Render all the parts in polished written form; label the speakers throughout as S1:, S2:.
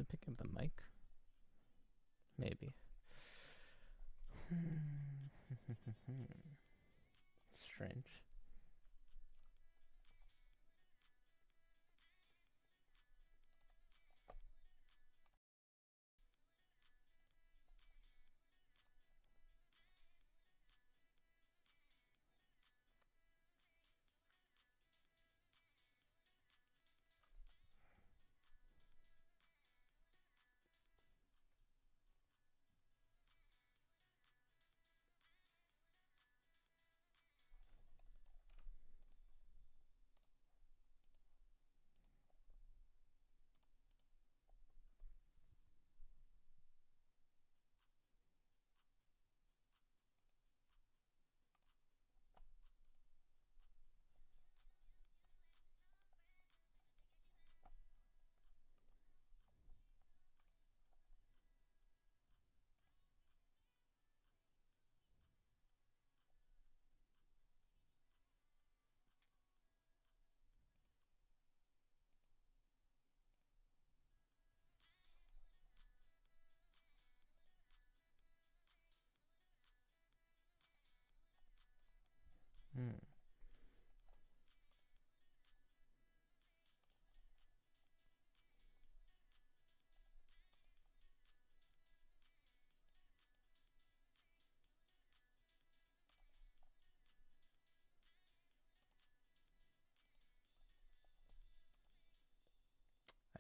S1: Is it picking up the mic? Maybe. Strange.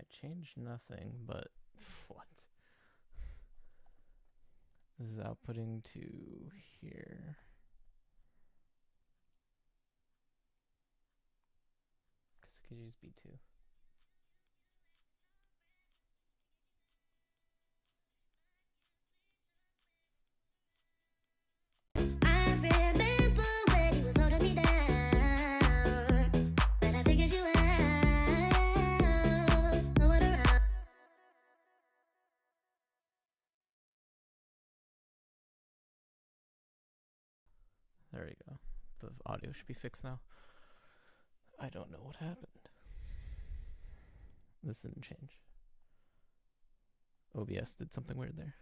S1: I changed nothing, but what? This is outputting to here. Because it could use B2. There we go. The audio should be fixed now. I don't know what happened. This didn't change. OBS did something weird there.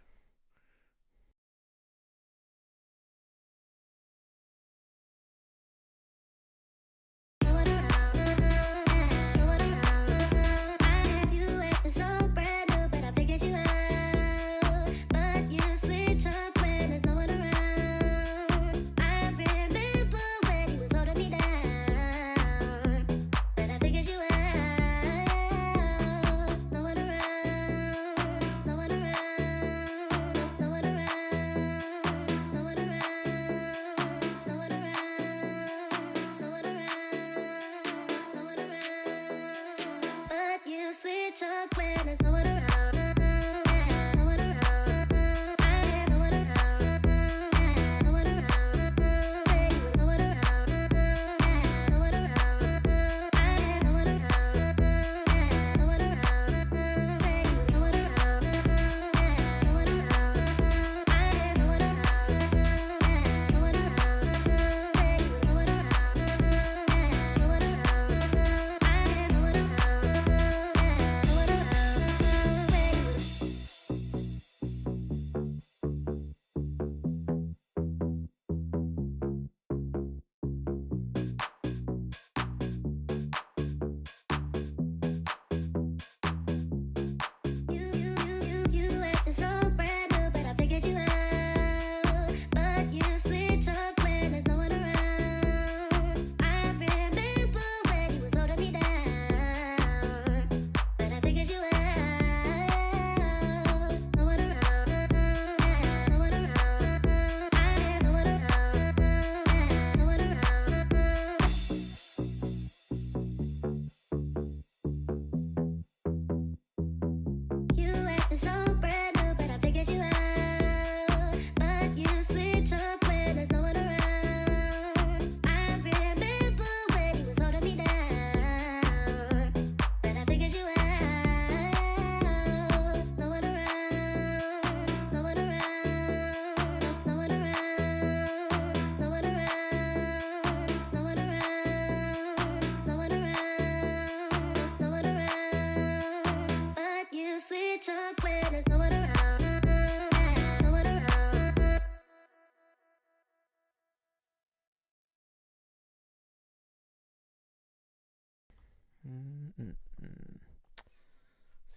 S1: There's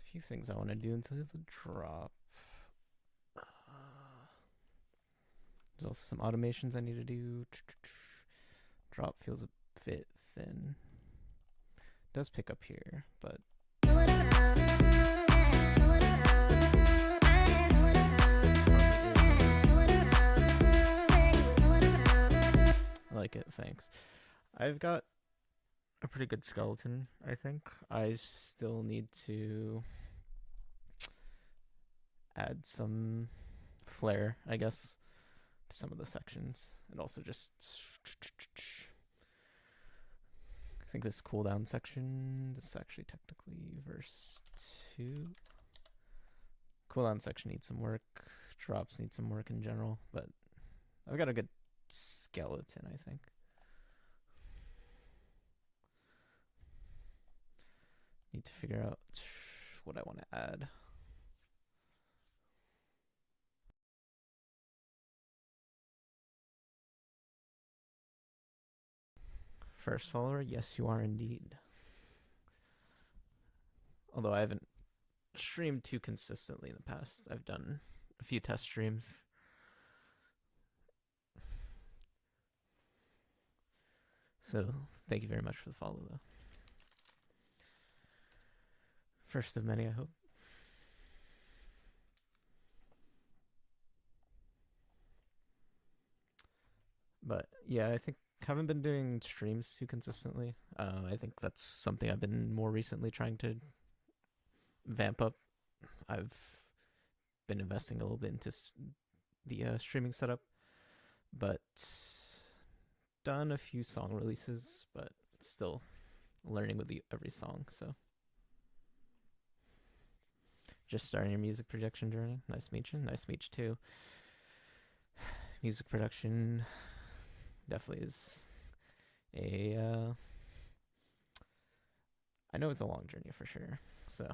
S1: a few things I want to do into the drop. There's also some automations I need to do. Drop feels a bit thin. It does pick up here, but I like it, thanks. I've got a pretty good skeleton, I think. I still need to add some flair, I guess, to some of the sections. And also just, I think this cooldown section, this is actually technically verse 2. Cooldown section needs some work. Drops need some work in general, but I've got a good skeleton, I think. Need to figure out what I want to add. First follower, yes, you are indeed. Although I haven't streamed too consistently in the past. I've done a few test streams. So thank you very much for the follow, though. First of many, I hope. But yeah, I think I haven't been doing streams too consistently. I think that's something I've been more recently trying to vamp up. I've been investing a little bit into the streaming setup, but done a few song releases, but still learning with every song. So just starting your music production journey. Nice to meet you. Nice to meet you too. Music production definitely is a I know it's a long journey for sure, so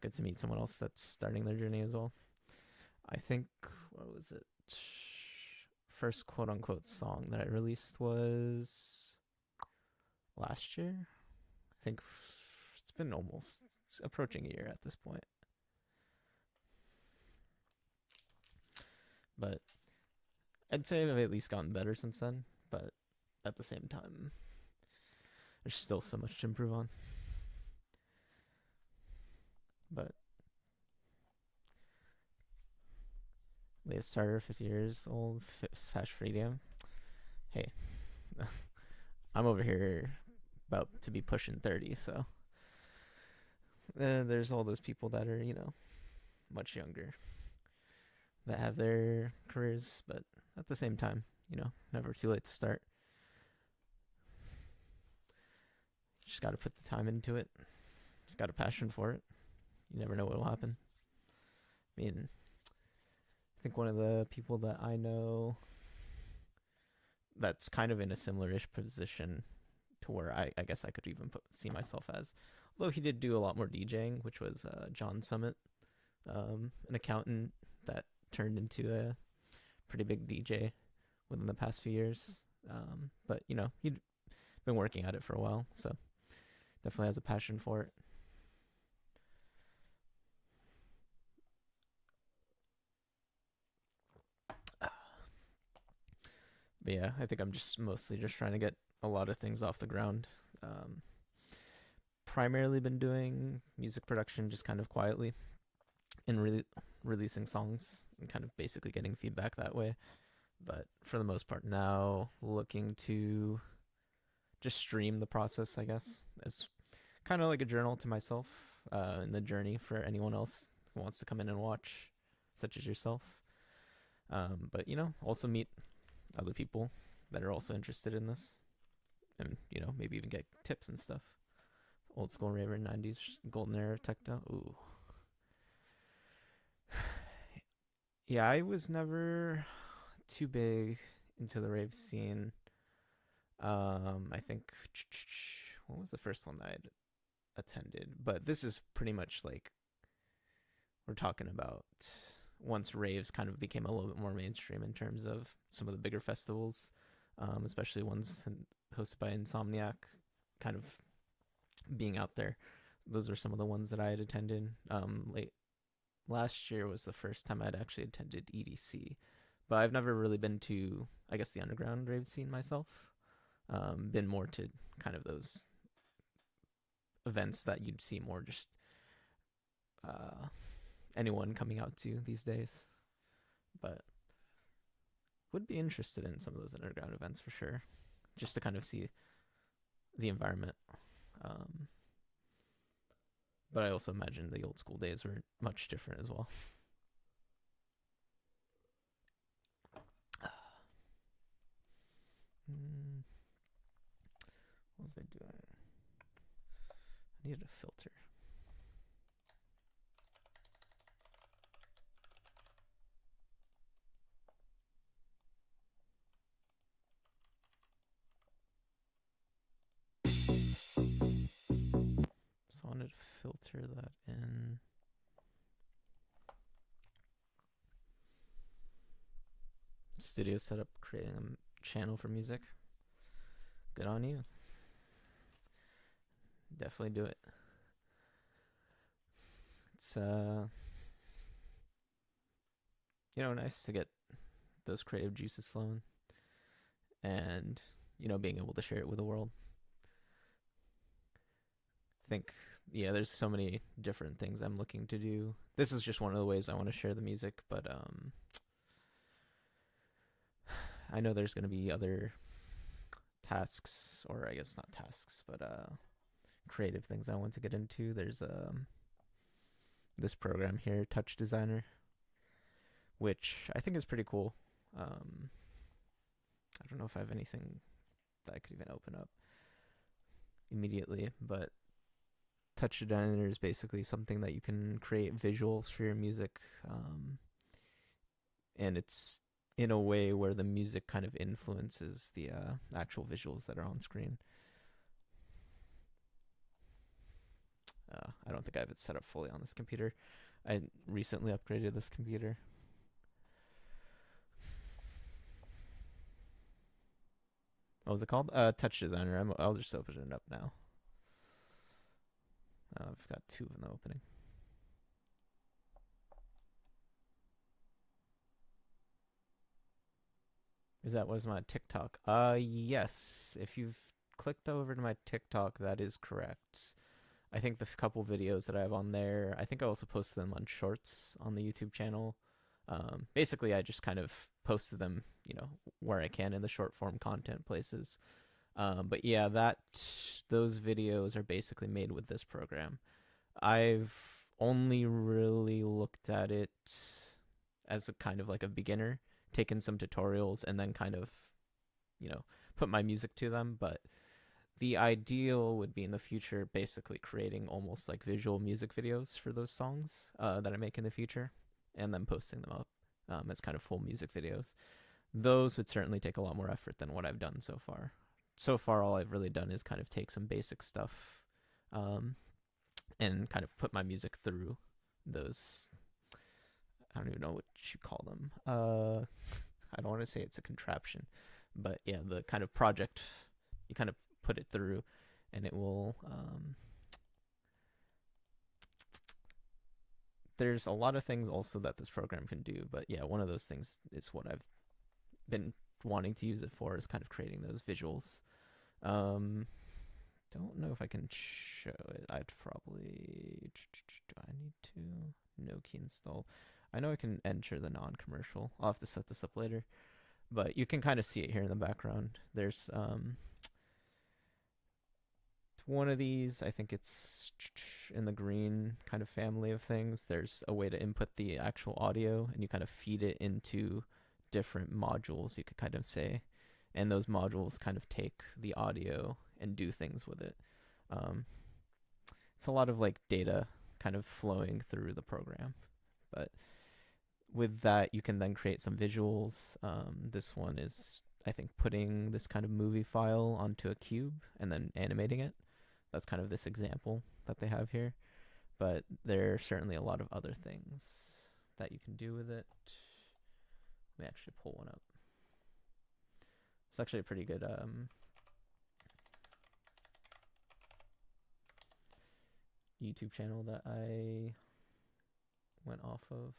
S1: good to meet someone else that's starting their journey as well. I think, what was it, first quote-unquote song that I released was last year. I think it's been it's approaching a year at this point, but I'd say I've at least gotten better since then, but at the same time, there's still so much to improve on. But latest starter, 50 years old, fast for EDM. Hey, I'm over here about to be pushing 30, so there's all those people that are, much younger that have their careers, but at the same time, never too late to start. Just got to put the time into it. Just got a passion for it. You never know what will happen. I mean, I think one of the people that I know that's kind of in a similar-ish position to where I guess I could even see myself as, although he did do a lot more DJing, which was John Summit, an accountant that turned into a pretty big DJ within the past few years. But, he'd been working at it for a while, so definitely has a passion for it. But yeah, I think I'm just mostly just trying to get a lot of things off the ground. Primarily been doing music production just kind of quietly and releasing songs and kind of basically getting feedback that way. But for the most part now, looking to just stream the process, I guess. It's kind of like a journal to myself, and the journey for anyone else who wants to come in and watch, such as yourself. But, also meet other people that are also interested in this, and maybe even get tips and stuff. Old school raver, 90s golden era techno. Ooh. Yeah, I was never too big into the rave scene. I think, what was the first one that I'd attended? But this is pretty much like, we're talking about once raves kind of became a little bit more mainstream in terms of some of the bigger festivals, especially ones hosted by Insomniac, kind of being out there. Those were some of the ones that I had attended. Late last year was the first time I'd actually attended EDC, but I've never really been to, I guess, the underground rave scene myself. Been more to kind of those events that you'd see more just anyone coming out to these days. But would be interested in some of those underground events for sure, just to kind of see the environment. But I also imagine the old school days were much different as well. What was I doing? I needed a filter. So I wanted to filter that in. Studio setup, creating a channel for music. Good on you. Definitely do it. It's nice to get those creative juices flowing and being able to share it with the world. I think there's so many different things I'm looking to do. This is just one of the ways I want to share the music, but I know there's going to be other tasks, or I guess not tasks, but creative things I want to get into. There's this program here, Touch Designer, which I think is pretty cool. I don't know if I have anything that I could even open up immediately, but Touch Designer is basically something that you can create visuals for your music, and it's in a way where the music kind of influences the actual visuals that are on screen. I don't think I have it set up fully on this computer. I recently upgraded this computer. What was it called? Touch Designer. I'll just open it up now. I've got two in the opening. Is that was my TikTok? Yes. If you've clicked over to my TikTok, that is correct. I think the couple videos that I have on there, I think I also posted them on shorts on the YouTube channel. Basically, I just kind of posted them, where I can in the short form content places. But yeah, those videos are basically made with this program. I've only really looked at it as a kind of like a beginner, taken some tutorials, and then kind of, put my music to them. But the ideal would be in the future basically creating almost like visual music videos for those songs that I make in the future, and then posting them up as kind of full music videos. Those would certainly take a lot more effort than what I've done so far. So far, all I've really done is kind of take some basic stuff and kind of put my music through those. I don't even know what you call them. I don't want to say it's a contraption, but yeah, the kind of project, you kind of put it through, and it will. There's a lot of things also that this program can do, but yeah, one of those things is what I've been wanting to use it for, is kind of creating those visuals. Don't know if I can show it. I'd probably. Do I need to? No key install. I know I can enter the non-commercial. I'll have to set this up later, but you can kind of see it here in the background. There's one of these. I think it's in the green kind of family of things. There's a way to input the actual audio, and you kind of feed it into different modules, you could kind of say, and those modules kind of take the audio and do things with it. It's a lot of like data kind of flowing through the program, but with that you can then create some visuals. This one is, I think, putting this kind of movie file onto a cube and then animating it. That's kind of this example that they have here, but there are certainly a lot of other things that you can do with it. Let me actually pull one up. It's actually a pretty good YouTube channel that I went off of.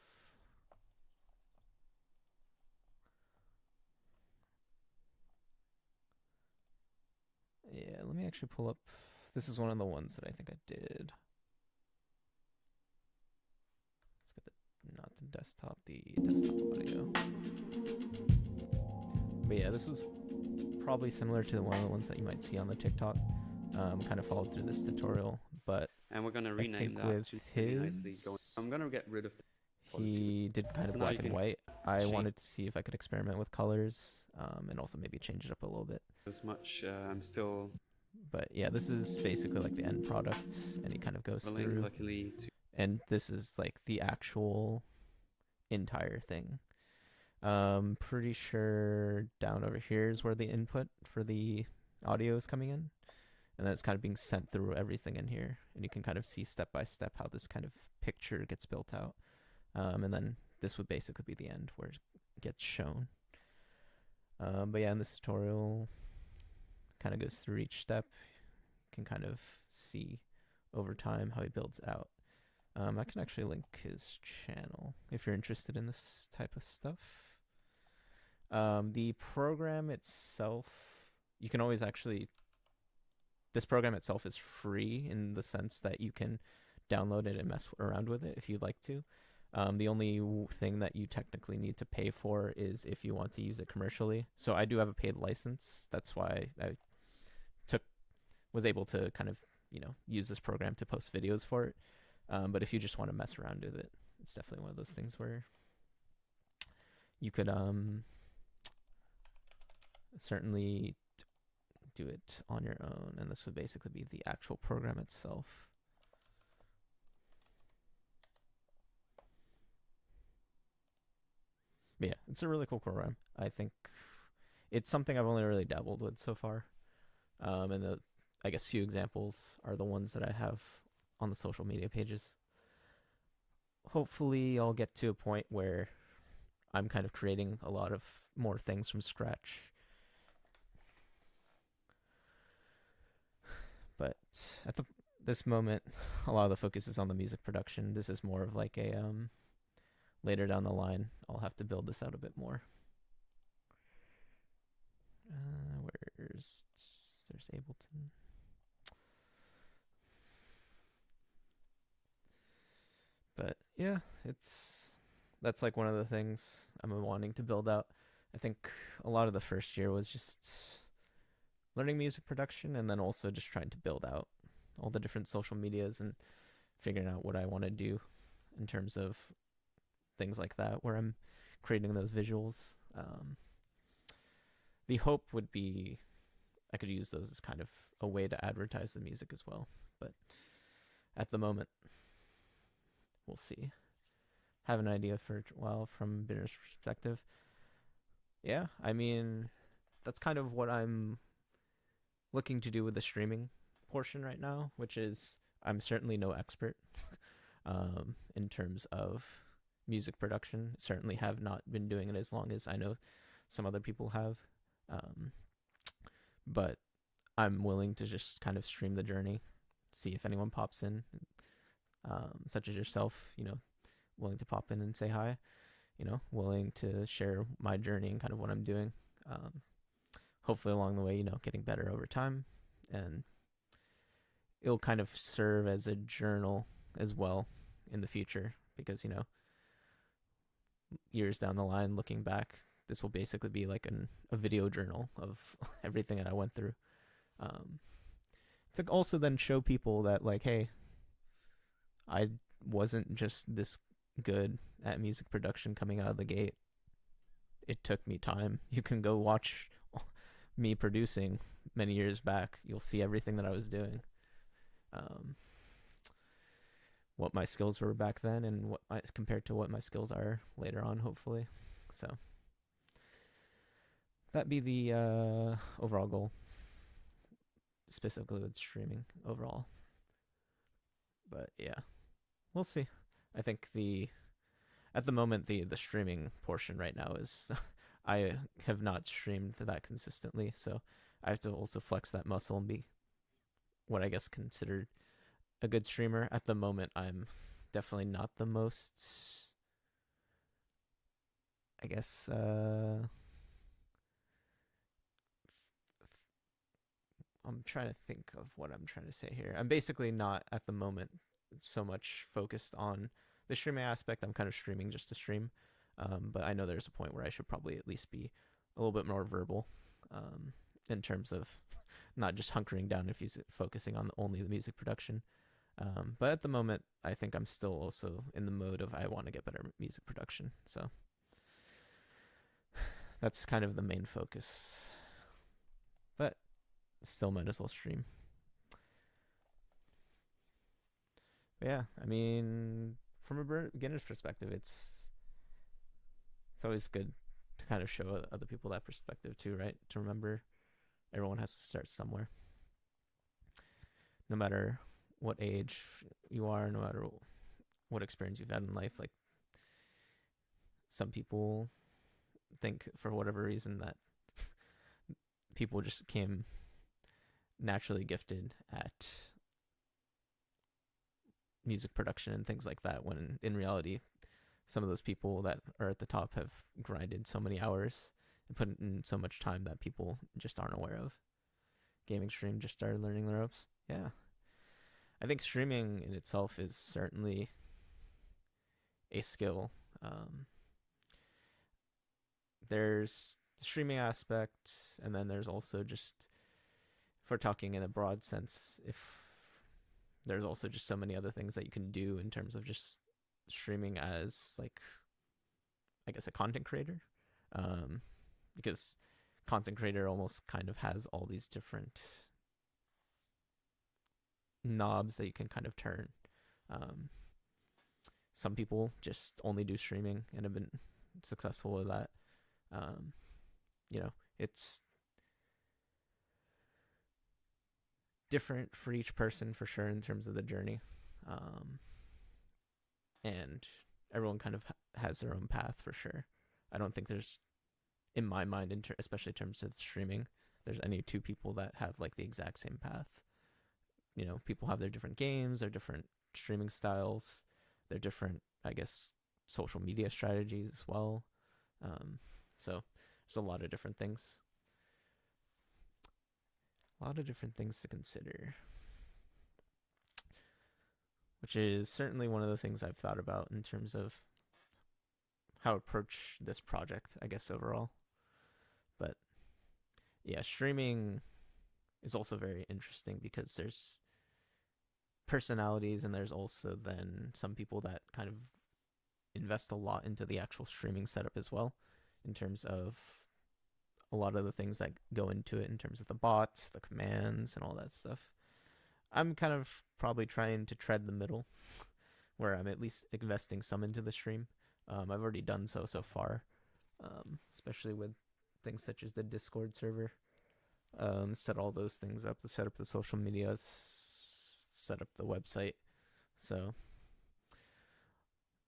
S1: Yeah, let me actually pull up. This is one of the ones that I think I did. Let's get not the desktop, the desktop audio. But yeah, this was probably similar to one of the ones that you might see on the TikTok. Kind of followed through this tutorial, but
S2: and we're gonna rename that
S1: with
S2: to
S1: his,
S2: nicely going. I'm gonna get rid of the
S1: he did kind of black and white. I wanted to see if I could experiment with colors, and also maybe change it up a little bit.
S2: As much, I'm still.
S1: But yeah, this is basically like the end product, and he kind of goes through.
S2: Luckily,
S1: and this is like the actual entire thing. Pretty sure down over here is where the input for the audio is coming in, and then it's kind of being sent through everything in here, and you can kind of see step by step how this kind of picture gets built out. And then this would basically be the end where it gets shown. But yeah, in this tutorial, kind of goes through each step. You can kind of see over time how he builds it out. I can actually link his channel if you're interested in this type of stuff. The program itself, you can always actually, this program itself is free in the sense that you can download it and mess around with it if you'd like to. The only thing that you technically need to pay for is if you want to use it commercially. So I do have a paid license. That's why I was able to kind of, use this program to post videos for it. But if you just want to mess around with it, it's definitely one of those things where you could certainly do it on your own. And this would basically be the actual program itself. But yeah, it's a really cool program. I think it's something I've only really dabbled with so far. And the, I guess, few examples are the ones that I have on the social media pages. Hopefully I'll get to a point where I'm kind of creating a lot of more things from scratch. But at this moment, a lot of the focus is on the music production. This is more of like a later down the line, I'll have to build this out a bit more. There's Ableton. But yeah, that's like one of the things I'm wanting to build out. I think a lot of the first year was just learning music production, and then also just trying to build out all the different social medias and figuring out what I want to do in terms of things like that, where I'm creating those visuals. The hope would be I could use those as kind of a way to advertise the music as well. But at the moment, we'll see. Have an idea for a while from a beginner's perspective. Yeah, I mean, that's kind of what I'm looking to do with the streaming portion right now, which is I'm certainly no expert in terms of music production. Certainly have not been doing it as long as I know some other people have. But I'm willing to just kind of stream the journey, see if anyone pops in, such as yourself, willing to pop in and say hi, willing to share my journey and kind of what I'm doing. Hopefully along the way, getting better over time, and it'll kind of serve as a journal as well in the future, because, years down the line, looking back, this will basically be like a video journal of everything that I went through. To also then show people that, like, hey, I wasn't just this good at music production coming out of the gate. It took me time. You can go watch me producing many years back. You'll see everything that I was doing. What my skills were back then and compared to what my skills are later on, hopefully. So that'd be the overall goal, specifically with streaming overall. But yeah, we'll see. I think at the moment the streaming portion right now is I have not streamed that consistently, so I have to also flex that muscle and be what I guess considered a good streamer. At the moment, I'm definitely not the most, I guess, I'm trying to think of what I'm trying to say here. I'm basically not at the moment so much focused on the streaming aspect. I'm kind of streaming just to stream. But I know there's a point where I should probably at least be a little bit more verbal, in terms of not just hunkering down if he's focusing on only the music production. But at the moment, I think I'm still also in the mode of I want to get better music production. So that's kind of the main focus. But still might as well stream. But yeah, I mean, from a beginner's perspective, it's always good to kind of show other people that perspective too, right? To remember everyone has to start somewhere. No matter what age you are, no matter what experience you've had in life, like some people think for whatever reason that people just came naturally gifted at music production and things like that, when in reality some of those people that are at the top have grinded so many hours and put in so much time that people just aren't aware of. Gaming stream just started learning the ropes. Yeah, I think streaming in itself is certainly a skill. There's the streaming aspect, and then there's also just, if we're talking in a broad sense, if there's also just so many other things that you can do in terms of just streaming as, like, I guess, a content creator, because content creator almost kind of has all these different knobs that you can kind of turn. Some people just only do streaming and have been successful with that. It's different for each person for sure in terms of the journey. And everyone kind of has their own path for sure. I don't think there's, in my mind, especially in terms of streaming, there's any two people that have like the exact same path. People have their different games, their different streaming styles, their different, I guess, social media strategies as well. So there's a lot of different things. A lot of different things to consider, which is certainly one of the things I've thought about in terms of how to approach this project, I guess, overall. But yeah, streaming is also very interesting because there's personalities and there's also then some people that kind of invest a lot into the actual streaming setup as well, in terms of a lot of the things that go into it in terms of the bots, the commands, and all that stuff. I'm kind of probably trying to tread the middle where I'm at least investing some into the stream. I've already done so far, especially with things such as the Discord server. Set all those things up, set up the social medias, set up the website. So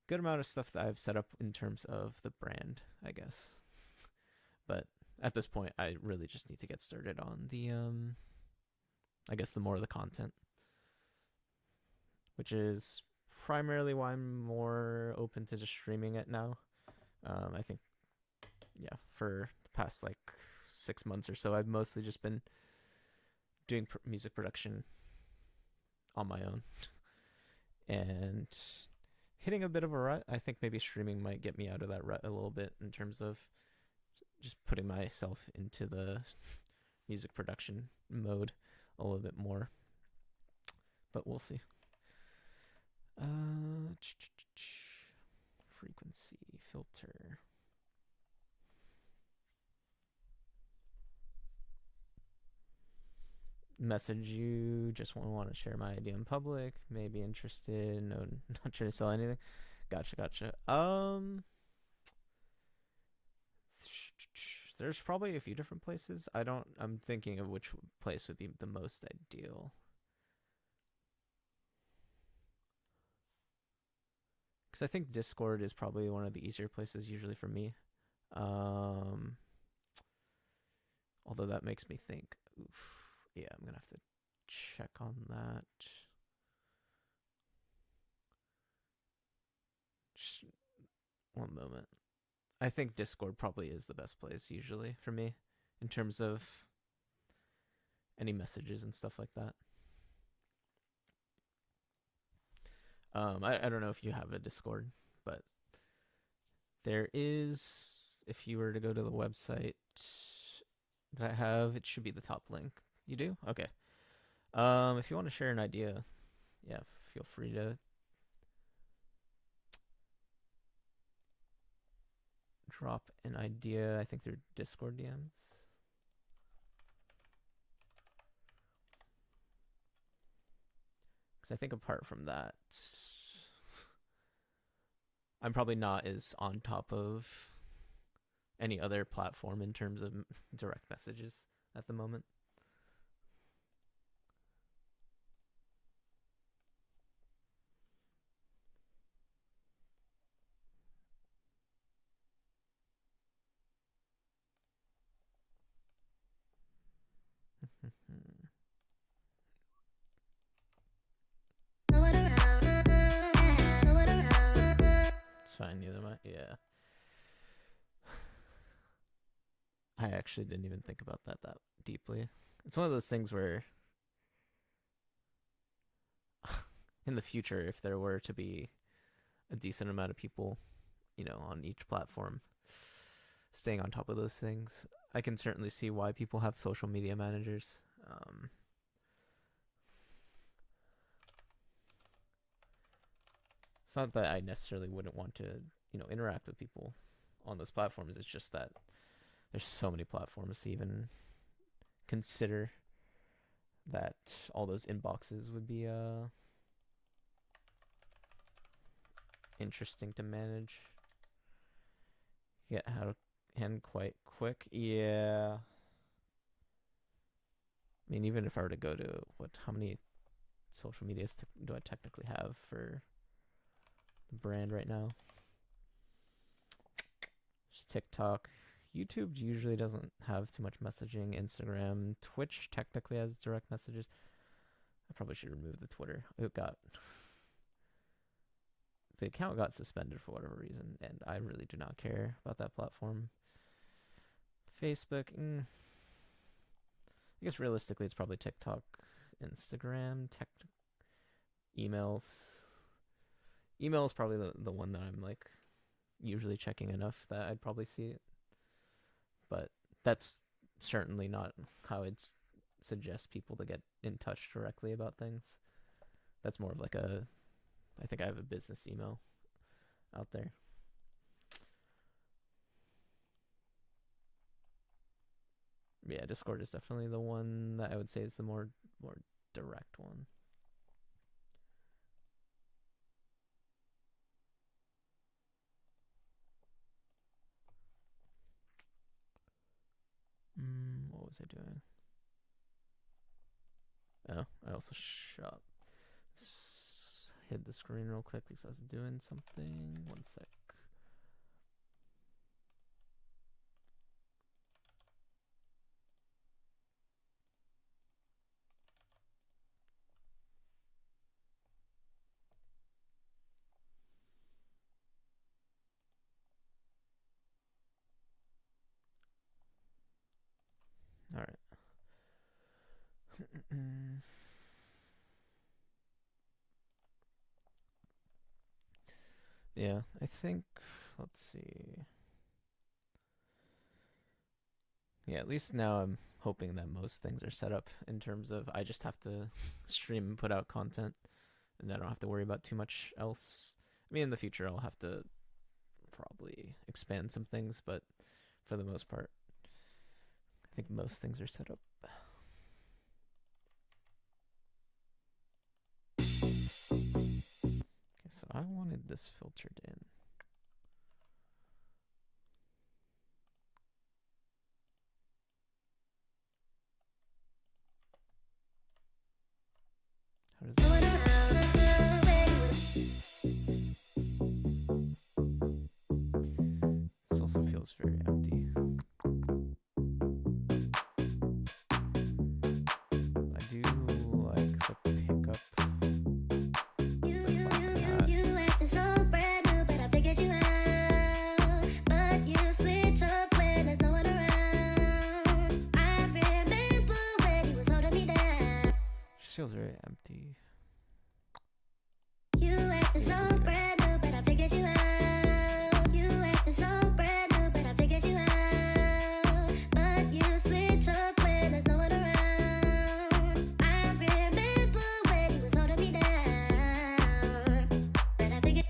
S1: good amount of stuff that I've set up in terms of the brand, I guess. But at this point, I really just need to get started on the, I guess, the more of the content, which is primarily why I'm more open to just streaming it now. I think, yeah, for the past like 6 months or so, I've mostly just been doing music production on my own and hitting a bit of a rut. I think maybe streaming might get me out of that rut a little bit in terms of just putting myself into the music production mode a little bit more, but we'll see. Frequency filter. Message you, just want to share my idea in public, maybe interested, no, not trying to sell anything. Gotcha. There's probably a few different places. I'm thinking of which place would be the most ideal. Because I think Discord is probably one of the easier places usually for me. Although that makes me think, oof, yeah, I'm going to have to check on that. one moment. I think Discord probably is the best place usually for me in terms of any messages and stuff like that. I don't know if you have a Discord, but there is, if you were to go to the website that I have, it should be the top link. You do? Okay. If you want to share an idea, yeah, feel free to drop an idea. I think they're Discord DMs. Because I think apart from that, I'm probably not as on top of any other platform in terms of direct messages at the moment. It's fine, neither am I. Yeah. I actually didn't even think about that deeply. It's one of those things where in the future, if there were to be a decent amount of people, on each platform, staying on top of those things, I can certainly see why people have social media managers. It's not that I necessarily wouldn't want to, interact with people on those platforms. It's just that there's so many platforms to even consider that all those inboxes would be interesting to manage. Get out of hand quite quick. Yeah. I mean, even if I were to go to how many social medias do I technically have for the brand right now? Just TikTok. YouTube usually doesn't have too much messaging. Instagram, Twitch technically has direct messages. I probably should remove the Twitter. The account got suspended for whatever reason, and I really do not care about that platform. Facebook, I guess realistically it's probably TikTok, Instagram, email. Email is probably the one that I'm like usually checking enough that I'd probably see it. But that's certainly not how I'd suggest people to get in touch directly about things. That's more of like I think I have a business email out there. Yeah, Discord is definitely the one that I would say is the more direct one. What was I doing? Oh, I also hid the screen real quick because I was doing something. One sec. All right. Yeah, I think, let's see. Yeah, at least now I'm hoping that most things are set up in terms of I just have to stream and put out content, and I don't have to worry about too much else. I mean, in the future, I'll have to probably expand some things, but for the most part, I think most things are set up. Okay, so I wanted this filtered in. How does this also feels very empty. I do like the pickup. feels very empty.
S3: You acting so brand new, but I figured you out. You acting so brand new, but I figured you out. But you switch up when there's no one around. I remember when you was holding me down, but I figured.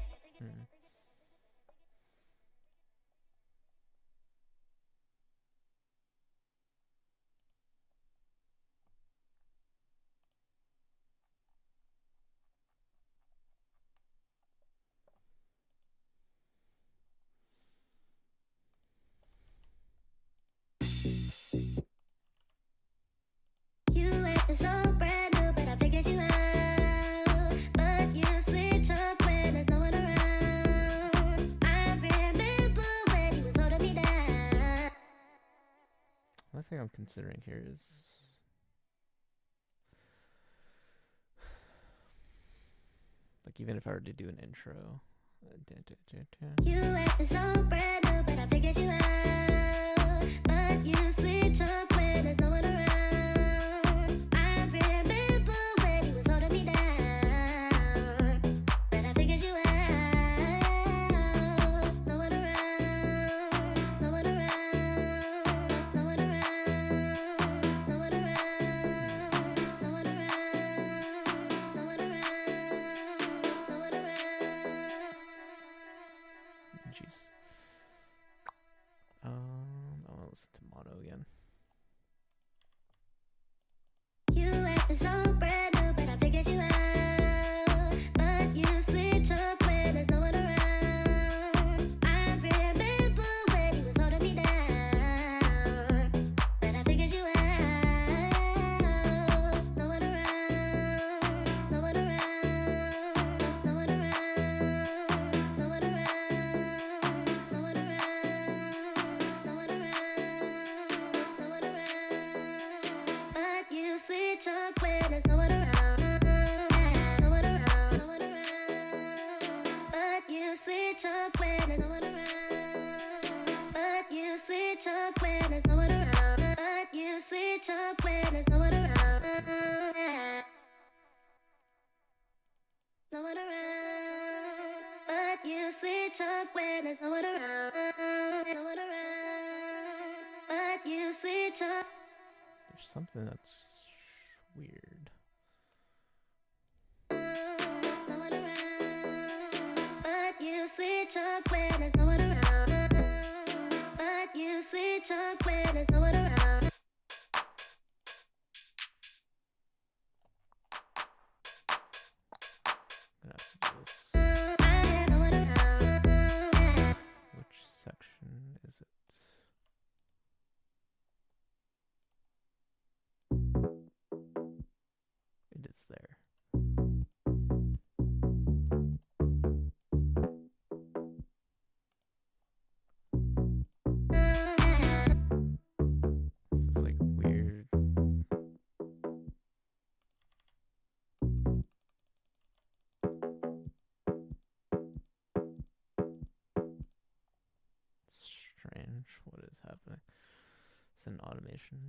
S3: You acting so brand new, but I figured you out. But you switch up when there's no one around. I remember when you was holding me down.
S1: One thing I'm considering here is like, even if I were to do an intro.
S3: You acting so brand new, but I figured you out. But you switch up when there's no one around. I remember when you was holding me down, but I figured you out. No one around, no one around, no one around, no one around, no one around, no one around, no one around.
S1: Jeez. I want to listen to mono again.
S3: You acting so brand new, but I figured you out. But you switch up when there's no one around. I remember when you was holding me down, but I figured you out. No one around, no one around, no one around, no one around, no one around, no one around, no one around. But you switch up when there's no one around. No one around, no one around. But you switch up when there's no one around. But you switch up when there's no one around. But you switch up when there's no one around. No one around. But you switch up when there's no one around. No one around. But you switch up.
S1: There's something that's weird.
S3: No one around. But you switch up when there's no one around. But you switch up when there's no one around.
S1: I'm gonna have to do this.
S3: No one around.
S1: Which section is it? It is there. This is like weird. It's strange. What is happening? It's an automation.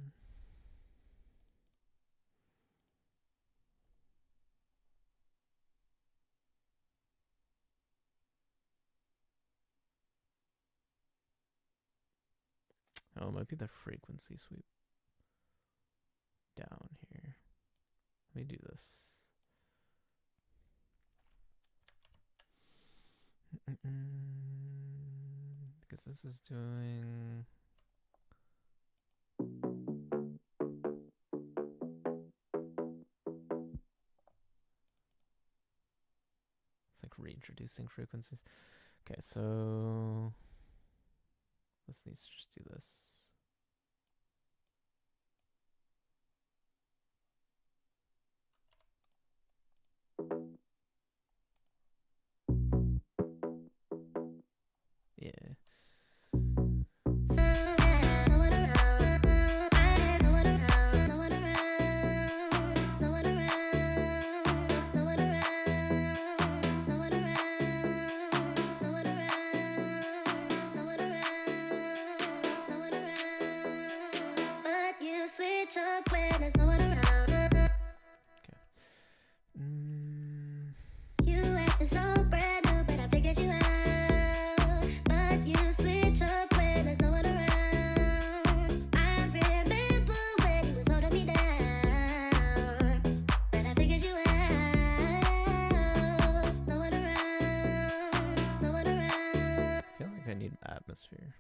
S1: Oh, it might be the frequency sweep down here. Let me do this. Because this is doing... It's like reintroducing frequencies. Okay, so this needs to just do this. Yeah.
S3: No one around. No one around. No one around. No one around. No one around. No one around. No one around. No one around. No one around. But you switch up when there's no one around.
S1: Okay.
S3: You acting so brand new, but I figured you out. But you switch up when there's no one around. I remember when you was holding me down, but I figured you out. No one around, no one around.
S1: I feel like I need atmosphere.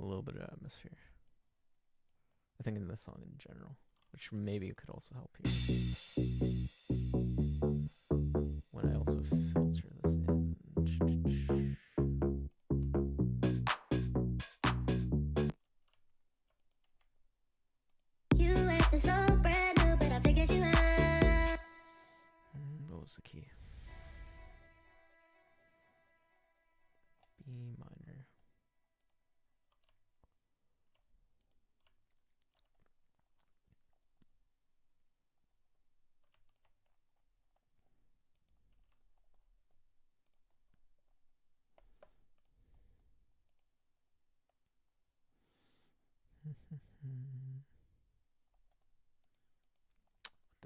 S1: A little bit of atmosphere. I think in this song in general, which maybe could also help here. When I also filter this in.
S3: You acting so brand new, but I figured you out.
S1: What was the key? B minor. Would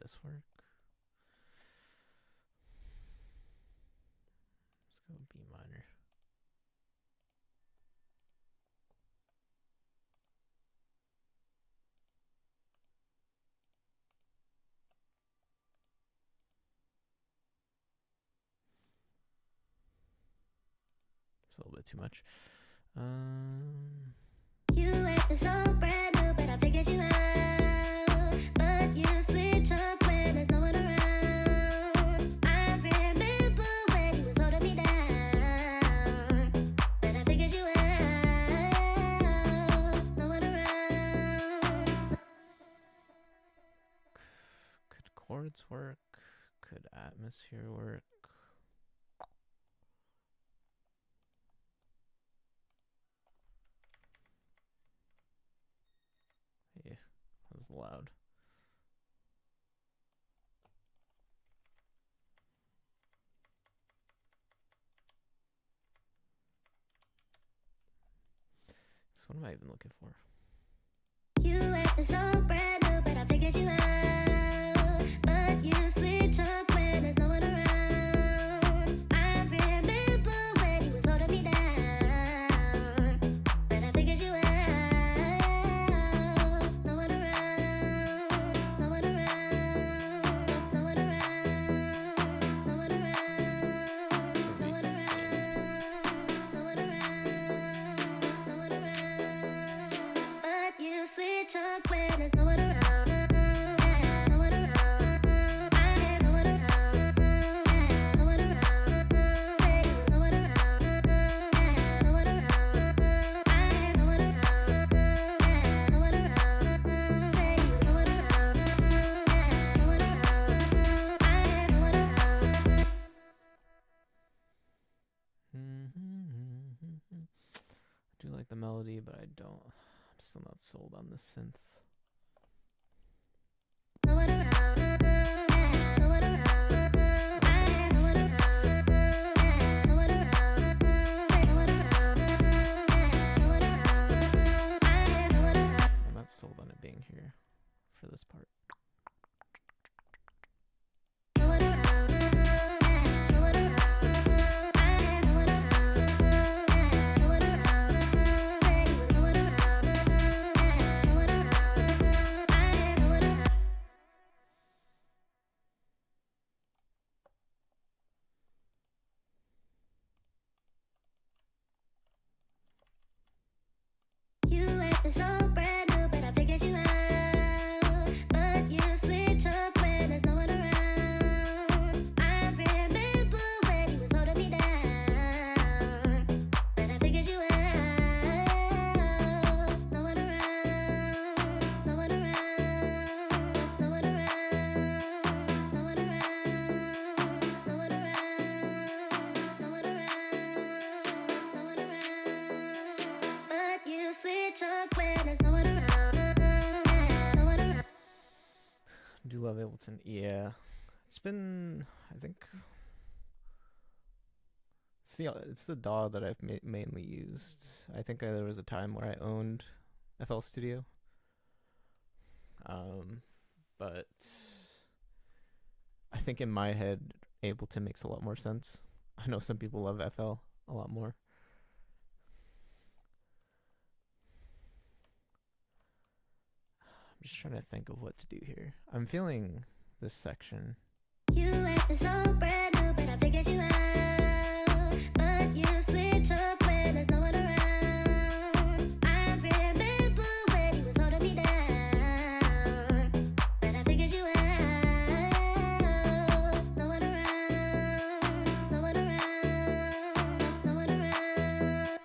S1: this work? Let's go B minor. It's a little bit too much.
S3: You acting so brand new, but I figured you out. But you switch up when there's no one around. I remember when you was holding me down, but I figured you out. No one around.
S1: Could chords work? Could atmosphere work? Yeah, that was loud. So what am I even looking for?
S3: You acting so brand new, but I figured you out. But you switch up when there's no one around. I remember when you was holding me down, but I figured you out. No one around, no one around, no one around, no one around, no one around, no one around, no one around. But you switch up when there's no one around. No one around. I no one around. No one around. Baby, no one around. No one around. I no one around. No one around. Baby, no one around. No one around. I no one around.
S1: I do like the melody, but I'm still not sold on this synth.
S3: No one around. No one around. I no one around. No one around. No one around. No one around. I no one around.
S1: I'm not sold on it being here for this part.
S3: No one around. No one around. I no one around. No one around. Baby, no one around. No one around. I no one around. You acting so brand new, but I figured you out. But you switch up when there's no one around. I remember when you was holding me down, but I figured you out. No one around, no one around, no one around, no one around, no one around, no one around, no one around. But you switch up when there's no one around. No one around.
S1: Do love Ableton? Yeah. It's been, I think. See, it's the DAW that I've mainly used. I think there was a time where I owned FL Studio. But think in my head, Ableton makes a lot more sense. I know some people love FL a lot more. I'm just trying to think of what to do here. I'm feeling this section.
S3: You acting so brand new, but I figured you out. But you switch up when there's no one around. I remember when you was holding me down, but I figured you out. No one around, no one around, no one around.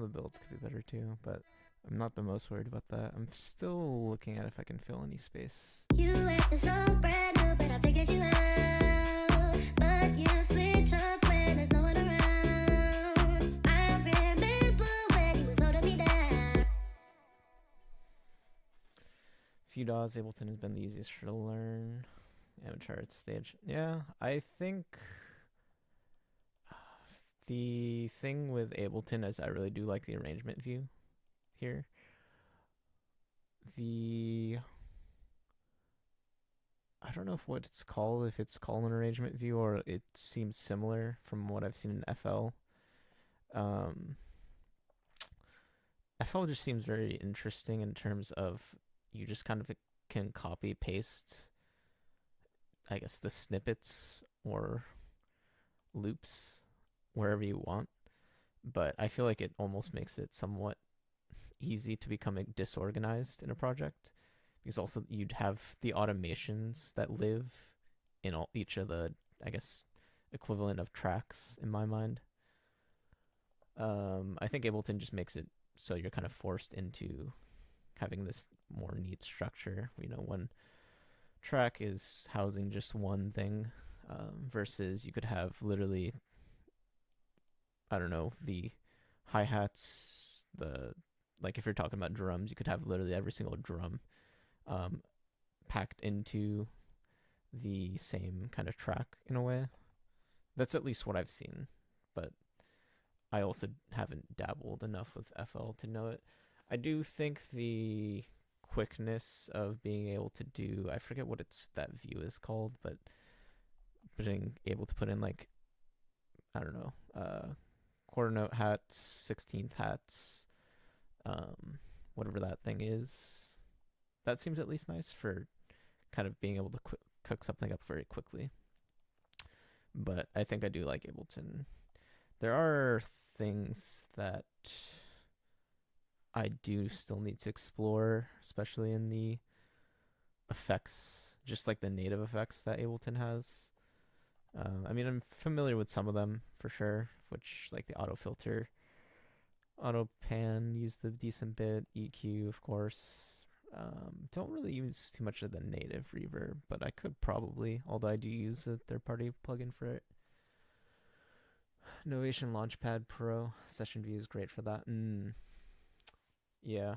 S1: The builds could be better too, but I'm not the most worried about that. I'm still looking at if I can fill any space.
S3: You acting so brand new, but I figured you out. But you switch up when there's no one around. I remember when you was holding me down.
S1: Few DAWs, Ableton has been the easiest to learn. Amateur art stage. Yeah, I think the thing with Ableton is I really do like the arrangement view here. I don't know if what it's called, if it's called an arrangement view, or it seems similar from what I've seen in FL. FL just seems very interesting in terms of you just kind of can copy paste, I guess, the snippets or loops wherever you want. But I feel like it almost makes it somewhat easy to become disorganized in a project, because also you'd have the automations that live in each of the, I guess, equivalent of tracks in my mind. I think Ableton just makes it so you're kind of forced into having this more neat structure. You know, one track is housing just one thing, versus you could have literally, I don't know, the hi-hats, like if you're talking about drums, you could have literally every single drum packed into the same kind of track in a way. That's at least what I've seen, but I also haven't dabbled enough with FL to know it. I do think the quickness of being able to do, I forget what that view is called, but being able to put in, like, I don't know, quarter note hats, 16th hats, whatever that thing is. That seems at least nice for kind of being able to cook something up very quickly. But I think I do like Ableton. There are things that I do still need to explore, especially in the effects, just like the native effects that Ableton has. I mean, I'm familiar with some of them for sure, which, like the auto filter, auto pan, use the decent bit, EQ, of course. Don't really use too much of the native reverb, but I could probably, although I do use a third-party plugin for it. Novation Launchpad Pro Session View is great for that. Yeah,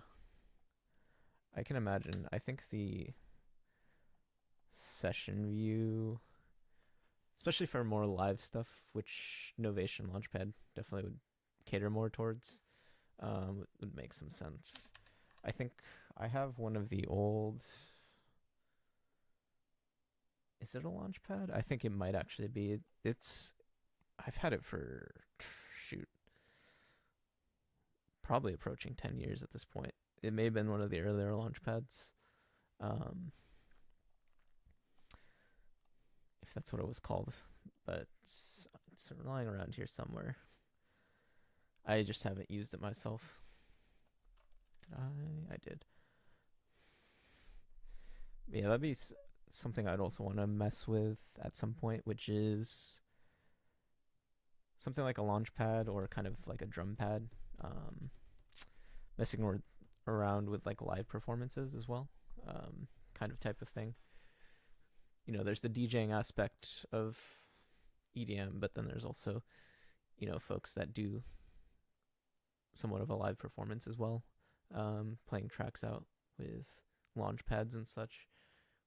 S1: I can imagine. I think the session view, especially for more live stuff, which Novation Launchpad definitely would cater more towards, would make some sense. I think I have one of the old... Is it a Launchpad? I think it might actually be. I've had it for, shoot, probably approaching 10 years at this point. It may have been one of the earlier Launchpads. If that's what it was called. But it's lying around here somewhere. I just haven't used it myself. Did I? I did. Yeah, that'd be something I'd also want to mess with at some point, which is something like a Launchpad or kind of like a drum pad. Messing around with like live performances as well, kind of type of thing. You know, there's the DJing aspect of EDM, but then there's also, you know, folks that do somewhat of a live performance as well, playing tracks out with launch pads and such,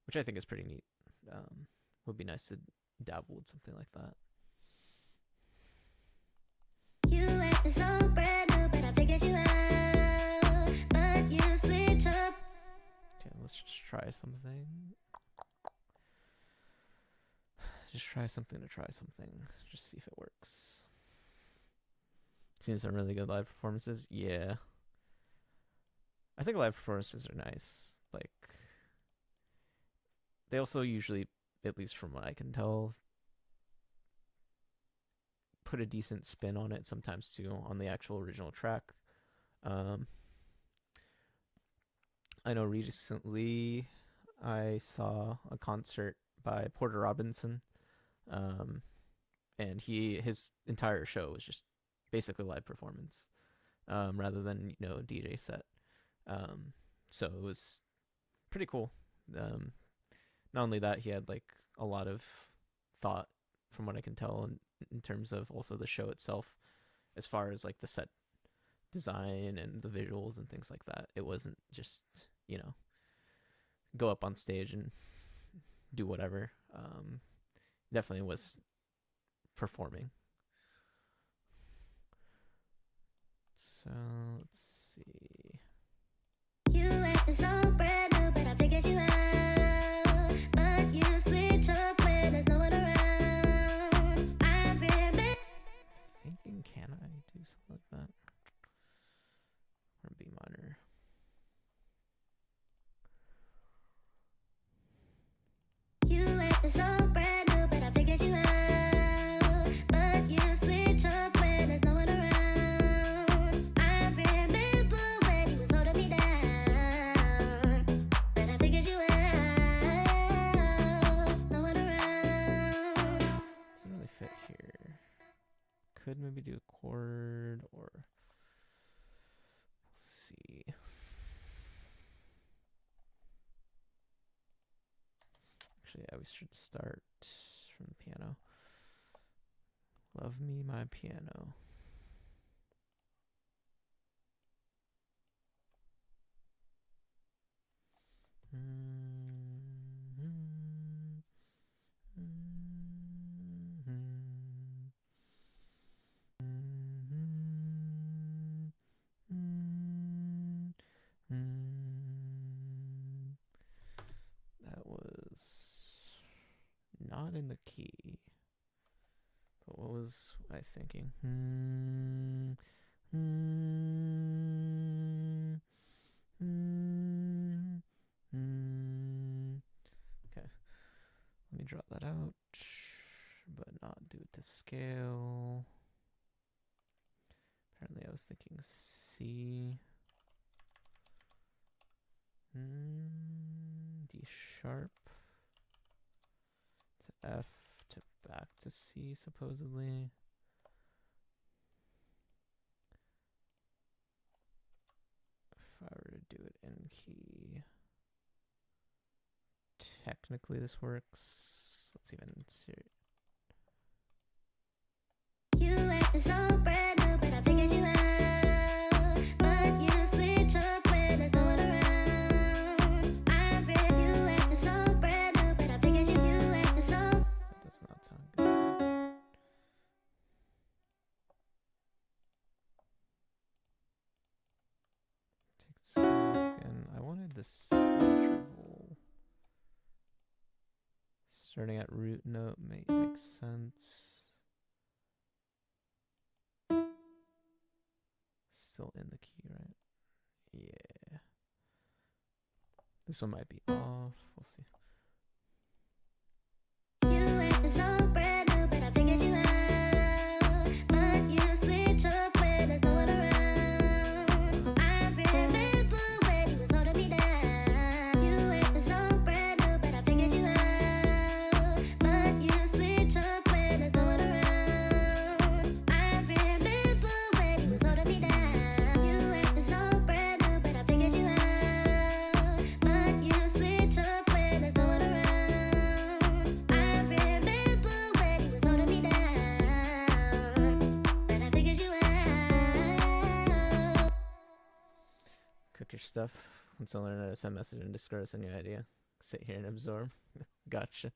S1: which I think is pretty neat. Would be nice to dabble with something like that.
S3: You acting so brand new, but I figured you out. But you switch up.
S1: Okay, let's just try something. Just try something to try something. Just see if it works. Seen some really good live performances. Yeah. I think live performances are nice. Like, they also usually, at least from what I can tell, put a decent spin on it sometimes too, on the actual original track. I know recently I saw a concert by Porter Robinson, and his entire show was just basically live performance, rather than DJ set. So it was pretty cool. Not only that, he had like a lot of thought, from what I can tell, in terms of also the show itself, as far as like the set design and the visuals and things like that. It wasn't just go up on stage and do whatever. Definitely was performing. So let's see.
S3: You acting so brand new, but I figured you out. But you switch up when there's no one around. I've been
S1: Thinking, can I do something like that? Or B minor.
S3: You acting so brand new, but I figured you out. But you switch up when there's no one around. I remember when you was holding me down, but I figured you out. No one around.
S1: Doesn't really fit here. Could maybe do a chord, or let's see. Actually, yeah, we should start from the piano. Love Me, My Piano. That was not in the key. But what was I thinking? Okay. Let me drop that out, but not do it to scale. Apparently I was thinking C. D sharp to F to back to C, supposedly. If I were to do it in key, technically this works. Let's even see.
S3: You acting so brand new, but I figured you out. But you switch up when there's no one around. I read you acting so brand new, but I figured you acting so.
S1: That does not sound good. Take the scale off again. I wanted this interval starting at root note makes sense. Still in the key, right? Yeah. This one might be off. We'll see.
S3: You acting so brand new, but I figured you out. But you switch up when there's no one around. I remember when you was holding me down. You acting so brand new, but I figured you out. But you switch up when there's no one around. I remember when you was holding me down. You acting so brand new, but I figured you out. But you switch up when there's no one around. I remember when you was holding me down, but I figured you out.
S1: Cook your stuff. Once I learn how to send message and Discord, send you an idea. Sit here and absorb. Gotcha.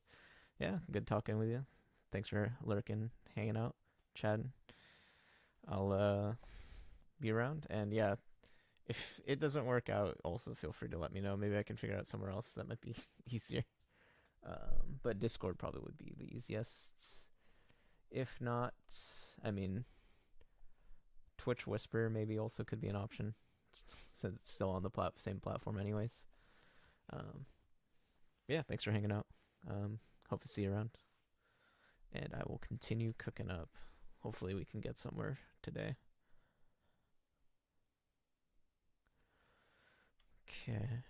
S1: Yeah, good talking with you. Thanks for lurking, hanging out, chatting. I'll be around, and yeah, if it doesn't work out, also feel free to let me know. Maybe I can figure out somewhere else that might be easier. But Discord probably would be the easiest. If not, I mean, Twitch Whisper maybe also could be an option, since it's still on the same platform anyways. Yeah, thanks for hanging out. Hope to see you around. And I will continue cooking up. Hopefully we can get somewhere today. Okay.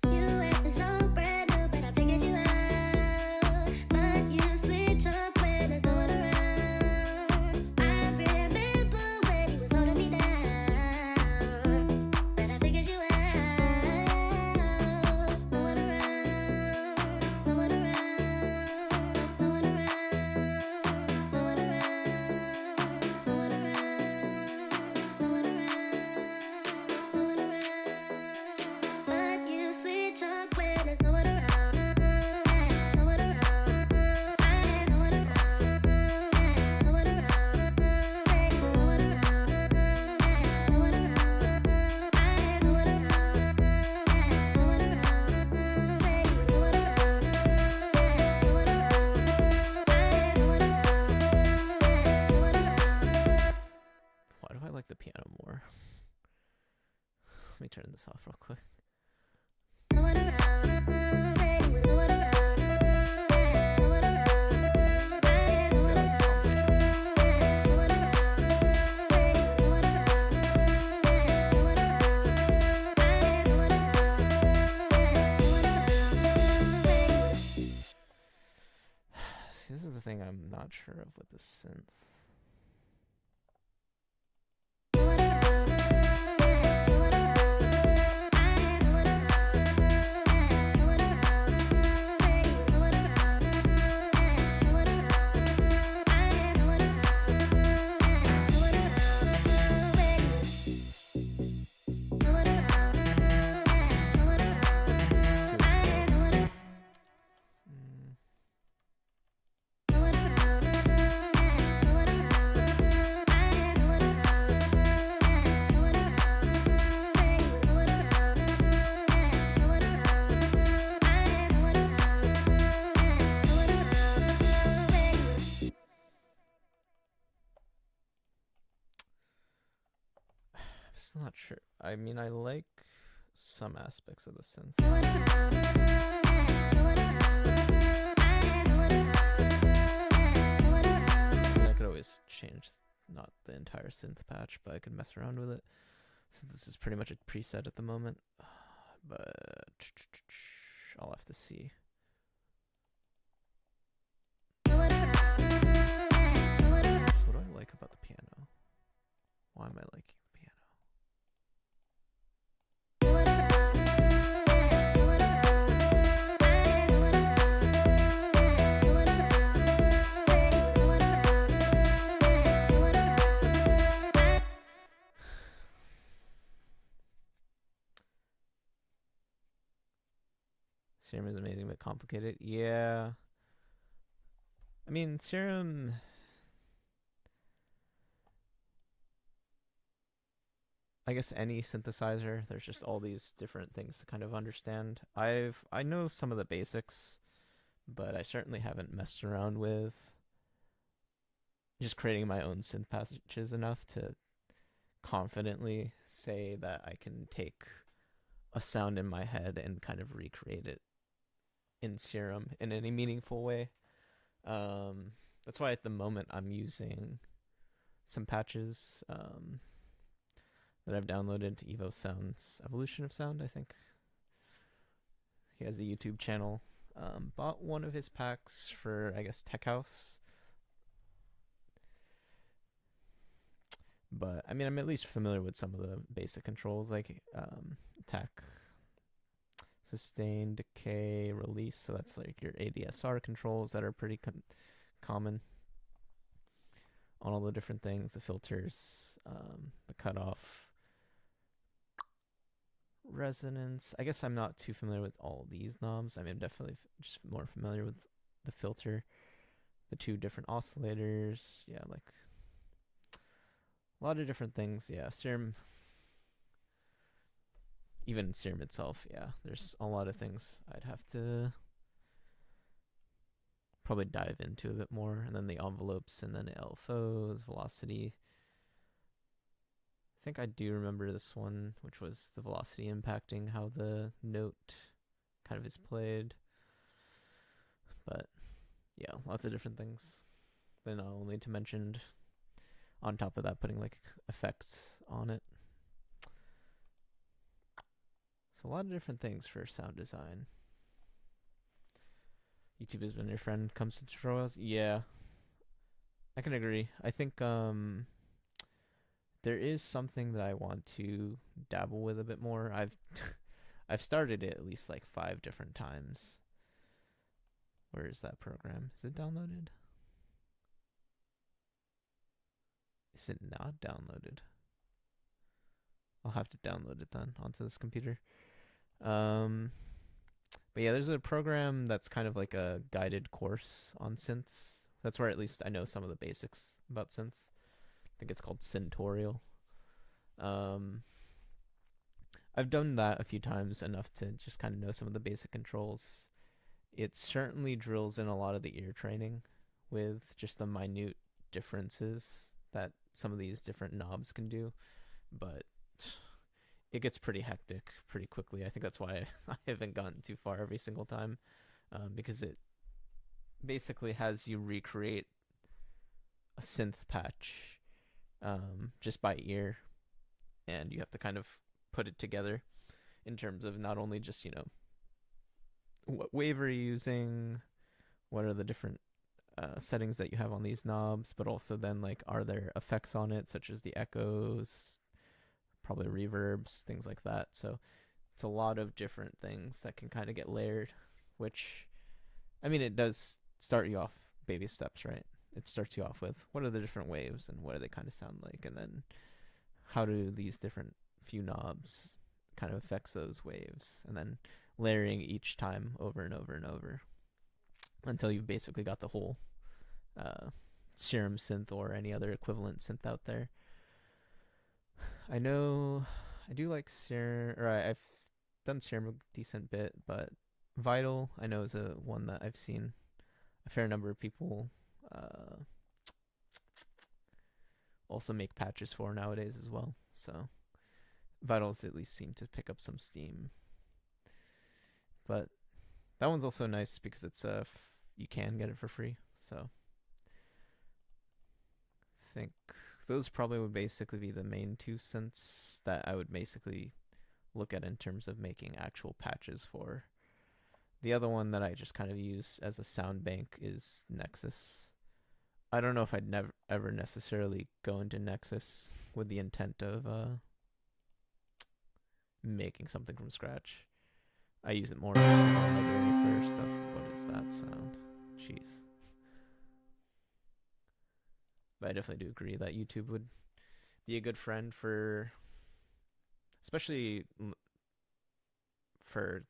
S3: You acting so brand new, but I figured you out. But you switch up when there's no one around. I remember when you was holding me down, but I figured you out. No one around, no one around, no one around, no one around, no one around, no one around, no one around. But you switch up when there's no one around. No one around. No one around. No one around. Baby, no one around. No one around. No one around. No one around. Baby, no one around. No one around. No one around. No one around.
S1: Why do I like the piano more? Let me turn this off real quick.
S3: No one around, baby, was no one around, no one around, no one around, no one around, baby, was no one around, no one around, no one around, baby.
S1: See, this is the thing I'm not sure of with the synth.
S3: No one around, no one around, no one around, no one around, baby, was no one around, no one around, no one around, no one around, baby, no one around, no one around, no one around.
S1: Mm,
S3: No one around, no one around, no one around, no one around, baby, was no one around, no one around, no one around, no one around, baby.
S1: I'm still not sure. I mean, I like some aspects of the synth.
S3: No one around, no one around, no one around, no one around.
S1: I mean, I could always change not the entire synth patch, but I could mess around with it. So this is pretty much a preset at the moment. But I'll have to see.
S3: No one around, no one around.
S1: So what do I like about the piano? Why am I liking the piano?
S3: No one around, no one around, no one around, no one around, baby, was no one around, no one around.
S1: Serum is amazing but complicated. Yeah. I mean, Serum... I guess any synthesizer, there's just all these different things to kind of understand. I know some of the basics, but I certainly haven't messed around with just creating my own synth patches enough to confidently say that I can take a sound in my head and kind of recreate it in Serum in any meaningful way. That's why at the moment I'm using some patches that I've downloaded to Evo Sound's Evolution of Sound, I think. He has a YouTube channel. Bought one of his packs for, I guess, Tech House. But, I mean, I'm at least familiar with some of the basic controls, like attack, sustain, decay, release. So that's like your ADSR controls that are pretty common on all the different things, the filters, the cutoff, resonance. I guess I'm not too familiar with all these knobs. I mean, I'm definitely just more familiar with the filter, the two different oscillators. Yeah, like a lot of different things. Yeah, Serum, even Serum itself. Yeah, there's a lot of things I'd have to probably dive into a bit more. And then the envelopes, and then LFOs, velocity. I think I do remember this one, which was the velocity impacting how the note kind of is played. But yeah, lots of different things. Then I'll only to mention, on top of that, putting like effects on it. So a lot of different things for sound design. YouTube has been your friend comes to tutorials. Yeah, I can agree. I think there is something that I want to dabble with a bit more. I've started it at least like 5 different times. Where is that program? Is it downloaded? Is it not downloaded? I'll have to download it then onto this computer. But yeah, there's a program that's kind of like a guided course on synths. That's where at least I know some of the basics about synths. I think it's called Syntorial. I've done that a few times, enough to just kind of know some of the basic controls. It certainly drills in a lot of the ear training with just the minute differences that some of these different knobs can do, but it gets pretty hectic pretty quickly. I think that's why I haven't gotten too far every single time, because it basically has you recreate a synth patch just by ear, and you have to kind of put it together in terms of not only just, you know, what wave are you using, what are the different settings that you have on these knobs, but also then like, are there effects on it, such as the echoes, probably reverbs, things like that. So it's a lot of different things that can kind of get layered, which, I mean, it does start you off baby steps, right? It starts you off with what are the different waves and what do they kind of sound like, and then how do these different few knobs kind of affects those waves, and then layering each time over and over and over until you've basically got the whole Serum synth or any other equivalent synth out there. I know I do like Serum, or I've done Serum a decent bit, but Vital I know is a one that I've seen a fair number of people also make patches for nowadays as well. So Vitals at least seem to pick up some steam. But that one's also nice because it's you can get it for free. So I think those probably would basically be the main 2 synths that I would basically look at in terms of making actual patches for. The other one that I just kind of use as a sound bank is Nexus. I don't know if I'd never ever necessarily go into Nexus with the intent of making something from scratch. I use it more as a library for stuff. What is that sound? Jeez. But I definitely do agree that YouTube would be a good friend for, especially for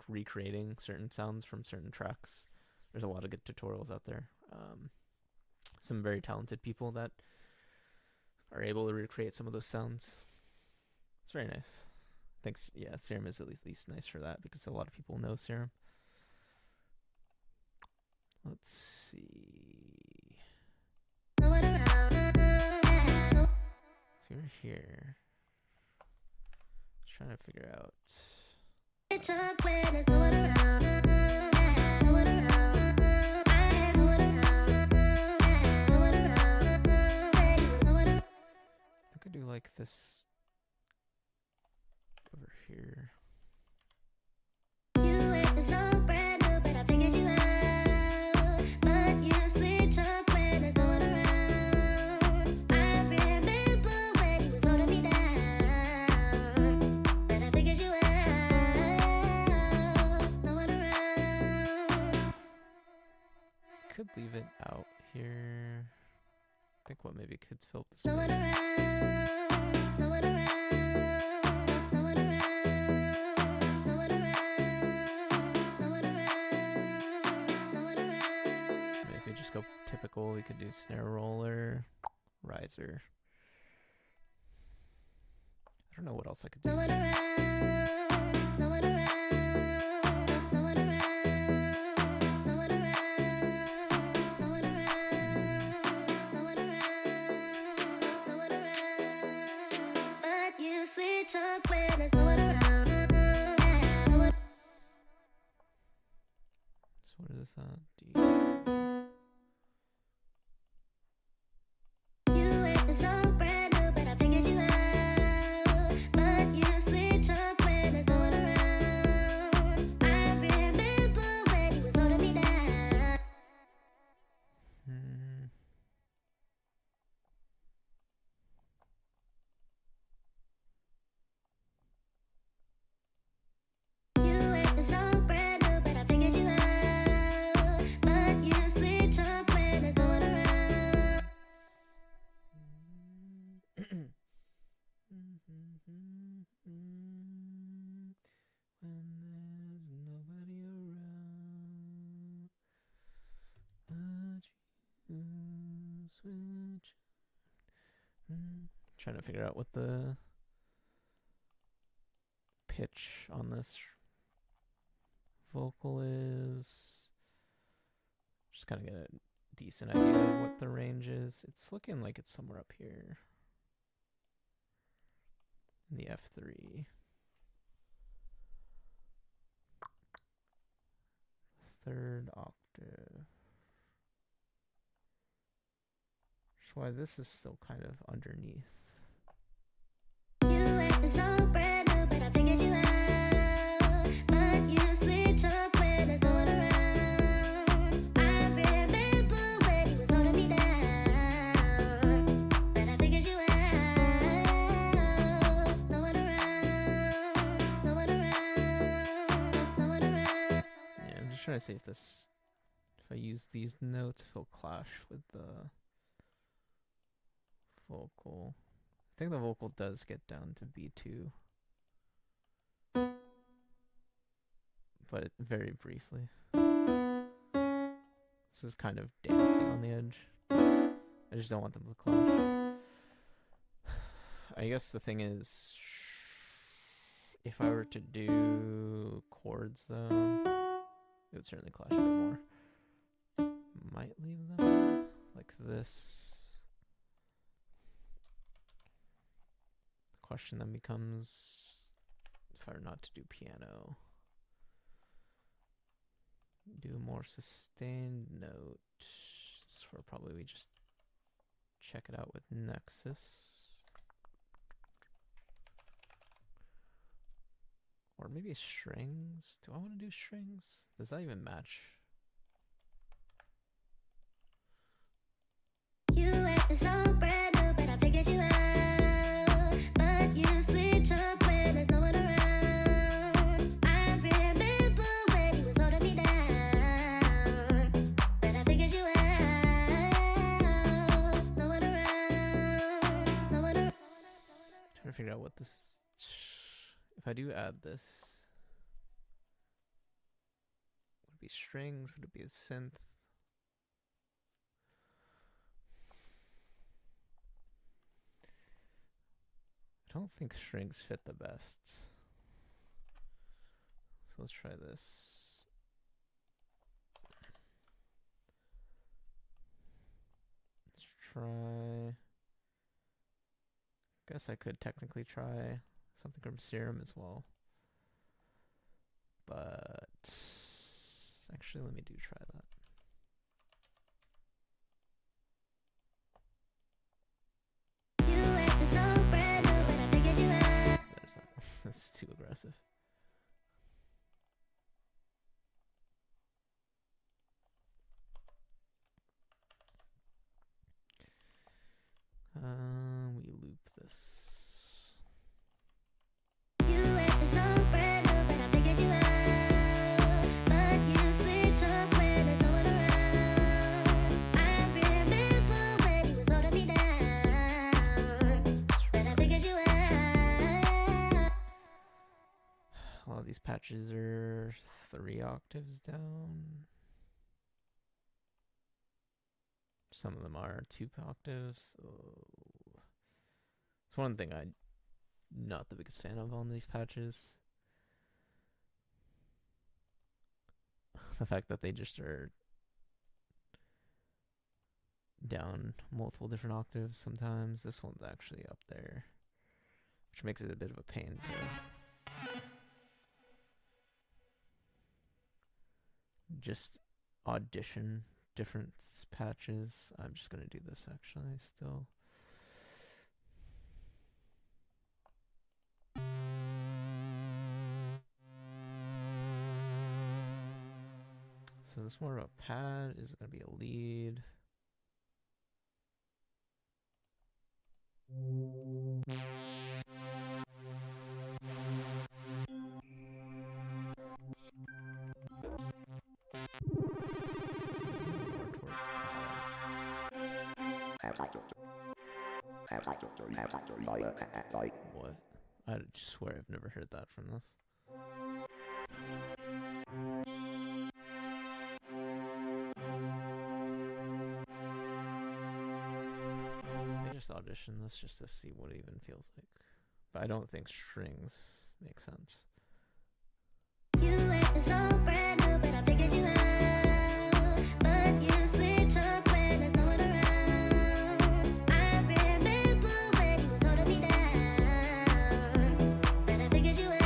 S1: recreating certain sounds from certain tracks. There's a lot of good tutorials out there. Some very talented people that are able to recreate some of those sounds. It's very nice. I think, yeah, Serum is at least nice for that because a lot of people know Serum. Let's see. So we're here. Just trying to figure out. I think I do like this over here.
S3: You acting so brand new, but I figured you out. But you switch up when there's no one around. I remember when you was holding me down, but I figured you out. No one around.
S1: Could leave it out here. I think what maybe could fill up the
S3: No one
S1: space.
S3: around. No one around. No one around. No one around. No one around. No one around.
S1: Maybe if we just go typical, we could do snare roller, riser. I don't know what else I could do.
S3: No one around. No one around. No one around. No one around.
S1: What is this at? D.
S3: You acting so brand new, but I figured you out. But you switch up when there's no one around. I remember when you was holding me down. You acting so brand new, but I figured you out. But you switch up when there's no one around.
S1: When there's nobody around, but you switch. Trying to figure out what the pitch on this vocal is. Just kind of get a decent idea of what the range is. It's looking like it's somewhere up here in the F3. Third octave. That's why this is still kind of underneath.
S3: You acting so brand new, but I figured you out. But you switch up when there's no one around. I remember when you was holding me down. But I figured you out. No one around, no one around, no one around.
S1: Yeah, I'm just trying to see if this, if I use these notes, if it'll clash with the vocal. I think the vocal does get down to B2, but very briefly. This is kind of dancing on the edge. I just don't want them to clash. I guess the thing is, if I were to do chords though, it would certainly clash a bit more. Might leave them like this. The question then becomes, if I were not to do piano, do a more sustained note. So probably we just check it out with Nexus. Or maybe strings. Do I want to do strings? Does that even match?
S3: You acting so brand new, but I figured you out. But you switch up when there's no one around. I remember when you was holding me down. But I figured you out. No one around, no one around.
S1: Trying to figure out what this is. If I do add this, would it be strings? Would it be a synth? I don't think strings fit the best. So let's try this. Let's try. Guess I could technically try something from Serum as well. But actually, let me try that.
S3: You acting so brand new, but I figured you out.
S1: There's that. That's too aggressive. We loop this.
S3: You acting so brand new, but I figured you out. But you switch up when there's no one around. I remember when you was holding me down. But I figured you out.
S1: A lot of these patches are 3 octaves down. Some of them are 2 octaves. It's one thing I'm not the biggest fan of on these patches. The fact that they just are down multiple different octaves sometimes. This one's actually up there, which makes it a bit of a pain to just audition different patches. I'm just gonna do this actually still. So this is more of a pad. Is it gonna be a lead? What? I just swear I've never heard that from this. I just audition this just to see what it even feels like. But I don't think strings make sense.
S3: You acting so brand new, but I figured you out. But you switch up when there's no one around. I remember when you was holding me down, but I figured you out.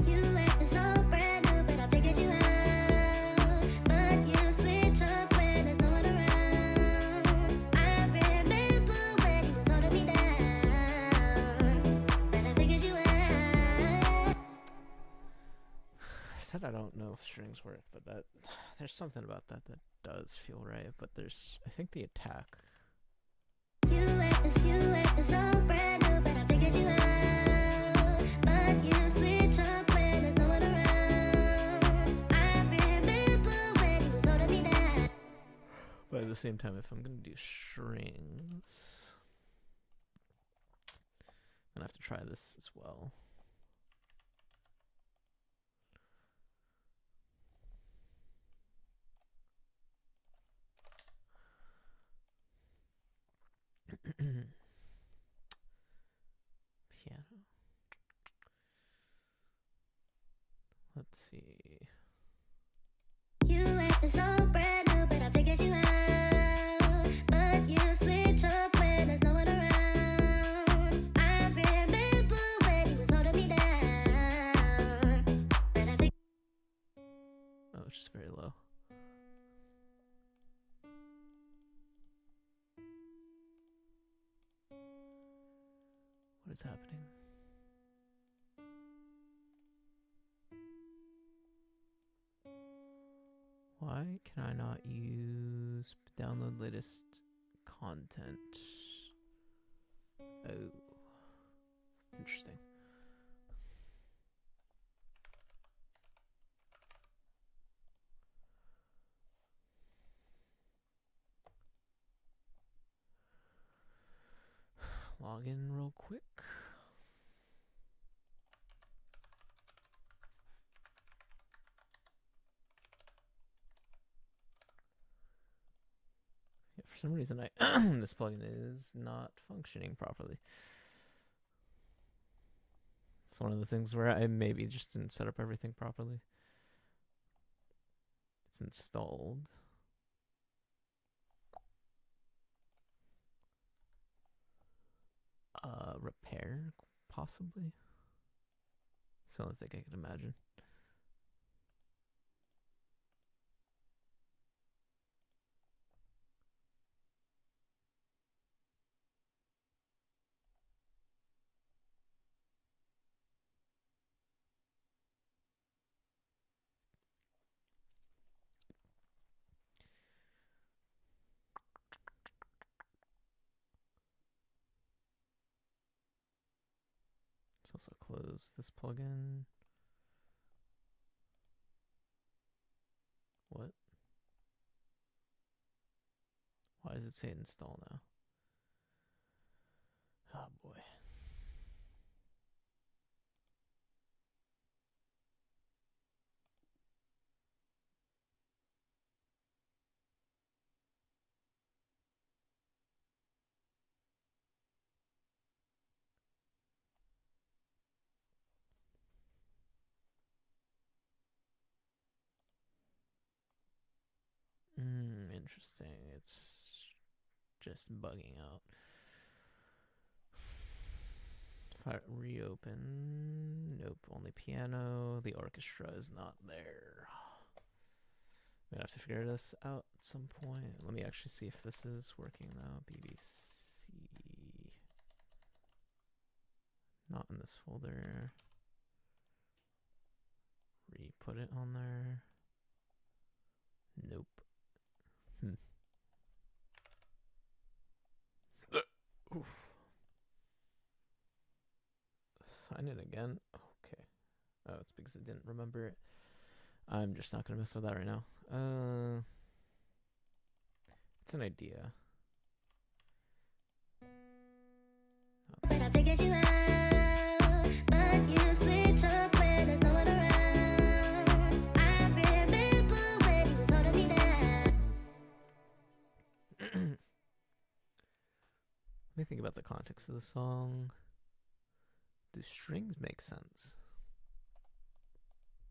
S3: You acting so brand new, but I figured you out. But you switch up when there's no one around. I remember when you was holding me down, but I figured you out.
S1: I said I don't know if strings work, but that there's something about that does feel right. But there's, I think the attack.
S3: You acting so brand new, but I figured you out. But you switch up when there's no one around. I remember when you was holding me down.
S1: But at the same time, if I'm gonna do strings, I'm gonna have to try this as well. Piano. Let's see.
S3: You acting so brand new, but I figured you out. But you switch up when there's no one around. I remember when you was holding me down, but I figured.
S1: Oh, it's just very low. What is happening? Why can I not download latest content? Oh, interesting. Log in real quick. Yeah, for some reason, this plugin is not functioning properly. It's one of the things where I maybe just didn't set up everything properly. It's installed. Repair, possibly. It's the only thing I can imagine. Let's also close this plugin. What? Why does it say install now? Oh boy. Interesting. It's just bugging out. If I reopen, nope, only piano. The orchestra is not there. I'm gonna have to figure this out at some point. Let me actually see if this is working now. BBC. Not in this folder. Re-put it on there. Nope. Oof. Sign it again. Okay. Oh, it's because I didn't remember it. I'm just not gonna mess with that right now. It's an idea.
S3: But I figured you out, but you switch up when there's no one around. I remember when you was holding me down.
S1: Let me think about the context of the song. Do strings make sense?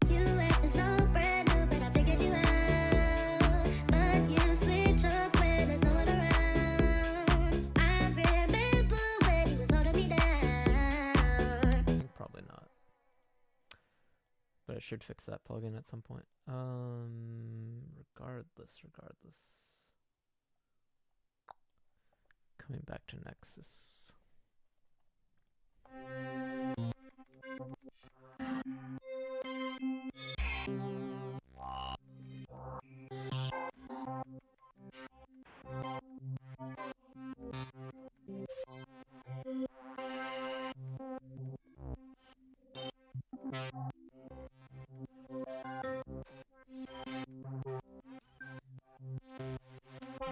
S3: You acting so brand new, but I figured you out. But you switch up when there's no one around. I remember when you was holding me down.
S1: Probably not. But I should fix that plugin at some point. Regardless. Coming back to Nexus.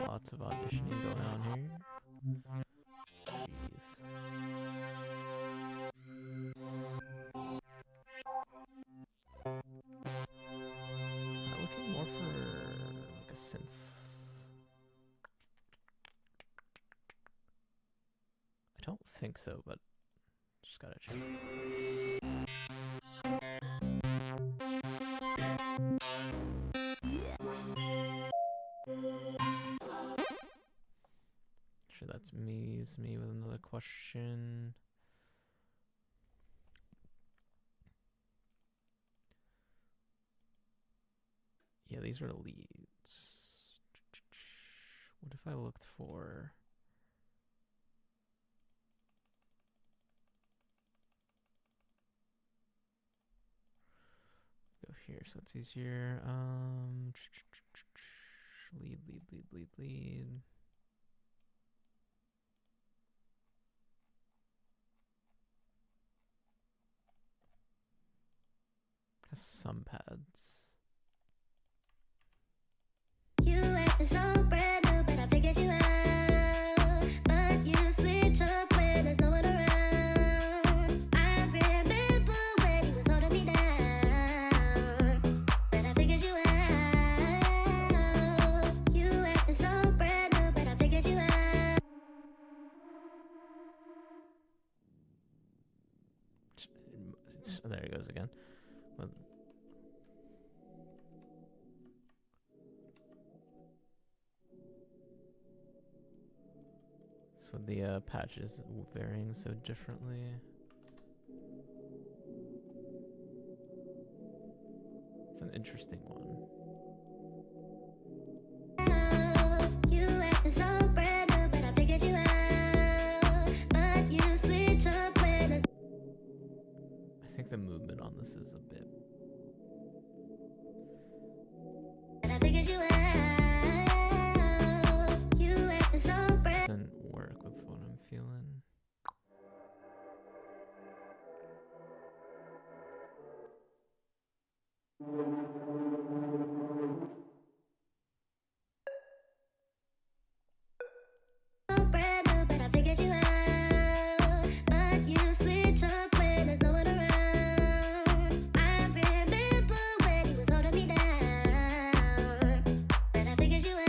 S1: Lots of auditioning going on here. Jeez. I'm looking more for like a synth. I don't think so, but just gotta check. Sure, that's me with another question. Yeah, these were the leads. What if I looked for... Go here, so it's easier. Lead. Has some pads.
S3: You acting so brand new, but I figured you out. But you switch up when there's no one around. I remember when you was holding me down. But I figured you out. You acting so brand new, but I figured you out.
S1: There it goes again. Well, so the patches varying so differently. It's an interesting one.
S3: You acting so brand new, but I figured you out. But you switch up when there's...
S1: I think the movement on this is a bit...
S3: But I figured you out. You acting so brand...
S1: doesn't work with what I'm feeling.
S3: brand new, but I figured you out. But you switch up when there's no one around. I remember when you was holding me down. But I figured you out.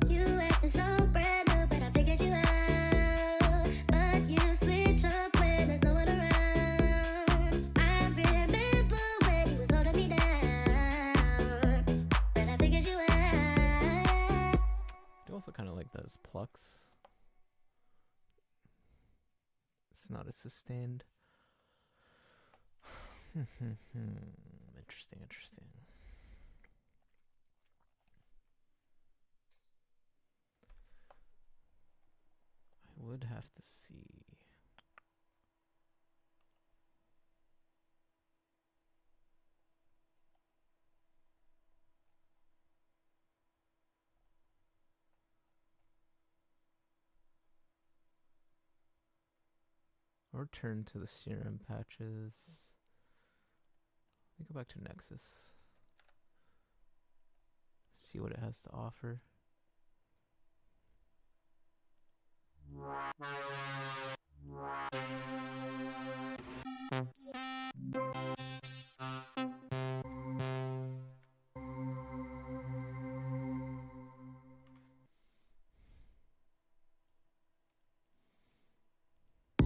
S3: You acting so brand new, but I figured you out. But you switch up when there's no one around. I remember when you was holding me down. But I figured you out.
S1: I do also kind of like those plucks. it's not as sustained. Interesting. I would have to see. Or turn to the serum patches. Let me go back to Nexus. See what it has to offer.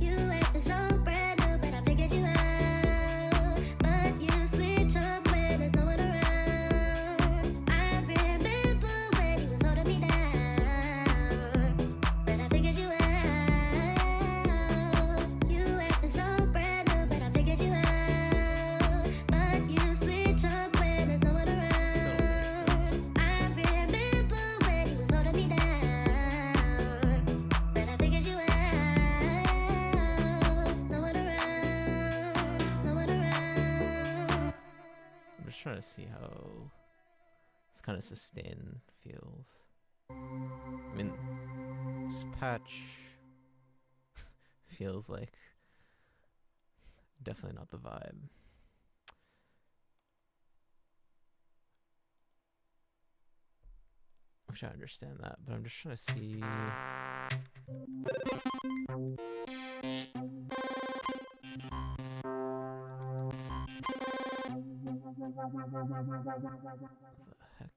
S3: You acting so brand new, but I figured you out. But you switch up when there's no one around. I remember when you was holding me down, but I figured you out. You acting so brand new, but I figured you out. But you switch up when there's no one around. I remember when you was holding me down, but I figured you out. No one around, no one around.
S1: I'm just trying to see how this kind of sustain feels. I mean, this patch feels like definitely not the vibe. Which I understand that, but I'm just trying to see. What the heck?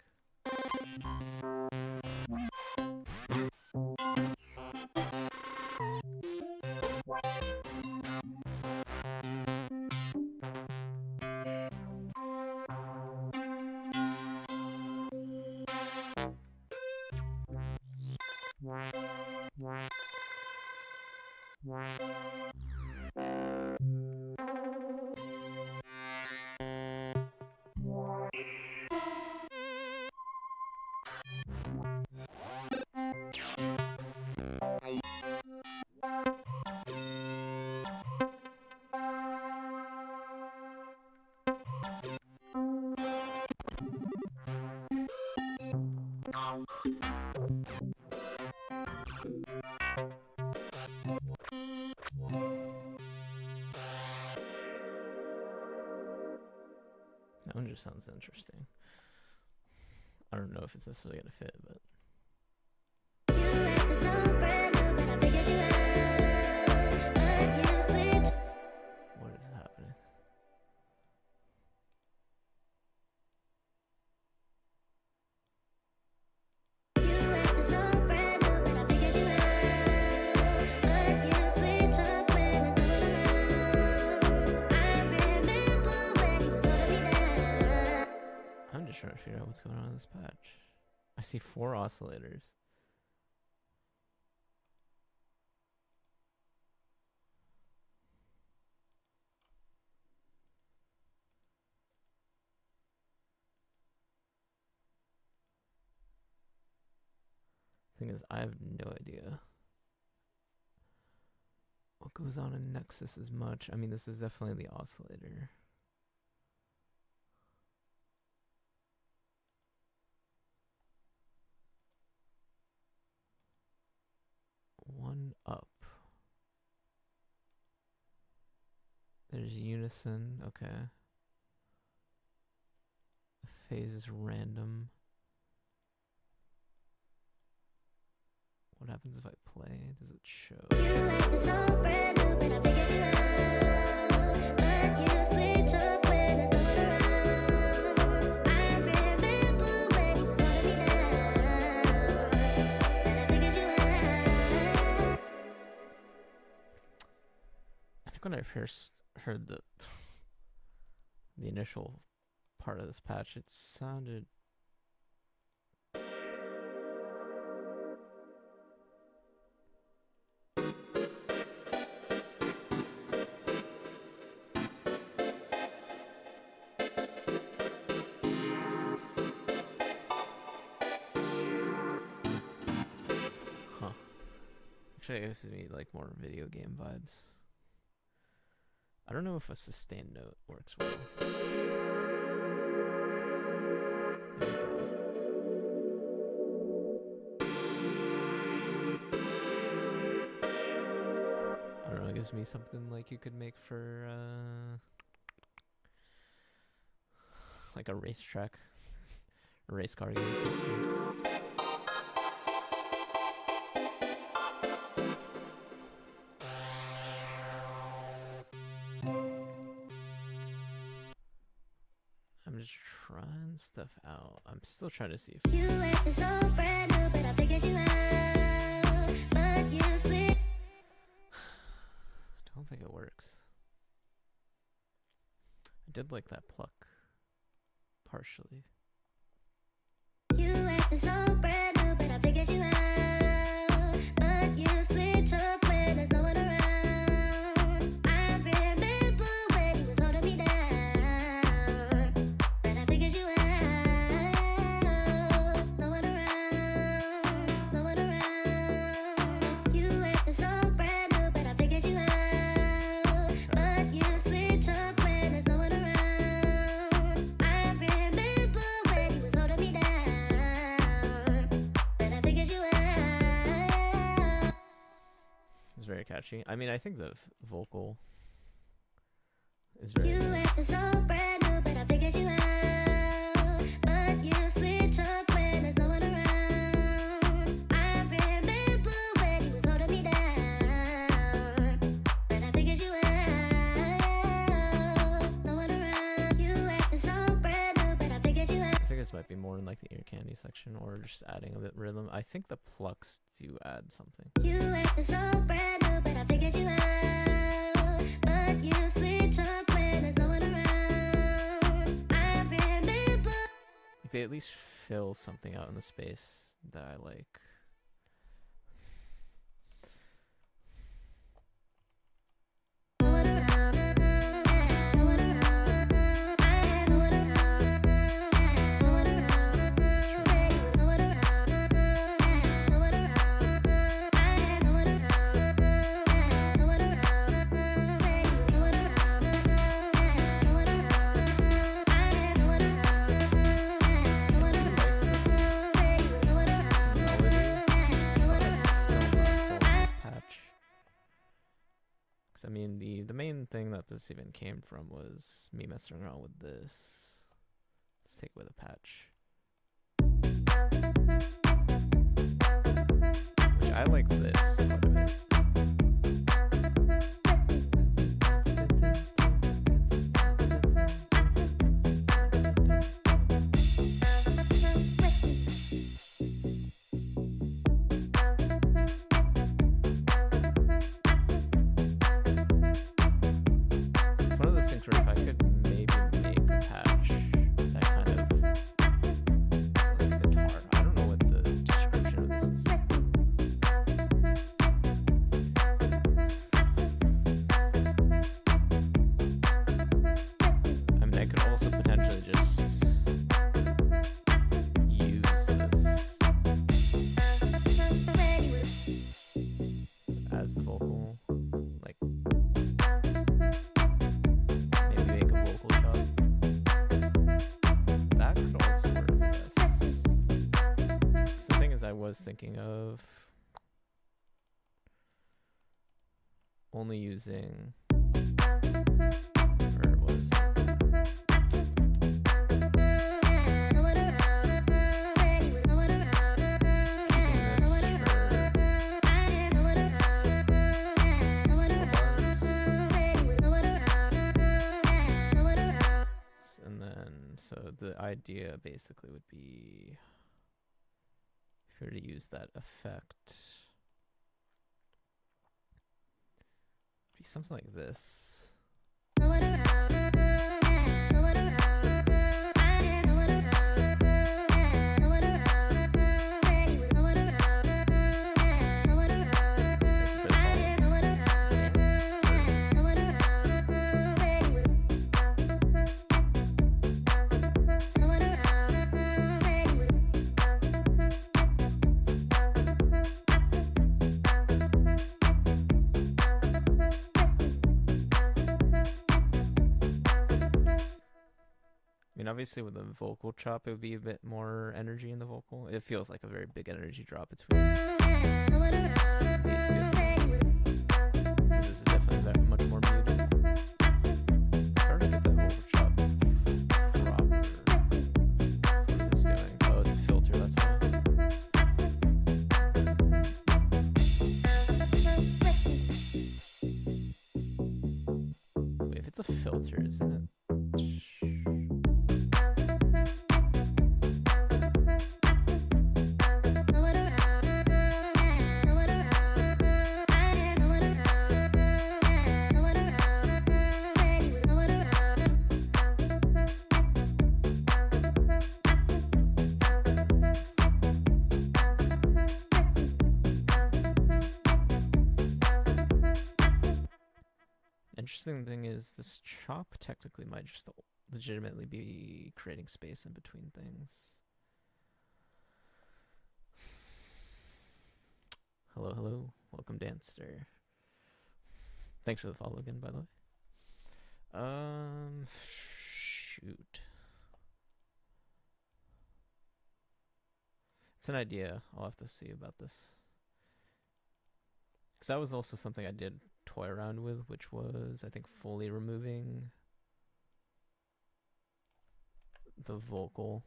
S1: That one just sounds interesting. I don't know if it's necessarily gonna fit, but
S3: You acting so brand new, but I figured you out. But you switch.
S1: what is happening?
S3: You acting so brand new, but I figured you out. But you switch up when there's no one around. I remember when you was holding me down.
S1: I'm just trying to figure out what's going on in this patch. I see 4 oscillators. Thing is, I have no idea what goes on in Nexus as much. I mean, this is definitely the oscillator. One up. There's unison. Okay. The phase is random. What happens if I play? Does it show?
S3: You acting so brand new, but I figured you out. But you switch up when there's no one around. I remember when you was holding me down, but I figured you out.
S1: I think when I first heard the initial part of this patch, it sounded Actually, I guess it me like more video game vibes. I don't know if a sustained note works well. Maybe it does. I don't know, it gives me something like you could make for like a racetrack, a race car game. I'm just trying stuff out. I'm still trying to see if
S3: You acting so brand new, but I figured you out. But you sweet.
S1: I don't think it works. I did like that pluck partially.
S3: You acting so brand new, but I figured you out. But you switch up when there's no one around. I remember when you was holding me down, but I figured you out. No one around, no one around. You acting so brand new, but I figured you out. But you switch up when there's no one around. I remember when you was holding me down, but I figured you out.
S1: It's very catchy. I mean, I think the vocal is very
S3: You
S1: good.
S3: acting so brand new, but I figured you out. But you switch up when there's no one around. I remember when you was holding me down, but I figured you out. No one around. You acting so brand new, but I figured you out.
S1: I think this might be more in like the ear candy section or just adding a bit rhythm. I think the plucks do add something.
S3: You acting so brand new, but I figured you out. But you switch up when there's no one around. I remember.
S1: Like they at least fill something out in the space that I like.
S3: No one around, no one around, no one around, no one around, no one around, no one around, no one around, no one around, no one
S1: Patch. Because I mean, the main thing that this even came from was me messing around with this. Let's take it with a patch. Which I like this quite a bit. It's one of those things where if I could maybe make a patch that kind of it's like a guitar. I don't know what the description of this is. I mean, I could also potentially just use this as the vocal, like maybe make a vocal chop. That could also work, I guess. 'Cause the thing is, I was thinking of only using, or was and then so the idea basically would be if you were to use that effect, it'd be something like this. mean, obviously with the vocal chop, it would be a bit more energy in the vocal. It feels like a very big energy drop between these two. This is definitely very much more muted. Hard to get that vocal chop proper. So what is this doing? Oh, it's a filter, that's why. Wait, if it's a filter, isn't it? Interesting thing is this chop technically might just legitimately be creating space in between things. Hello, hello. Welcome, Dancer. Thanks for the follow again, by the way. Shoot. It's an idea. I'll have to see about this. Because that was also something I did toy around with, which was, I think, fully removing the vocal.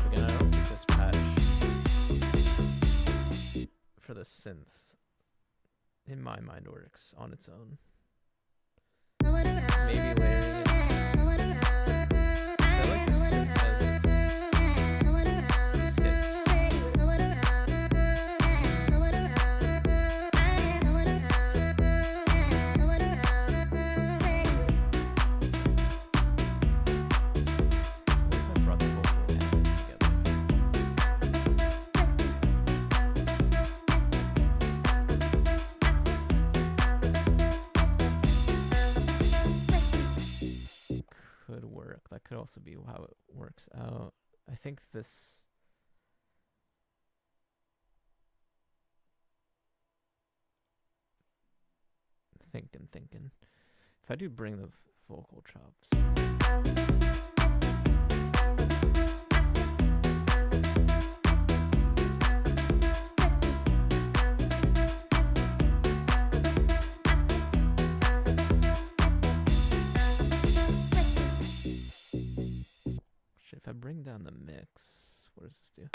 S1: Again, I don't think this patch for the synth, in my mind, works on its own. Maybe layering it. I like the synth as its What if I brought the vocal and it together? Could work. That could also be how it works out. I think this. Thinking. If I do bring the vocal chops. Shit, if I bring down the mix, what does this do?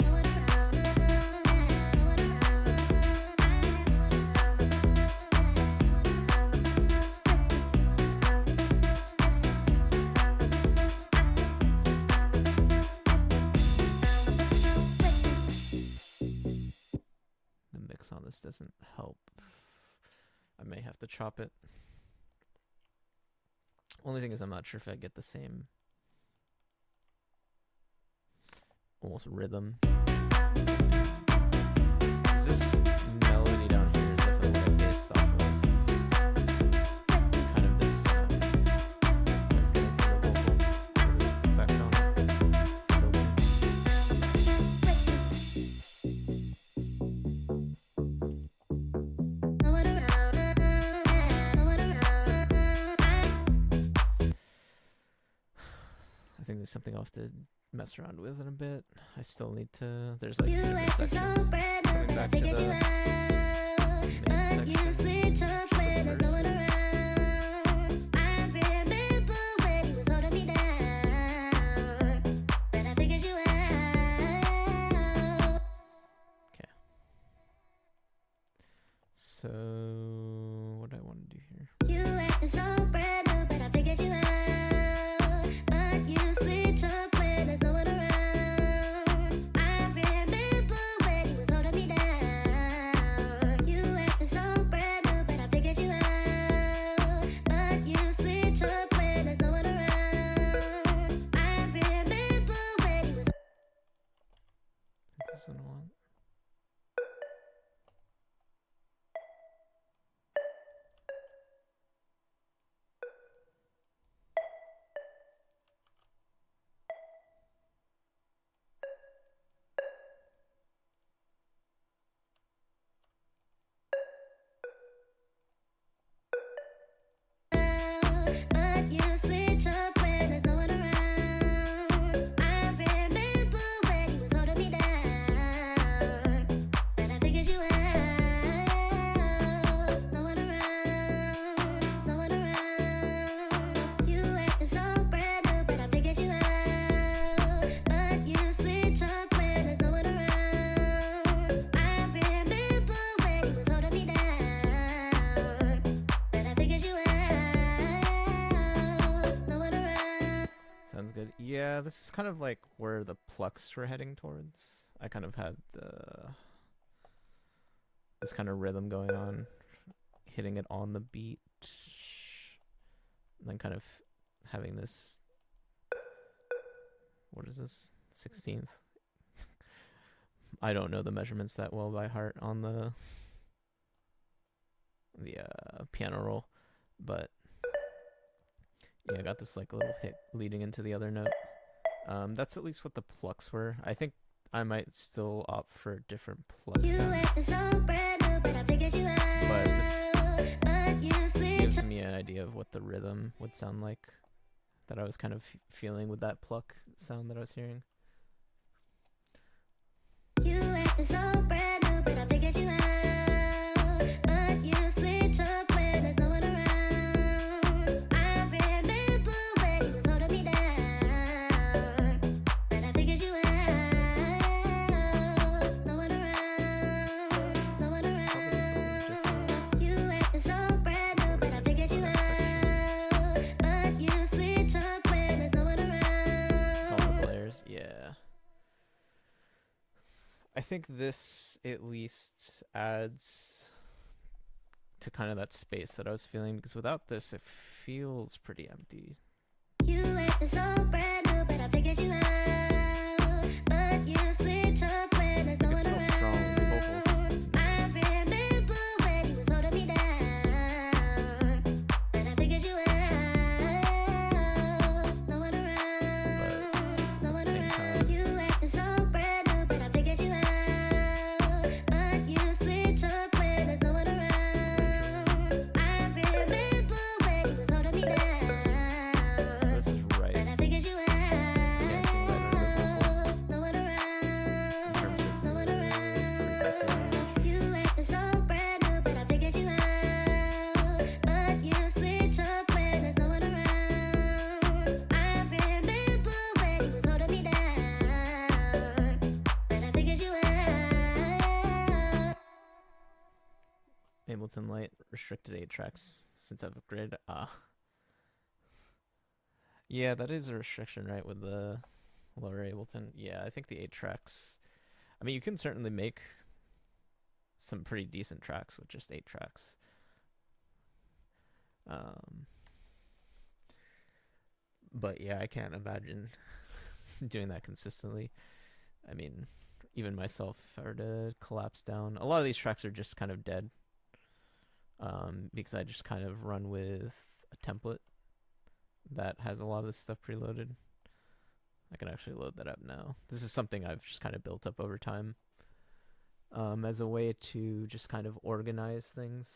S1: The mix on this doesn't help. I may have to chop it. Only thing is I'm not sure if I get the same almost rhythm. Is this melody down here is definitely what I based off of kind of this I was getting from the vocal, this effect on it. I think there's something I'll have to mess around with in a bit. I still need to. There's like two different sections. Coming back to the main section. The verses. Okay. So what do I want to do here?
S3: You acting so brand new, but I figured you out. But you switch up when there's no one around. I remember when you was holding me down. You acting so brand new, but I figured you out. But you switch up when there's no one around. I remember when you was.
S1: I think this is what I want. Yeah, this is kind of like where the plucks were heading towards. I kind of had this kind of rhythm going on, hitting it on the beat, and then kind of having this. What is this? 16th. I don't know the measurements that well by heart on the piano roll, but yeah, I got this like little hit leading into the other note. That's at least what the plucks were. I think I might still opt for a different pluck sound, but this gives me an idea of what the rhythm would sound like that I was kind of feeling with that pluck sound that I was hearing.
S3: You acting so brand new, but I figured you out. But you switch up when there's no one around. I remember when you was holding me down, but I figured you out. No one around, no one around. You acting so brand new, but I figured you out. But you switch up when there's no one around.
S1: All the layers, yeah. I think this at least adds to kind of that space that I was feeling, because without this, it feels pretty empty.
S3: You acting so brand new, but I figured you out. But you switch up when there's no
S1: Like,
S3: one
S1: it's still strong, the vocals.
S3: around. I remember when you was holding me down, but I figured you out. No one around, no one around. You acting so brand new, but I figured you out. But you switch up when there's no one around. I remember when you was holding me down.
S1: This is right.
S3: But I figured you out. No one
S1: In
S3: around,
S1: terms of
S3: no one
S1: the
S3: around.
S1: frequency.
S3: You acting so brand new, but I figured you out. But you switch up when there's no one around. I remember when you was holding me down, but I figured you out.
S1: Ableton Light restricted 8 tracks since I've upgraded. Yeah, that is a restriction, right, with the lower Ableton. Yeah, I think the 8 tracks. I mean, you can certainly make some pretty decent tracks with just 8 tracks. But yeah, I can't imagine doing that consistently. I mean, even myself, if I were to collapse down, a lot of these tracks are just kind of dead. Because I just kind of run with a template that has a lot of this stuff preloaded. I can actually load that up now. This is something I've just kind of built up over time, as a way to just kind of organize things.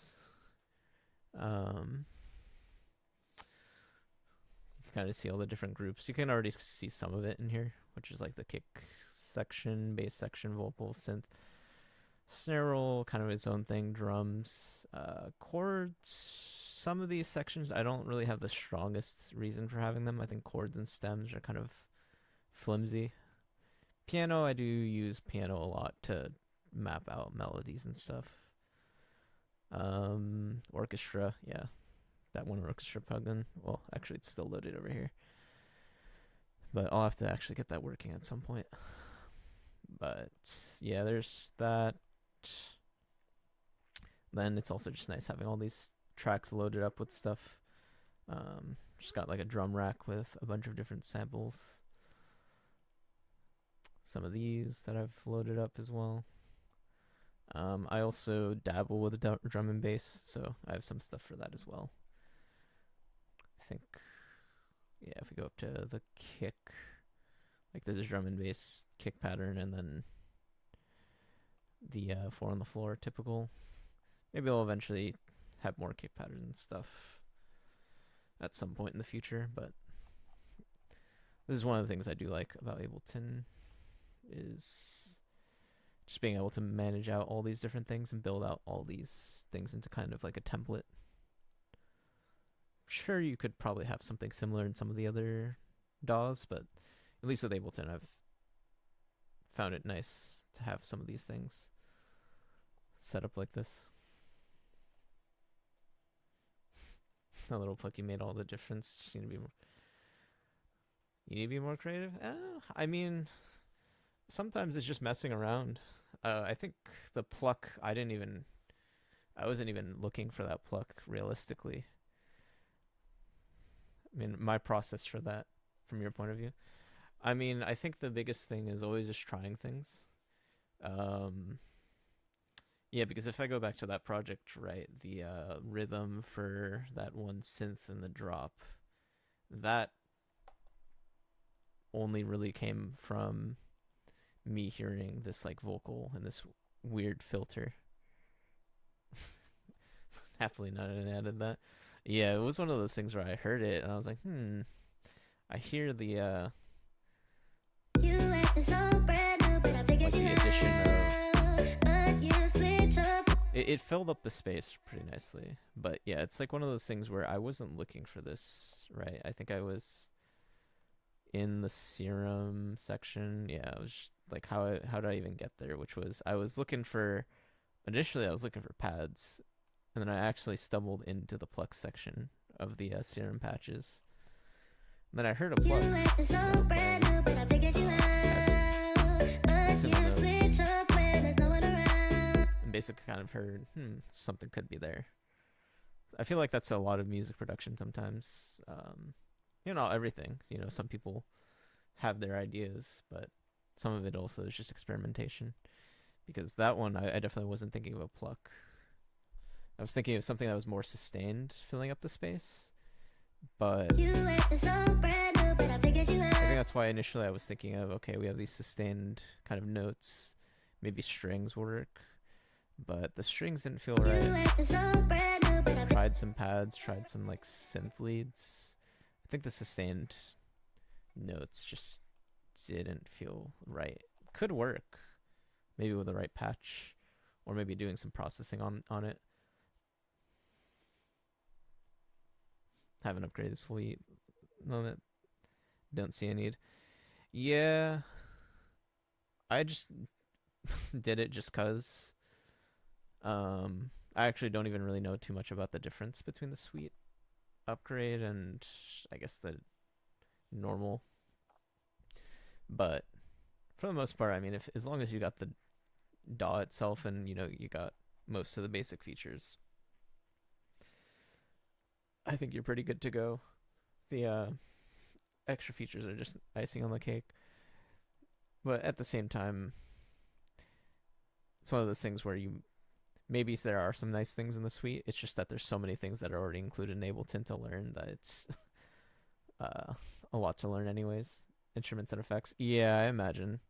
S1: You can kind of see all the different groups. You can already see some of it in here, which is like the kick section, bass section, vocal, synth, snare roll, kind of its own thing, drums, chords. Some of these sections I don't really have the strongest reason for having them. I think chords and stems are kind of flimsy. Piano, I do use piano a lot to map out melodies and stuff. Orchestra, yeah, that one orchestra plugin. Well, actually, it's still loaded over here, but I'll have to actually get that working at some point. But yeah, there's that. Then it's also just nice having all these tracks loaded up with stuff. Just got like a drum rack with a bunch of different samples. Some of these that I've loaded up as well. I also dabble with drum and bass, so I have some stuff for that as well. I think, yeah, if we go up to the kick, like this is drum and bass kick pattern, and then the 4 on the floor typical. Maybe I'll eventually have more kick patterns and stuff at some point in the future, but this is one of the things I do like about Ableton, is just being able to manage out all these different things and build out all these things into kind of like a template. Sure, you could probably have something similar in some of the other DAWs, but at least with Ableton, I've found it nice to have some of these things set up like this. A little plucky made all the difference. Just need to be You need to be more creative. I mean, sometimes it's just messing around. I think the pluck. I wasn't even looking for that pluck realistically. I mean, my process for that, from your point of view. I mean, I think the biggest thing is always just trying things. Um, yeah, because if I go back to that project, right, the rhythm for that one synth in the drop, that only really came from me hearing this like vocal and this weird filter. Happily not added that. Yeah, it was one of those things where I heard it and I was like, I hear the
S3: You acting so brand new, but I figured
S1: like
S3: you
S1: the addition
S3: out. But you switch up.
S1: it filled up the space pretty nicely. But yeah, it's like one of those things where I wasn't looking for this, right? I think I was in the serum section. Yeah, I was just like how did I even get there? Which was I was looking for initially I was looking for pads, and then I actually stumbled into the pluck section of the serum patches. And then I heard a
S3: You
S1: pluck.
S3: acting so brand new, but I figured you out. But
S1: Simple
S3: you
S1: notes.
S3: switch up when there's no one around.
S1: And basically kind of heard, something could be there. I feel like that's a lot of music production sometimes. Not everything. Some people have their ideas, but some of it also is just experimentation. Because that one, I definitely wasn't thinking of a pluck. I was thinking of something that was more sustained, filling up the space. But
S3: You acting so brand new, but I figured you
S1: I think
S3: out.
S1: that's why initially I was thinking of, okay, we have these sustained kind of notes. Maybe strings will work. But the strings didn't feel
S3: You
S1: right.
S3: acting so brand new, but I
S1: Tried some pads, tried some like synth leads. I think the sustained notes just didn't feel right. Could work, maybe with the right patch, or maybe doing some processing on it. Haven't upgraded this fully. No, don't see a need. Yeah, I just did it just cause. I actually don't even really know too much about the difference between the suite upgrade and I guess the normal. But for the most part, I mean, if as long as you got the DAW itself and you got most of the basic features, I think you're pretty good to go. The extra features are just icing on the cake. But at the same time, it's one of those things where maybe there are some nice things in the suite. It's just that there's so many things that are already included in Ableton to learn that it's a lot to learn anyways. Instruments and effects. Yeah, I imagine.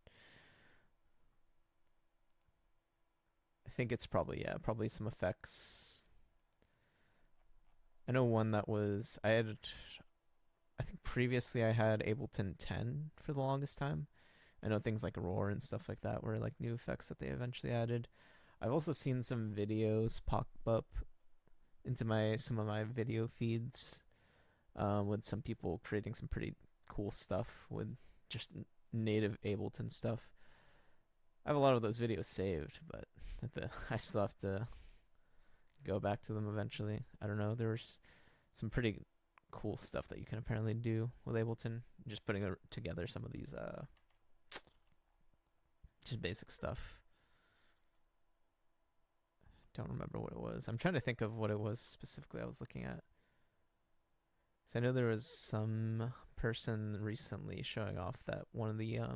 S1: I think it's probably some effects. I know one that was I think previously I had Ableton 10 for the longest time. I know things like Roar and stuff like that were like new effects that they eventually added. I've also seen some videos pop up into some of my video feeds with some people creating some pretty cool stuff with just native Ableton stuff. I have a lot of those videos saved, but I still have to go back to them eventually. I don't know. There's some pretty cool stuff that you can apparently do with Ableton. Just putting together some of these just basic stuff. Don't remember what it was. I'm trying to think of what it was specifically I was looking at. So I know there was some person recently showing off that one of the I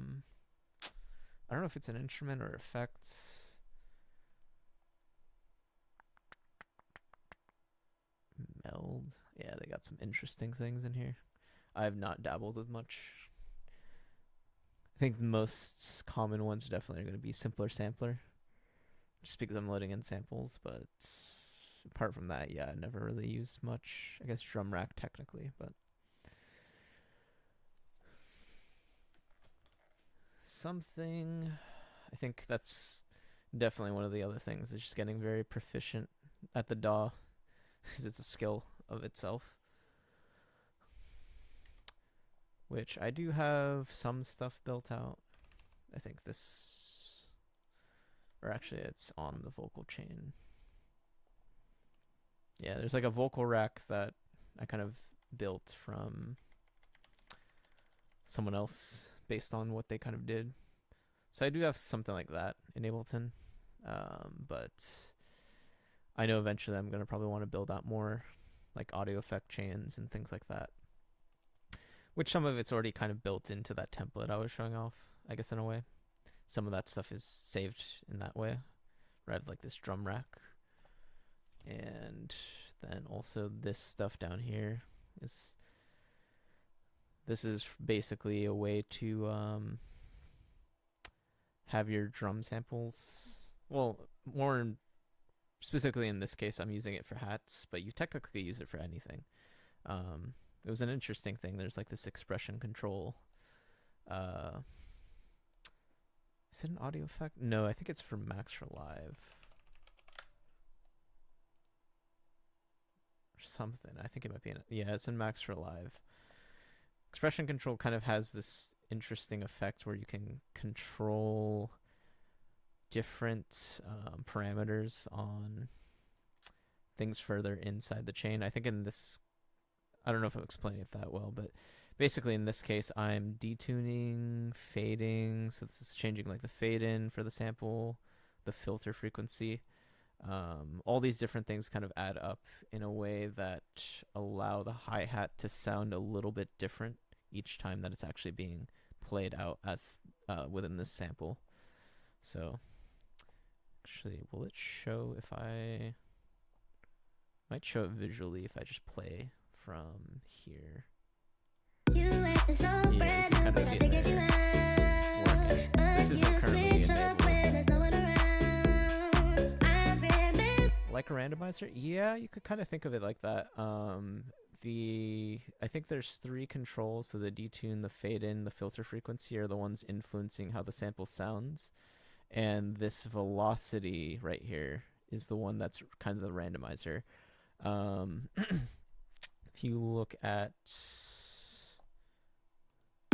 S1: don't know if it's an instrument or effect. Meld. Yeah, they got some interesting things in here. I have not dabbled with much. I think the most common ones definitely are going to be simpler sampler, just because I'm loading in samples. But apart from that, yeah, I never really used much. I guess drum rack technically, but something. I think that's definitely one of the other things. Is just getting very proficient at the DAW, because it's a skill of itself. Which I do have some stuff built out. I think this, or actually it's on the vocal chain. Yeah, there's like a vocal rack that I kind of built from someone else based on what they kind of did. So I do have something like that in Ableton, but I know eventually I'm gonna probably want to build out more like audio effect chains and things like that, which some of it's already kind of built into that template I was showing off, I guess, in a way. Some of that stuff is saved in that way, where I have like this drum rack. And then also this stuff down here is, this is basically a way to have your drum samples, well, more specifically in this case I'm using it for hats, but you technically use it for anything. It was an interesting thing. There's like this expression control. Is it an audio effect? No, I think it's for Max for Live. Or something. I think it might be yeah, it's in Max for Live. Expression control kind of has this interesting effect where you can control different parameters on things further inside the chain. I think in this, I don't know if I'm explaining it that well, but basically in this case I'm detuning, fading, so this is changing like the fade in for the sample, the filter frequency. All these different things kind of add up in a way that allow the hi-hat to sound a little bit different each time that it's actually being played out as within this sample. So actually, will it show if I might show it visually if I just play from here.
S3: You acting so
S1: Yeah, you
S3: brand
S1: can
S3: new,
S1: kind
S3: but
S1: of
S3: I
S1: see it
S3: figured you
S1: there
S3: out.
S1: working.
S3: But
S1: This
S3: you
S1: isn't currently
S3: switch up
S1: enabled.
S3: when there's no one around. I remember.
S1: Like a randomizer? Yeah, you could kind of think of it like that. I think there's 3 controls, so the detune, the fade in, the filter frequency are the ones influencing how the sample sounds. And this velocity right here is the one that's kind of the randomizer. If you look at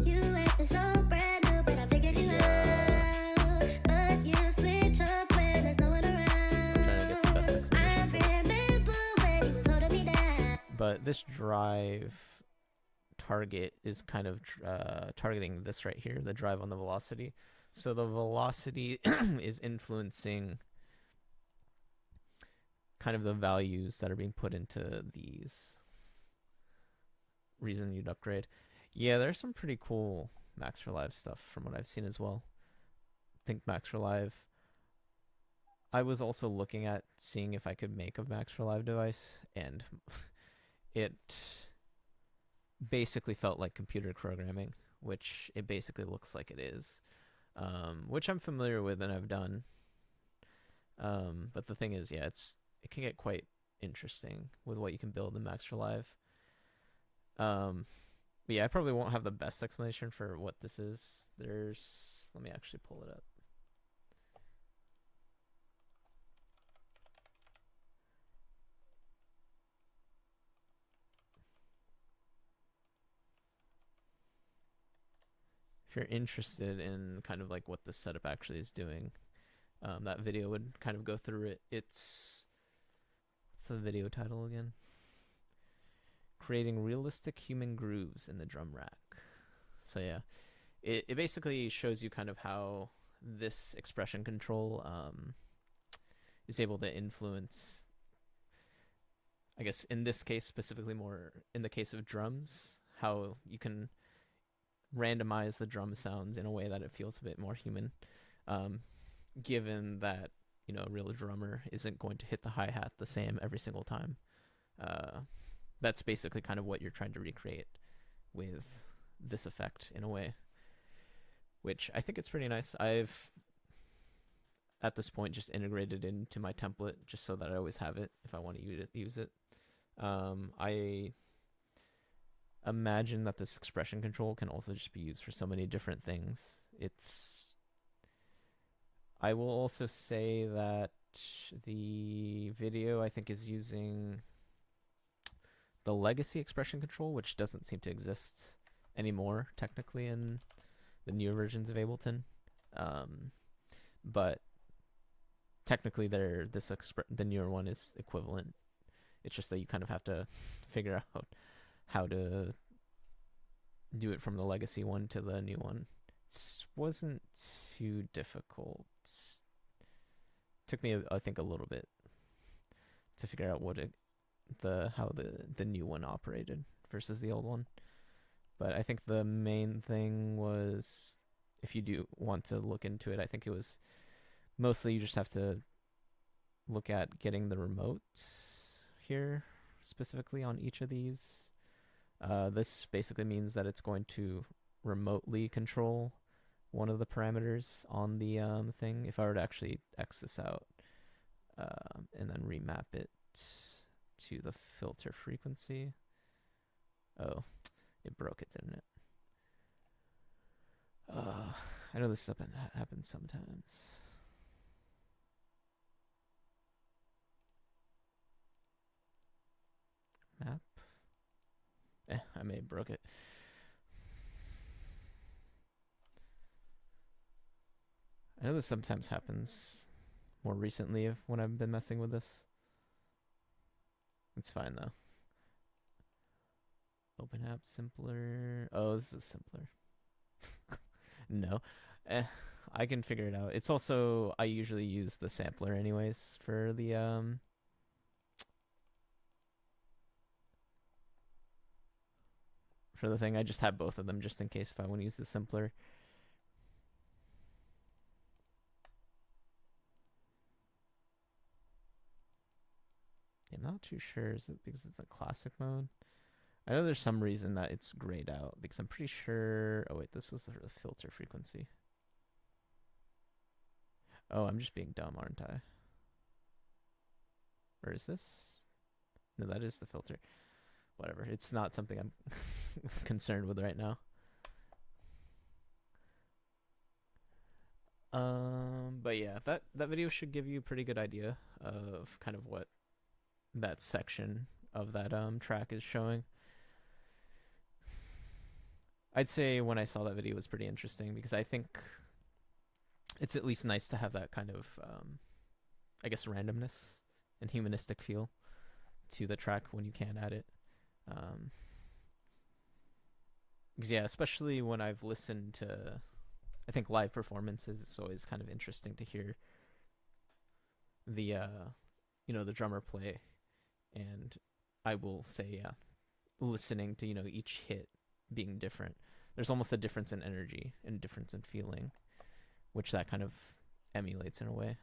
S3: You acting so brand new, but I figured you out. But you switch up when there's no one
S1: trying to get the best
S3: around. I
S1: explanation for this.
S3: remember when he was holding me down.
S1: But this drive target is kind of targeting this right here, the drive on the velocity. So the velocity is influencing kind of the values that are being put into these. Reason you'd upgrade. Yeah, there's some pretty cool Max for Live stuff from what I've seen as well. Think Max for Live. I was also looking at seeing if I could make a Max for Live device, and it basically felt like computer programming, which it basically looks like it is, which I'm familiar with and I've done. But the thing is, yeah, it can get quite interesting with what you can build in Max for Live. But yeah, I probably won't have the best explanation for what this is. Let me actually pull it up. If you're interested in kind of like what this setup actually is doing, that video would kind of go through it. What's the video title again? Creating realistic human grooves in the drum rack. So yeah, it basically shows you kind of how this expression control is able to influence, I guess in this case specifically, more in the case of drums, how you can randomize the drum sounds in a way that it feels a bit more human, given that, you know, a real drummer isn't going to hit the hi-hat the same every single time. That's basically kind of what you're trying to recreate with this effect in a way, which I think it's pretty nice. I've at this point just integrated into my template just so that I always have it if I want to use it. I imagine that this expression control can also just be used for so many different things. I will also say that the video I think is using the legacy expression control, which doesn't seem to exist anymore technically in the newer versions of Ableton. But technically the newer one is equivalent. It's just that you kind of have to figure out how to do it from the legacy one to the new one. It wasn't too difficult. Took me, I think, a little bit to figure out how the new one operated versus the old one. But I think the main thing was, if you do want to look into it, I think it was mostly you just have to look at getting the remote here specifically on each of these. This basically means that it's going to remotely control one of the parameters on the thing. If I were to actually X this out and then remap it to the filter frequency. Oh, it broke it, didn't it? I know this happens sometimes. Map. I may have broke it. I know this sometimes happens more recently when I've been messing with this. It's fine though. Open app simpler. Oh, this is simpler. No. I can figure it out. It's also, I usually use the sampler anyways for the thing. I just have both of them just in case if I want to use the simpler. I'm not too sure. Is it because it's a classic mode? I know there's some reason that it's grayed out because I'm pretty sure. Oh wait, this was the filter frequency. Oh, I'm just being dumb, aren't I? Or is this? No, that is the filter. Whatever. It's not something I'm concerned with right now. But yeah, that video should give you a pretty good idea of kind of what that section of that track is showing. I'd say when I saw that video it was pretty interesting because I think it's at least nice to have that kind of I guess randomness and humanistic feel to the track when you can add it. Because yeah, especially when I've listened to, I think, live performances, it's always kind of interesting to hear the the drummer play. And I will say, yeah, listening to each hit being different, there's almost a difference in energy and a difference in feeling, which that kind of emulates in a way.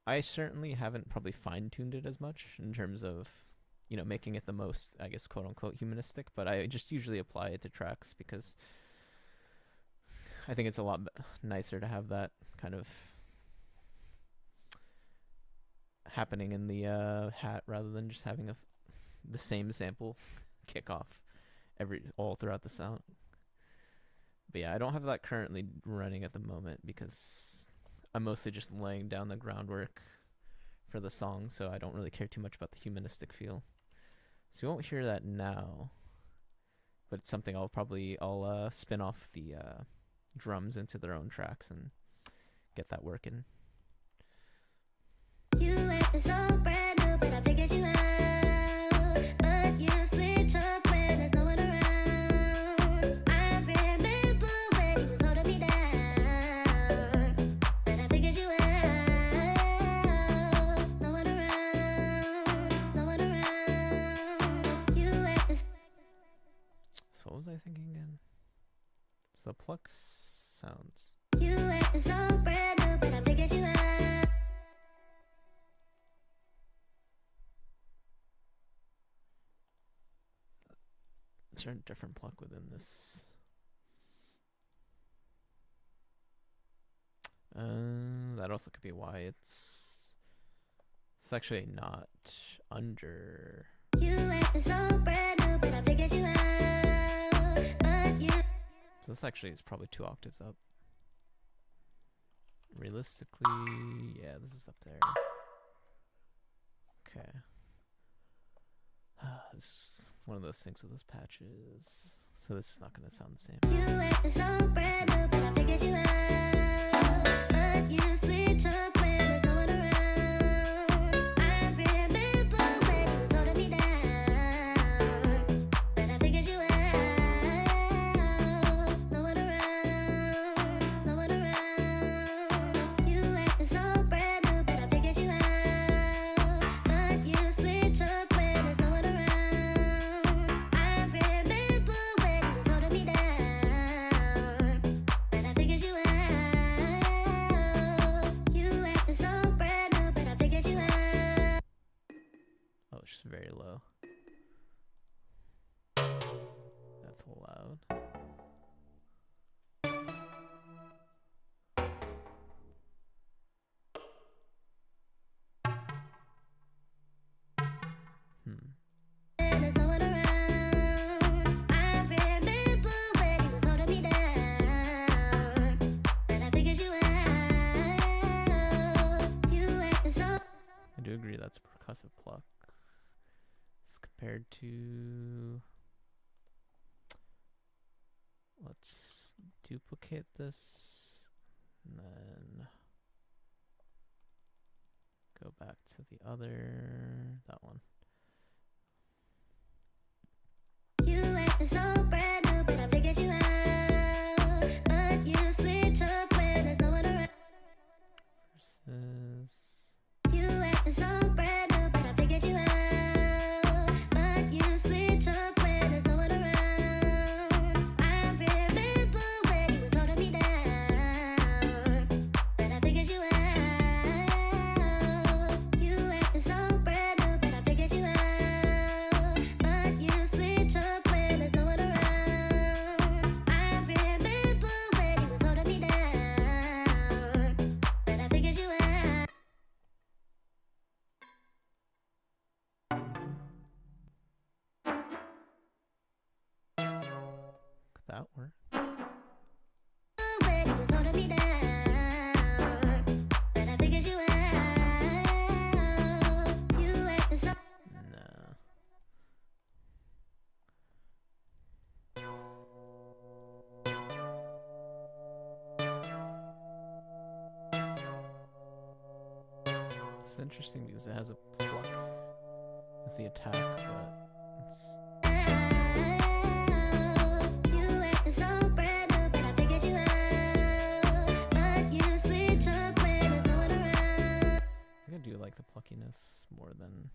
S1: I certainly haven't probably fine-tuned it as much in terms of making it the most, I guess, quote-unquote humanistic, but I just usually apply it to tracks because I think it's a lot nicer to have that kind of happening in the hat rather than just having the same sample kick off all throughout the sound. But yeah, I don't have that currently running at the moment because I'm mostly just laying down the groundwork for the song, so I don't really care too much about the humanistic feel. So you won't hear that now, but it's something I'll spin off the drums into their own tracks and get that working.
S3: You act so brand new, but I figured you out. But you switch up when there's no one around. I remember when you was holding me down, but I figured you out. No one around, no one around. You act this.
S1: So what was I thinking again? So the pluck sounds.
S3: You act so brand new, but I figured you out.
S1: Is there a different pluck within this? That also could be why it's actually not under.
S3: You act so brand new, but I figured you out. But you.
S1: So this actually is probably 2 octaves up. Realistically, yeah, this is up there. Okay. This is one of those things with those patches. So this is not going to sound the same.
S3: You act so brand new, but I figured you out. But you switch up when there's no one around. I remember when you was holding me down,
S1: it's just very low. That's loud.
S3: There's no one around. I remember when he was holding me down, but I figured you out. You acted so.
S1: I do agree that's percussive pluck. As compared to, let's duplicate this and then go back to the other, that one.
S3: You acted so brand new, but I figured you out. But you switch up when there's no one around.
S1: Versus,
S3: You acted so brand new, but I figured you out. But you switch up when there's no one around. I remember when he was holding me down, but I figured you out. You acted so brand new, but I figured you out. But you switch up when there's no one around. I remember when he was holding me down, but I figured you out.
S1: could that work?
S3: When he was holding me down, but I figured you out. You acted so.
S1: No. It's interesting because it has a pluck as the attack, but it's
S3: You acted so brand new, but I figured you out. But you switch up when there's no one around.
S1: I think I do like the pluckiness more than.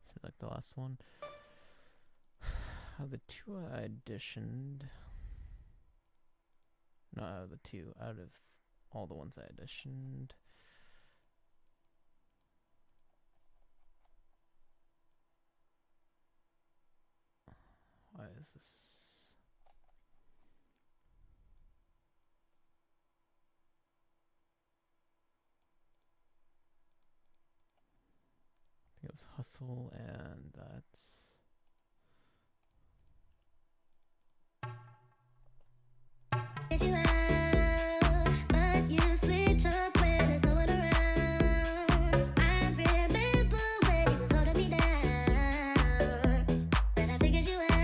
S1: So like the last one. The two I auditioned. No, out of the two. Out of all the ones I auditioned. Why is this? I think it was Hustle and that's.
S3: Figured you out, but you switch up when there's no one around. I remember when he was holding me down, but I figured you out.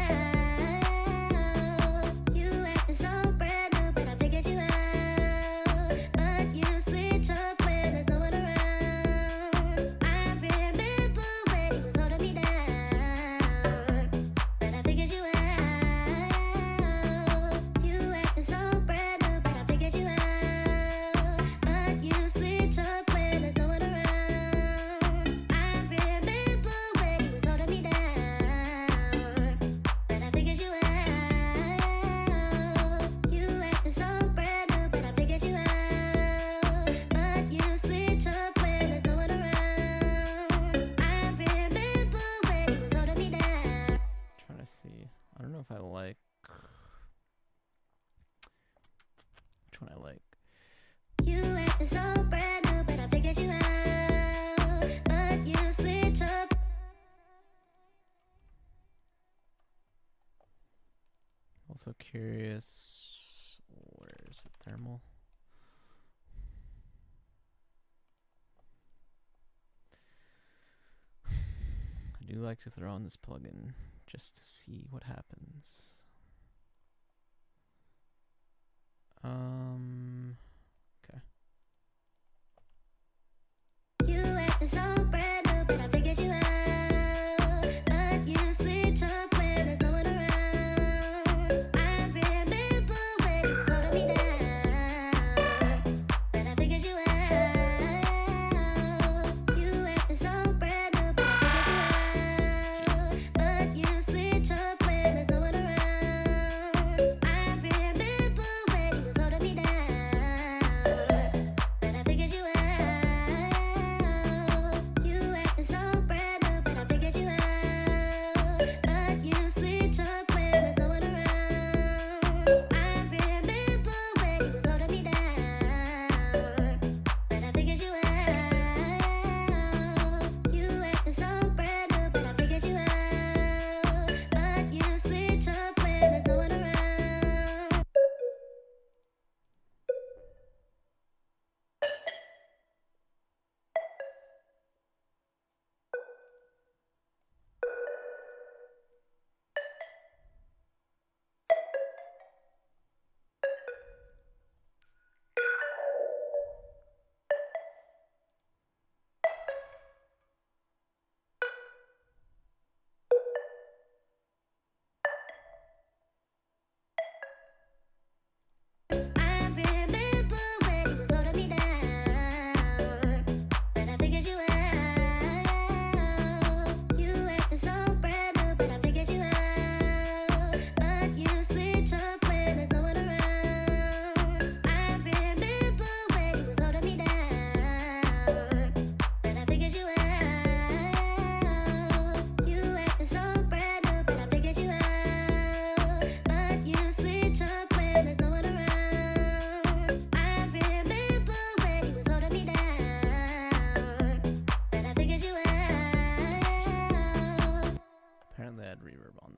S3: You acted so brand new, but I figured you out. But you switch up when there's no one around. I remember when he was holding me down, but I figured you out. You acted so brand new, but I figured you out. But you switch up when there's no one around. I remember when he was holding me down, but I figured you out. You acted so brand new, but I figured you out. But you switch up when there's no one around. I remember when he was holding me down.
S1: Trying to see. I don't know if I like. Which one I like.
S3: You acted so brand new, but I figured you out. But you switch up.
S1: Also curious. Where is it? Thermal. I do like to throw on this plugin just to see what happens. Okay.
S3: You acted so brand new, but I figured you out. But you switch up when there's no one around. I remember when he was holding me down, but I figured you out.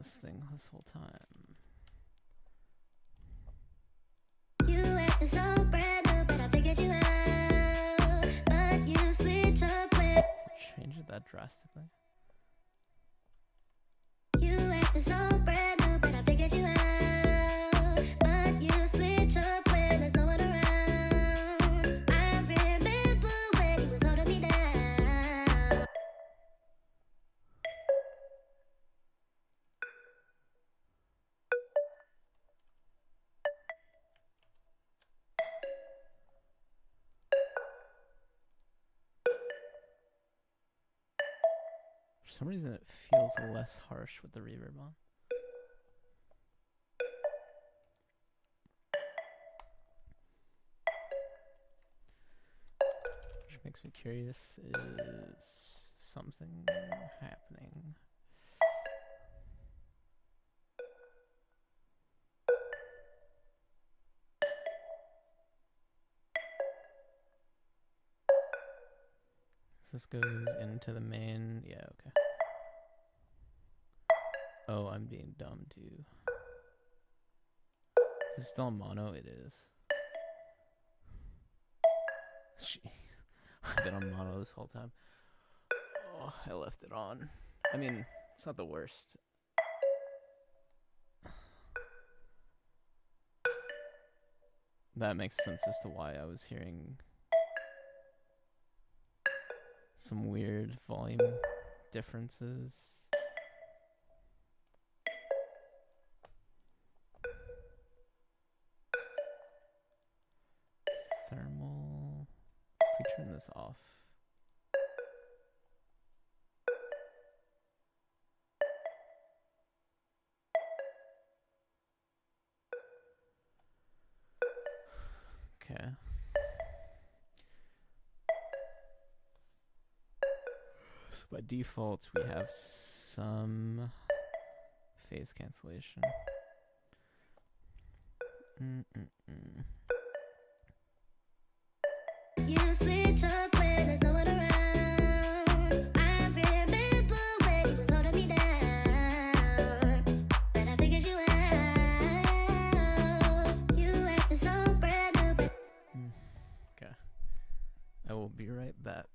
S1: this thing this whole time.
S3: You acting so brand new, but I figured you out. But you switch up when
S1: Change it that drastically.
S3: you acting so brand new, but I figured you out. But you switch up when there's no one around. I remember when you was holding me down.
S1: For some reason, it feels less harsh with the reverb on. Which makes me curious, is something happening? So this goes into the main, yeah, okay. Oh, I'm being dumb too. Is this still on mono? It is. Jeez. I've been on mono this whole time. Oh, I left it on. I mean, it's not the worst. That makes sense as to why I was hearing some weird volume differences. Thermal. If we turn this off. Okay. So by default, we have some phase cancellation.
S3: You switch up when there's no one around. I remember when you was holding me down. But I figured you out. You acting so brand new, but
S1: Okay. I will be right back.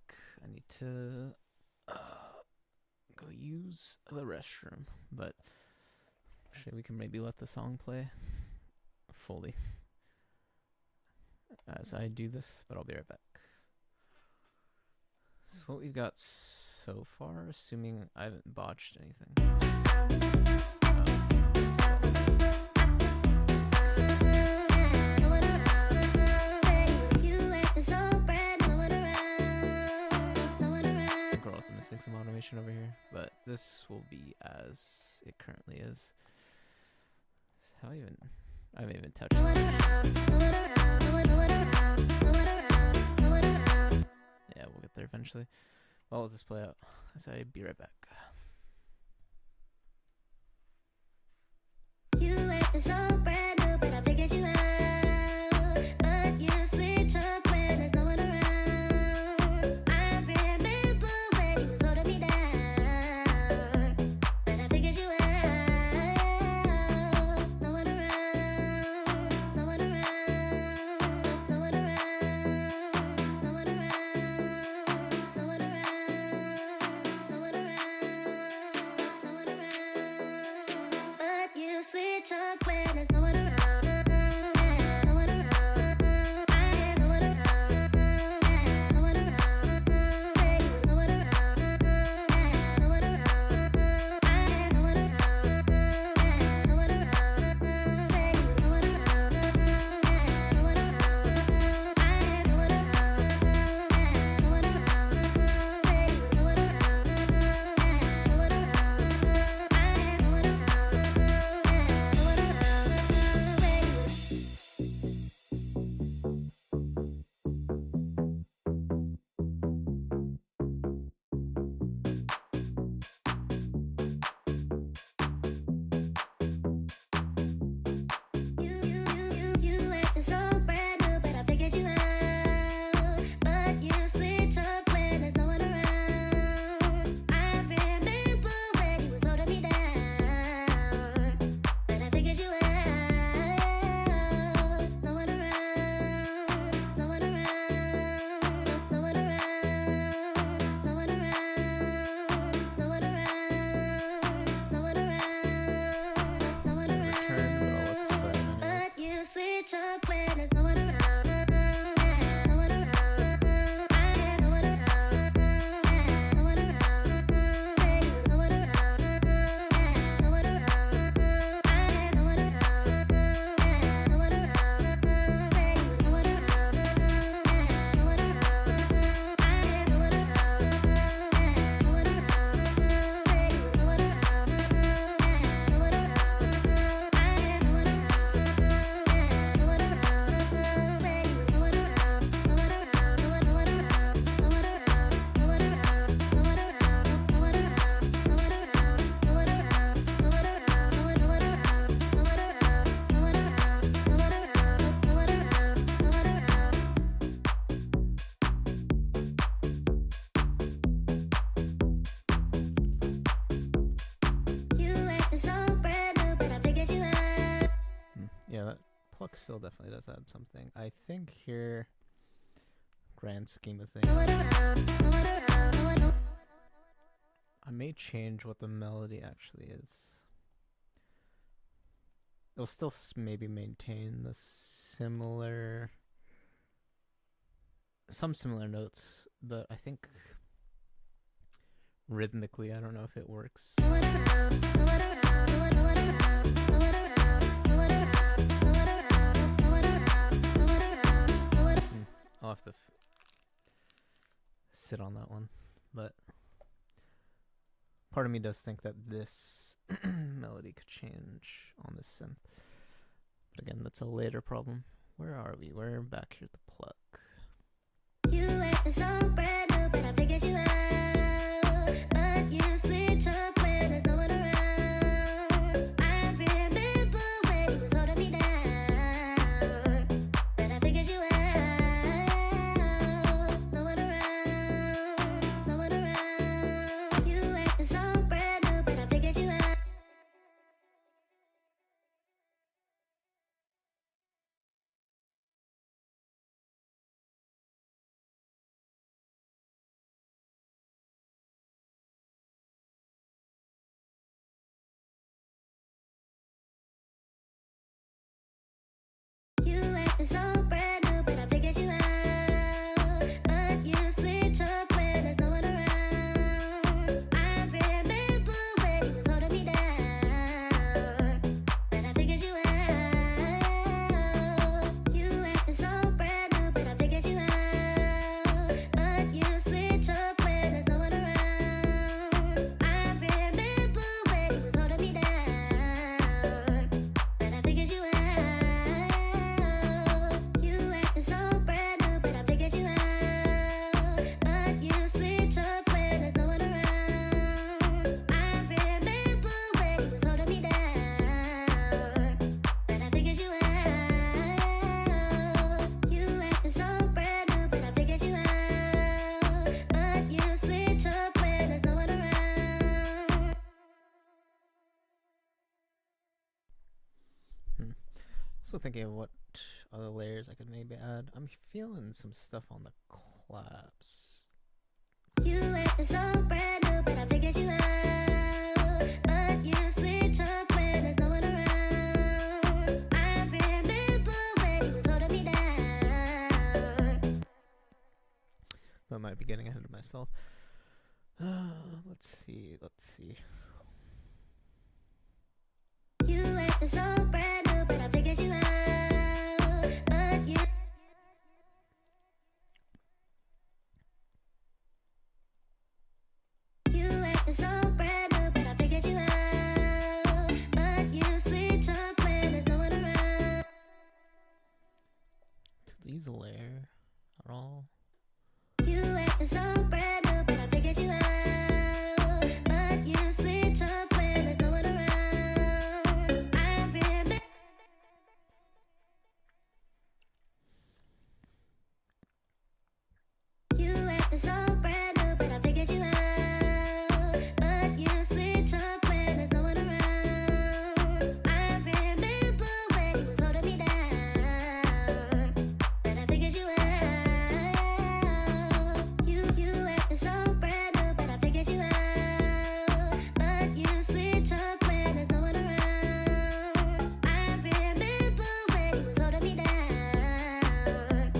S1: I need to go use the restroom, but actually we can maybe let the song play fully as I do this, but I'll be right back. So what we've got so far, assuming I haven't botched anything.
S3: no one around. You acting so brand new, no one around. No one
S1: I
S3: around.
S1: think we're also missing some automation over here, but this will be as it currently is. How even? I haven't even touched
S3: No one
S1: it.
S3: around. No one around. No one around. No one around. No one around.
S1: Yeah, we'll get there eventually. I'll let this play out as I be right back.
S3: You acting so brand new, but I figured you out. But you switch up when there's no one around. I remember when you was holding me down. But I figured you out. No one around. No one around. No one around. No one around. No one around. No one around. No one around. But you switch up when there's no one around.
S1: still definitely does add something. I think here, grand scheme of things, I may change what the melody actually is. It'll still maybe maintain the some similar notes, but I think rhythmically, I don't know if it works. I'll have to sit on that one, but part of me does think that this melody could change on this synth. But again, that's a later problem. Where are we? We're back here at the plug.
S3: You acting so brand new, but I figured you out. But you switch up when there's no one around. I remember when you was holding me down, but I figured you out. No one around, no one around. You acting so brand new, but I figured you out. You acting so brand new, but I figured you out. But you switch up when there's no one around. I remember when you was holding me down, but I figured you out. You acting so brand new, but I figured you out. But you switch up when there's no one around. I remember when you was holding me down, but I figured you out. You acting so brand new, but I figured you out. But you switch up when there's no one around. I remember when you was holding me down, but I figured you out. You acting so brand new, but I figured you out. But you switch up when there's no one around.
S1: Also thinking of what other layers I could maybe add. I'm feeling some stuff on the claps.
S3: You acting so brand new, but I figured you out. But you switch up when there's no one around. I remember when you was holding me down.
S1: But I might be getting ahead of myself. Let's see.
S3: You acting so brand new, but I figured you out. But you acting so brand new, but I figured you out. But you switch up when there's no one around.
S1: Could leave the layer at all.
S3: You acting so brand new, but I figured you out. But you switch up when there's no one around. I remember. You acting so brand new, but I figured you out. But you switch up when there's no one around. I remember when you was holding me down, but I figured you out. You acting so brand new, but I figured you out. But you switch up when there's no one around. I remember when you was holding me down,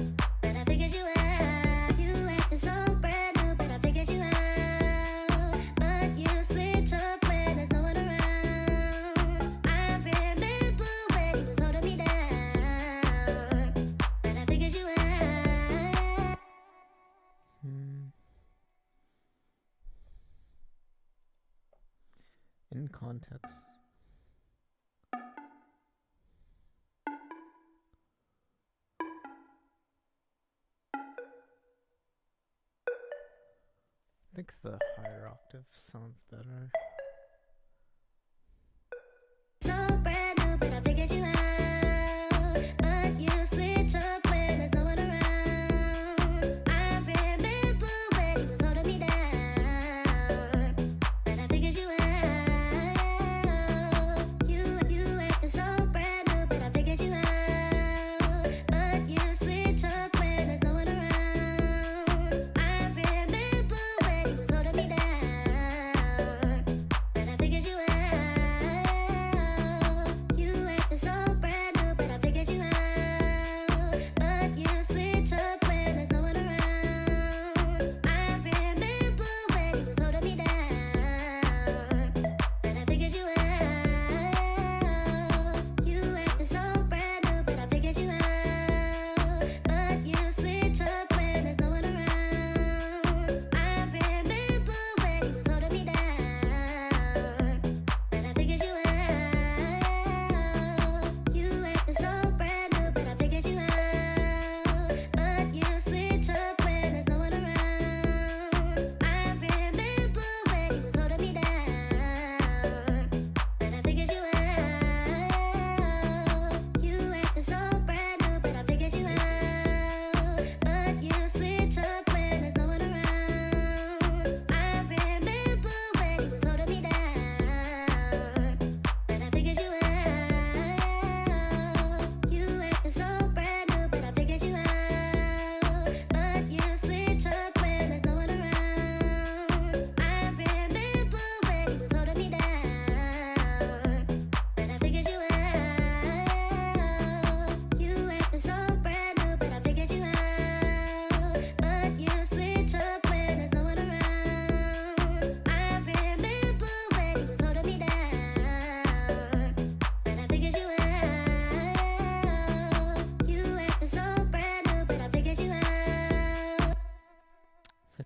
S3: but I figured you out. You acting so brand new, but I figured you out. But you switch up when there's no one around. I remember when you was holding me down, but I figured you out.
S1: In context. I think the higher octave sounds better.
S3: So brand new, but I figured you out. But you switch up when there's no one around. I remember when you was holding me down, but I figured you out. You acting so brand new, but I figured you out.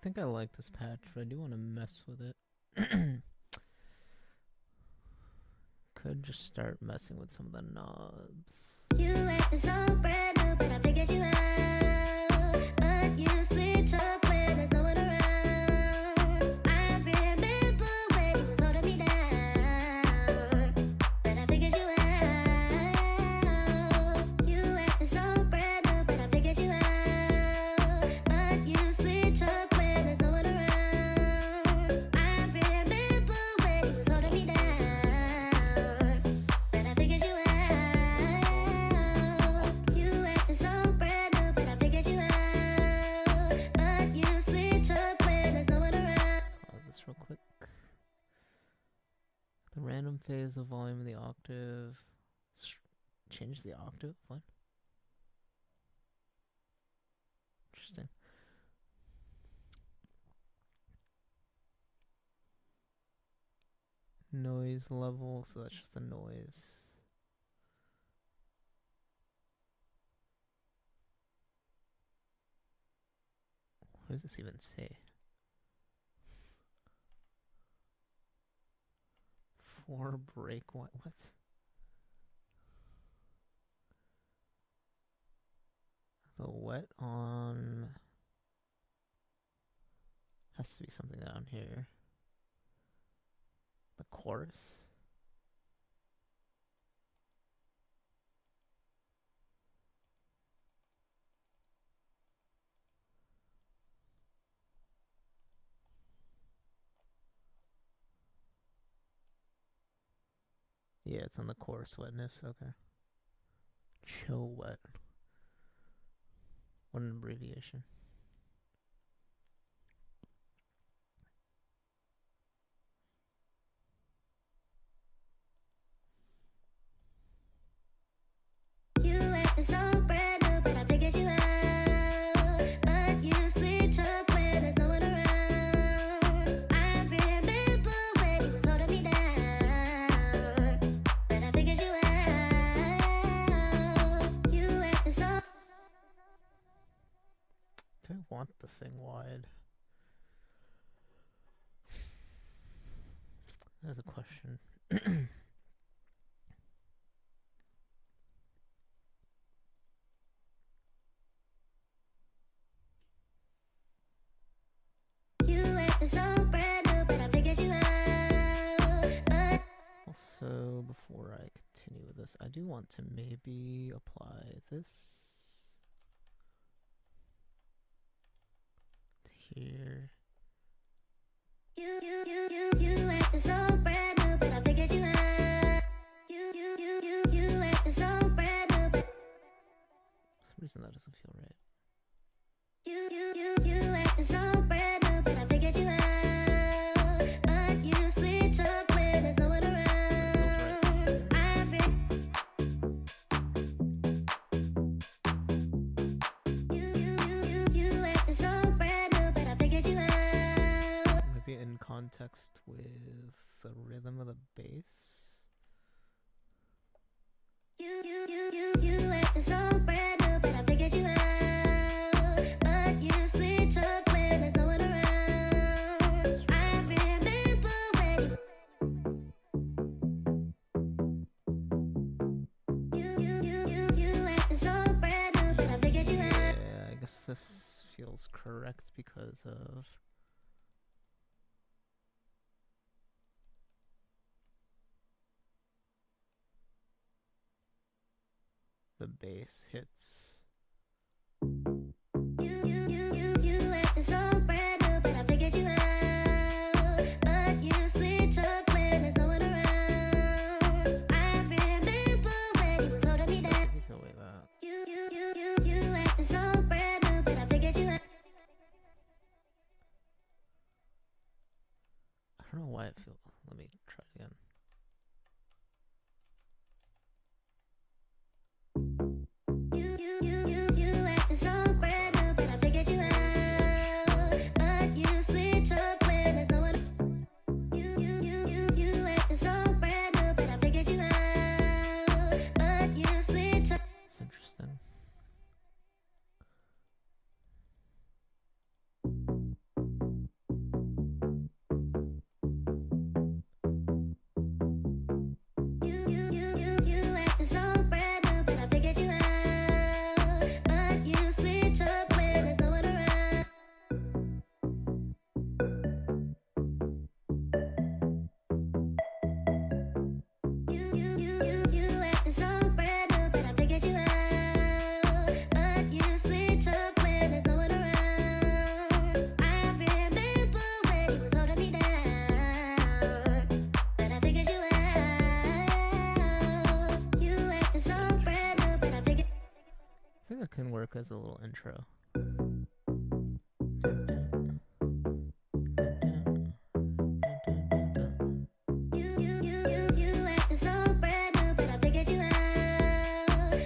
S1: think I like this patch, but I do want to mess with it. Could just start messing with some of the knobs.
S3: You act so brand new, but I figured you out. But you switch up when there's no one around. I remember when you was holding me down, but I figured you out. You act so brand new, but I figured you out. But you switch up when there's no one around. I remember when you was holding me down, but I figured you out. You act so brand new, but I figured you out. But you switch up when there's no one around.
S1: Pause this real quick. The random phase of volume of the octave. Change the octave? What? Interesting. Noise level, so that's just the noise. What does this even say? 4 break what? The wet on has to be something down here. The chorus. Yeah, it's on the chorus wetness. Okay. Chill wet. What an abbreviation.
S3: You act so brand new, but I figured you out. But you switch up when there's no one around. I remember when you was holding me down, but I figured you out. You act so.
S1: Do I want the thing wide? That's a question.
S3: You act so brand new, but I figured you out. But
S1: Also, before I continue with this, I do want to maybe apply this to here.
S3: You act so brand new, but I figured you out. You act so brand new, but
S1: For some reason that doesn't feel right.
S3: you act so brand new, but I figured you out. But you switch up when there's no one around. You act so brand new, but I figured you out.
S1: Maybe in context with the rhythm of the bass.
S3: You act so brand new, but I figured you out. But you switch up when there's no one around. I remember when you act so brand new, but I figured you out.
S1: Yeah, I guess this feels correct because of the bass hits.
S3: You act so brand new, but I figured you out. But you switch up when there's no one around. I remember when you was holding me down.
S1: Take away that.
S3: You act so brand new, but I figured you out.
S1: I don't know why it feels. Let me try it again.
S3: You act so brand new, but I figured you out. But you switch up when there's no one. You act so brand new, but I figured you out. But you switch up.
S1: It's interesting. can work as a little intro.
S3: You acting so brand new, but I figured you out.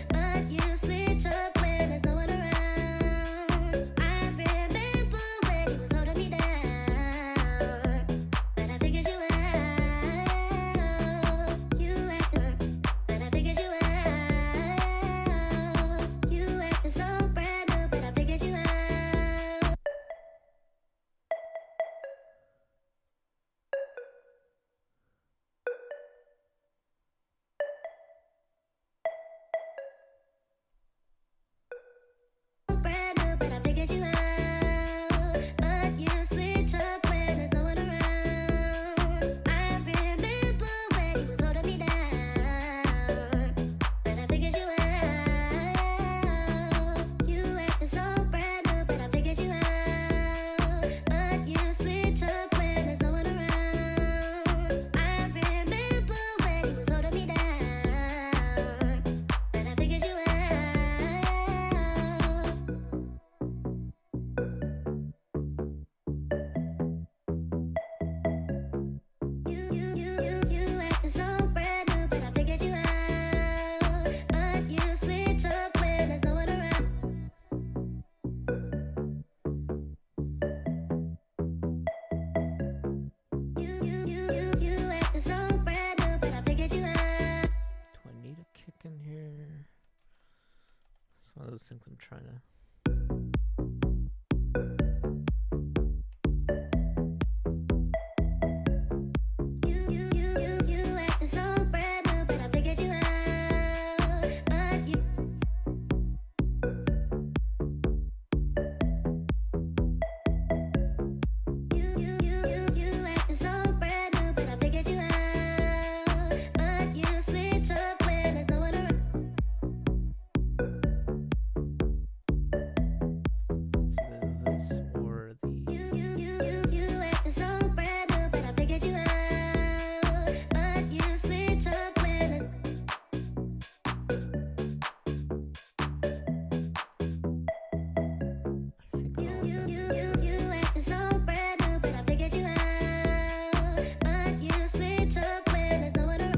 S3: But you switch up when there's no one around. I remember when you was holding me down, but I figured you out. You acting, but I figured you out. You acting so brand new, but I figured you out. Brand new, but I figured you out. But you switch up when there's no one around. I remember when you was holding me down, but I figured you out. You acting so brand new, but I figured you out. But you switch up when there's no one around. I remember when you was holding me down, but I figured you out. You acting so brand new, but I figured you out. But you switch up when there's no one around. You acting so brand new, but I figured you out.
S1: Do I need a kick in here? It's one of those things I'm trying to.
S3: You acting so brand new, but I figured you out. But you acting so brand new, but I figured you out. But you switch up when there's no one around.
S1: It's either this or the.
S3: You acting so brand new, but I figured you out. But you switch up when it's
S1: I think I like that.
S3: you acting so brand new, but I figured you out. But you switch up when there's no one around.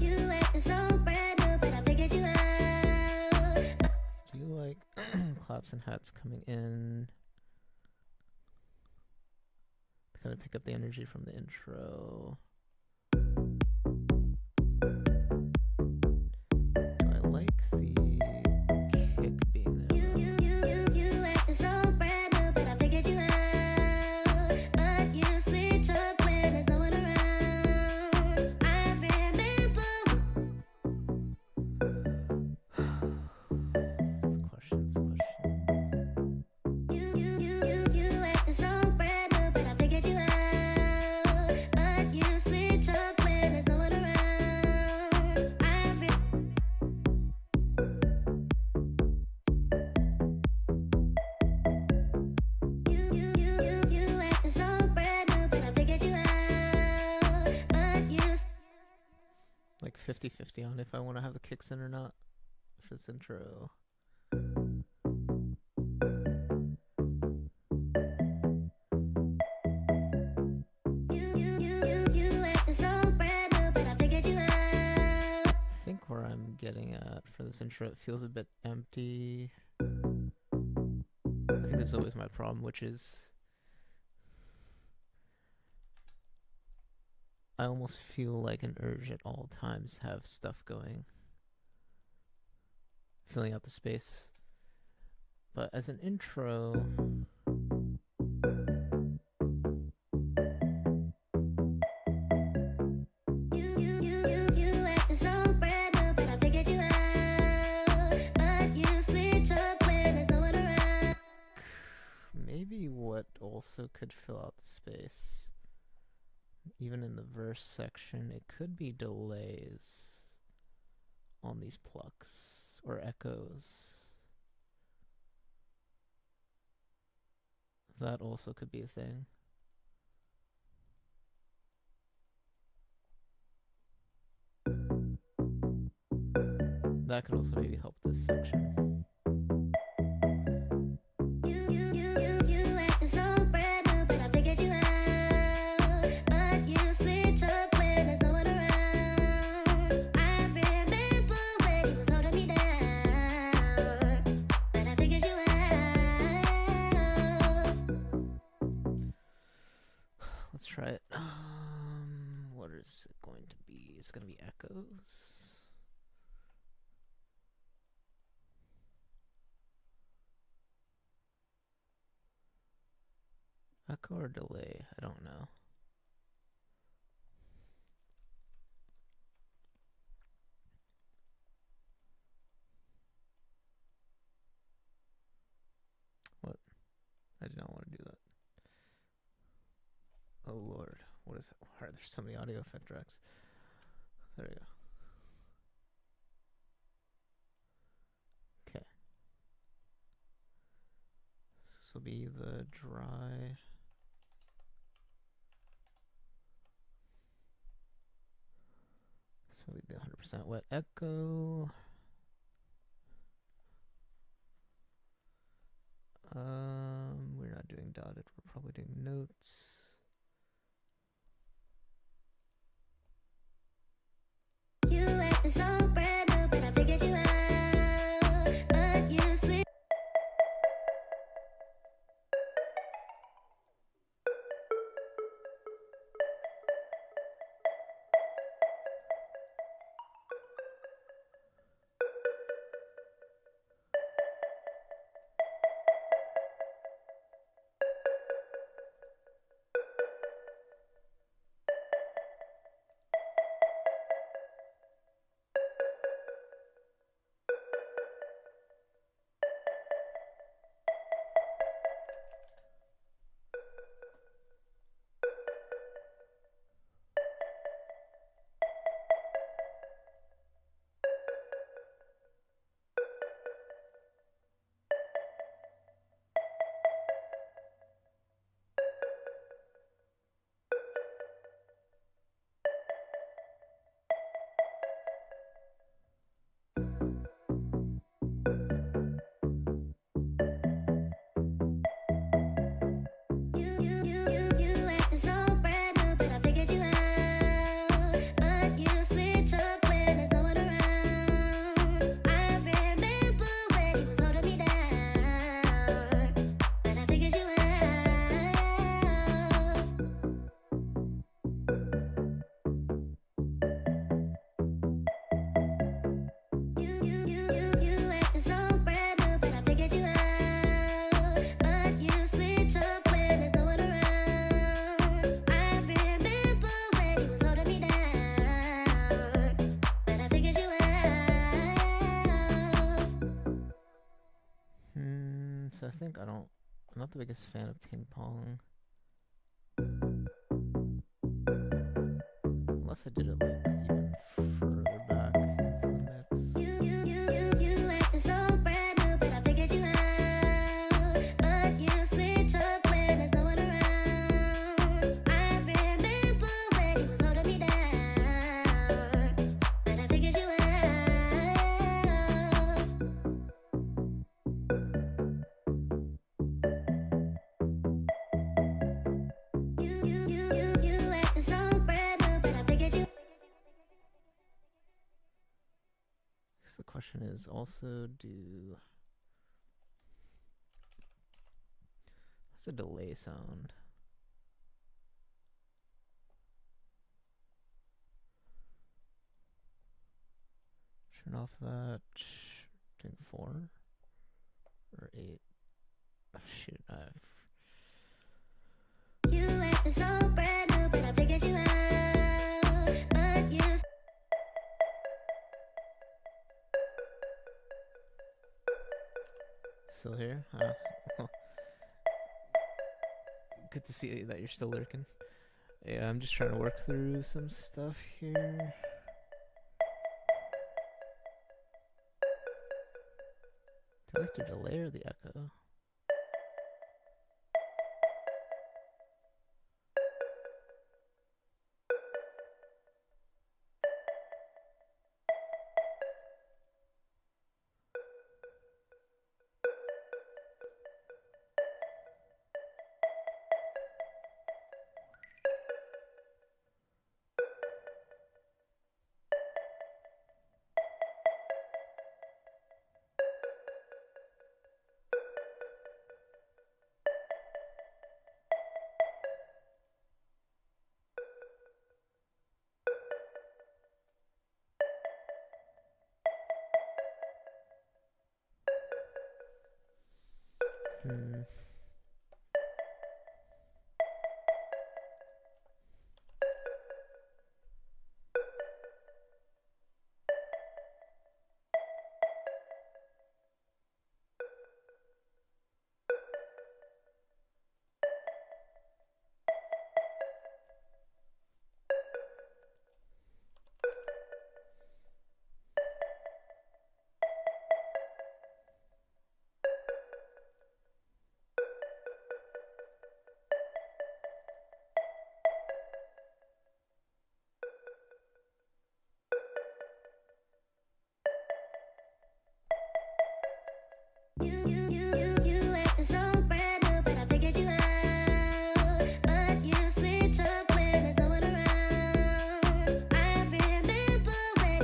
S3: You acting so brand new, but I figured you out.
S1: Do you like claps and hats coming in? To kind of pick up the energy from the intro. Do I like the kick being there?
S3: You acting so brand new, but I figured you out. But you switch up when there's no one around. I remember.
S1: It's a question.
S3: You acting so brand new, but I figured you out. But you switch up when there's no one around. You acting so brand new, but I figured you out. But you
S1: Like 50-50 on if I want to have the kicks in or not for this intro.
S3: You acting so brand new, but I figured you out.
S1: I think where I'm getting at for this intro, it feels a bit empty. I think this is always my problem, which is I almost feel like an urge at all times to have stuff going, filling out the space. But as an intro,
S3: You acting so brand new, but I figured you out. But you switch up when there's no one around.
S1: maybe what also could fill out the space, even in the verse section, it could be delays on these plucks or echoes. That also could be a thing. that could also maybe help this section.
S3: You acting so brand new, but I figured you out. But you switch up when there's no one around. I remember when you was holding me down, but I figured you out.
S1: Let's try it. What is it going to be? It's going to be echoes. Echo or delay? I don't know. What? I did not want to do that. Oh lord. What is it? Why are there so many audio effect tracks? There we go. Okay. This will be the dry. So we do 100% wet echo. We're not doing dotted, we're probably doing notes.
S3: You acting so brand new, but I figured you out. But you switch. You acting so brand new, but I figured you out. But you switch up when there's no one around. I remember when you was holding me down, but I figured you out. You acting so brand new, but I figured you out. But you switch up when there's no one around. I remember when you was holding me down, but I figured you out.
S1: So I think I'm not the biggest fan of ping pong. Unless I did it like even further back into the mix.
S3: You acting so brand new, but I figured you out. But you switch up when there's no one around. I remember when you was holding me down, but I figured you out. You acting so brand new, but I figured you.
S1: I guess the question is also what's a delay sound? Turn off that. Doing 4 or 8. Oh, shoot,
S3: You acting so brand new, but I figured you out. But you.
S1: still here? Good to see that you're still lurking. Yeah, I'm just trying to work through some stuff here. Do I like the delay or the echo? Hmm.
S3: You acting so brand new, but I figured you out. But you switch up when there's no one around. I remember when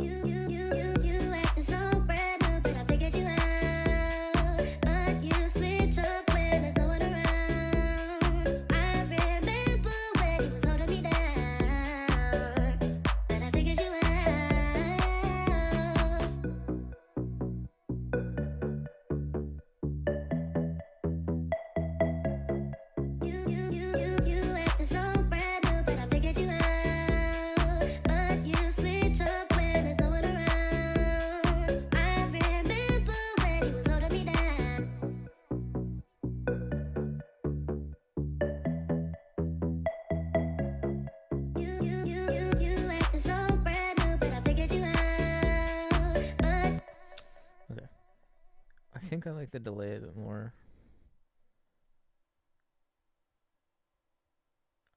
S3: you you acting so brand new, but I figured you out. But you switch up when there's no one around. I remember when you was holding me down, but I figured you out. You acting so brand new, but I figured you out. But you switch up when there's no one around. I remember when you was holding me down. You acting so brand new, but I figured you out. But
S1: Okay. I think I like the delay a bit more.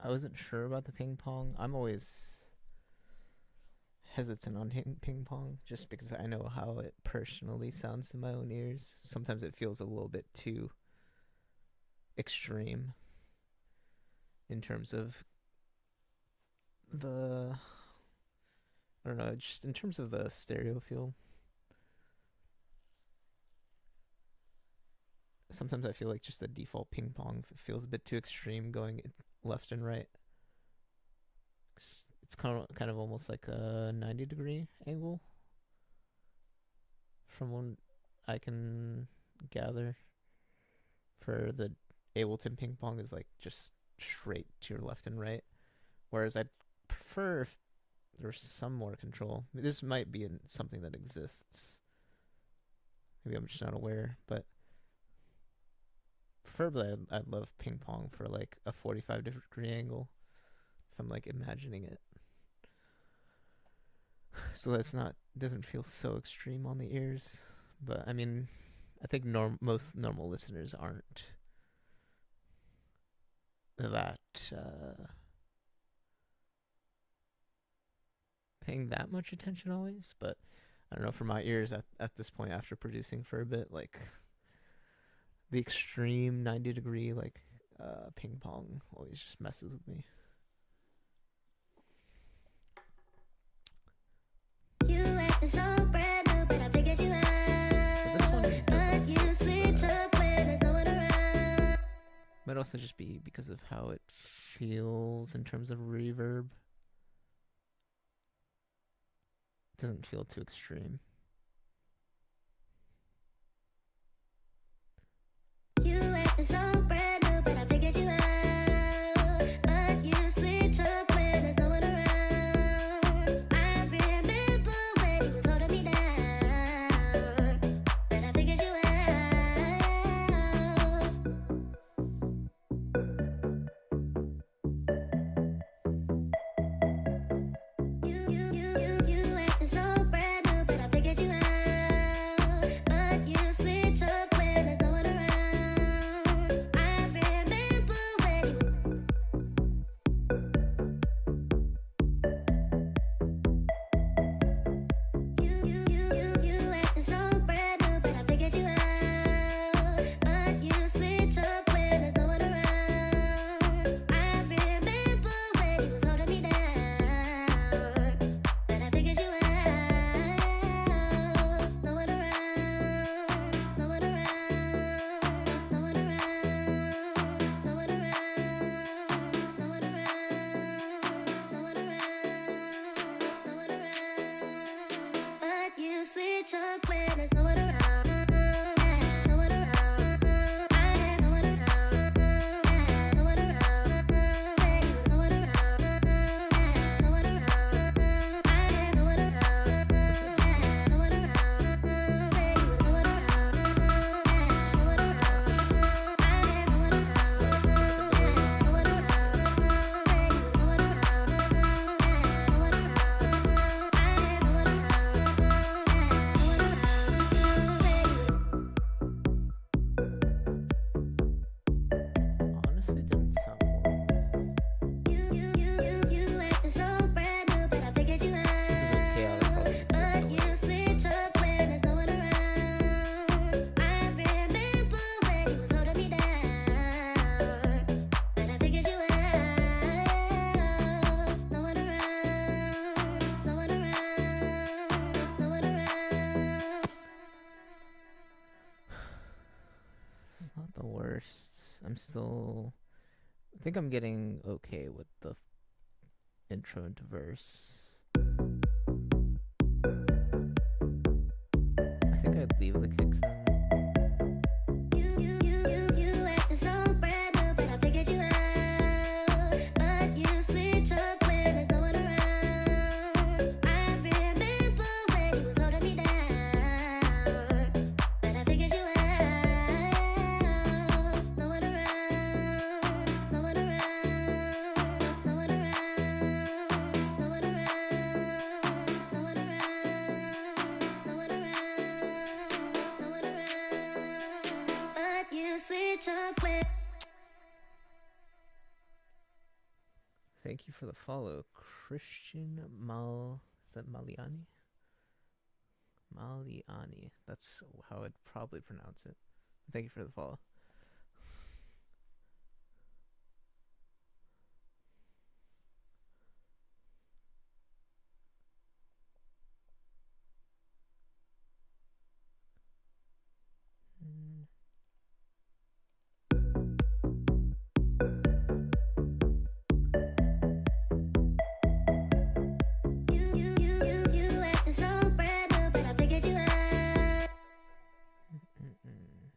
S1: I wasn't sure about the ping pong. I'm always hesitant on ping pong just because I know how it personally sounds to my own ears. Sometimes it feels a little bit too extreme in terms of the, I don't know, just in terms of the stereo feel. Sometimes I feel like just the default ping pong feels a bit too extreme, going left and right. It's kind of almost like a 90-degree angle from what I can gather. For the Ableton ping pong is like just straight to your left and right, whereas I'd prefer if there's some more control. This might be something that exists. Maybe I'm just not aware, but preferably I'd love ping pong for like a 45-degree angle if I'm like imagining it, so that's not doesn't feel so extreme on the ears. But I mean, I think most normal listeners aren't that paying that much attention always. But I don't know, for my ears at this point, after producing for a bit, like the extreme 90-degree like ping pong always just messes with me.
S3: you acting so brand new, but I figured you
S1: But this one
S3: out. But
S1: doesn't
S3: you
S1: feel
S3: switch
S1: bad.
S3: up when there's no one around.
S1: Might also just be because of how it feels in terms of reverb. It doesn't feel too extreme.
S3: You acting so brand new, but I figured you out. But you switch up when there's no one around. I remember when you was holding me down, but I figured you out. You acting so brand new, but I figured
S1: Honestly, didn't sound horrible.
S3: Acting so brand new, but I figured you
S1: It's a bit chaotic, probably
S3: out.
S1: needs a
S3: But you switch up when there's no one around. I remember when you was holding me down, but I figured you out. No one around, no one around, no one around.
S1: It's not the worst. I'm still. I think I'm getting okay with the intro into verse. I think I'd leave the kicks in.
S3: You acting so brand new, but I figured you out. But you switch up when there's no one around. I remember when you was holding me down, but I figured you out. No one around, no one around, no one around, no one around, no one around, no one around, no one around. But you switch up when.
S1: Thank you for the follow, Christian Mal. Is that Maliani? Maliani. That's how I'd probably pronounce it. Thank you for the follow. Mm.
S3: You acting so brand new, but I figured you out.
S1: Mm-mm.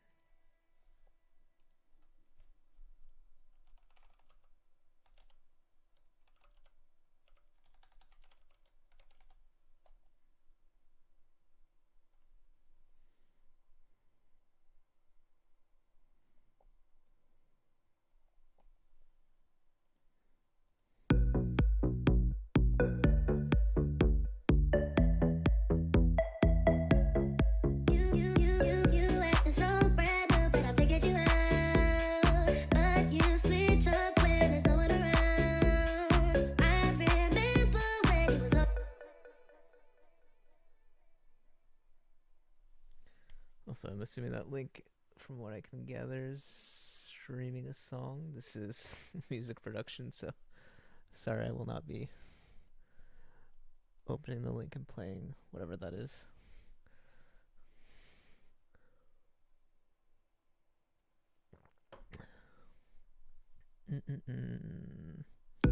S3: You acting so brand new, but I figured you out. But you switch up when there's no one around. I remember when you was.
S1: Also, I'm assuming that link, from what I can gather, is streaming a song. This is music production, so sorry I will not be opening the link and playing whatever that is. Mm-mm-mm. I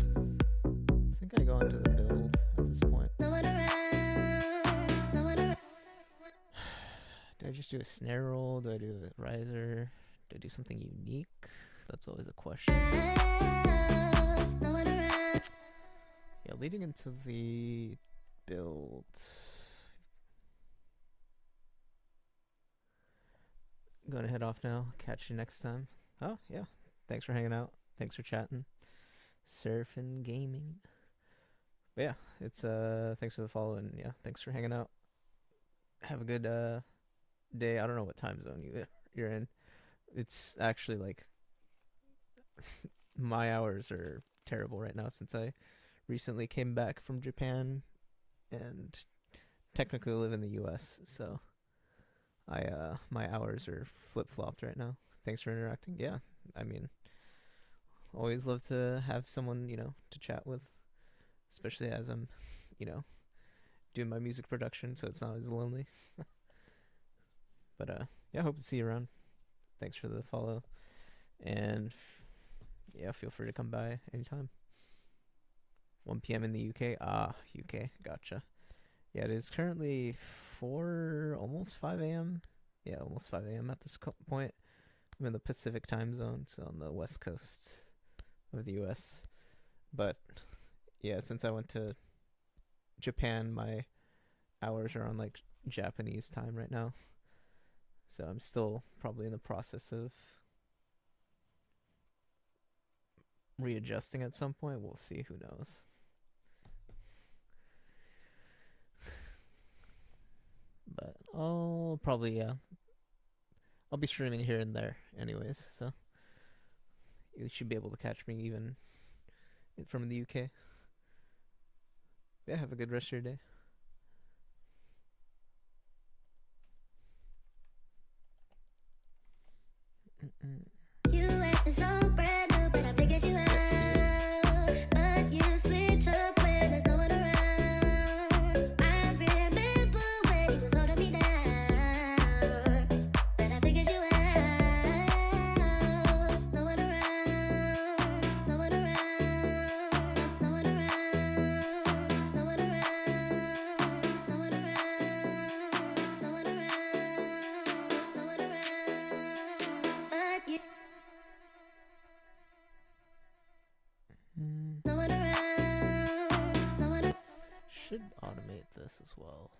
S1: think I go into the build at this point.
S3: No one around, no one around.
S1: Do I just do a snare roll? Do I do a riser? Do I do something unique? That's always a question.
S3: No one around.
S1: Yeah, leading into the build. Gonna head off now. Catch you next time. Oh, yeah. Thanks for hanging out. Thanks for chatting. Surfing gaming. But yeah, it's thanks for the follow, and yeah, thanks for hanging out. Have a good day. I don't know what time zone you're in. It's actually like my hours are terrible right now since I recently came back from Japan and technically live in the US, so I my hours are flip-flopped right now. Thanks for interacting. Yeah, I mean, always love to have someone, to chat with, especially as I'm, doing my music production, so it's not as lonely. But yeah, hope to see you around. Thanks for the follow, and yeah, feel free to come by anytime. 1 p.m. in the UK. UK, gotcha. Yeah, it is currently 4, almost 5 a.m. Yeah, almost 5 a.m. at this point. I'm in the Pacific time zone, so on the west coast of the US. But yeah, since I went to Japan, my hours are on like Japanese time right now. So I'm still probably in the process of readjusting at some point. We'll see, who knows. But I'll probably, yeah, I'll be streaming here and there anyways, so you should be able to catch me even from the UK. Yeah, have a good rest of your day.
S3: You acting so brand new, but I figured you out. But you switch up when there's no one around. I remember when you was holding me down, but I figured you out. No one around, no one around, no one around, no one around, no one around, no one around, no one around. But you. No one around, no one around.
S1: Should automate this as well.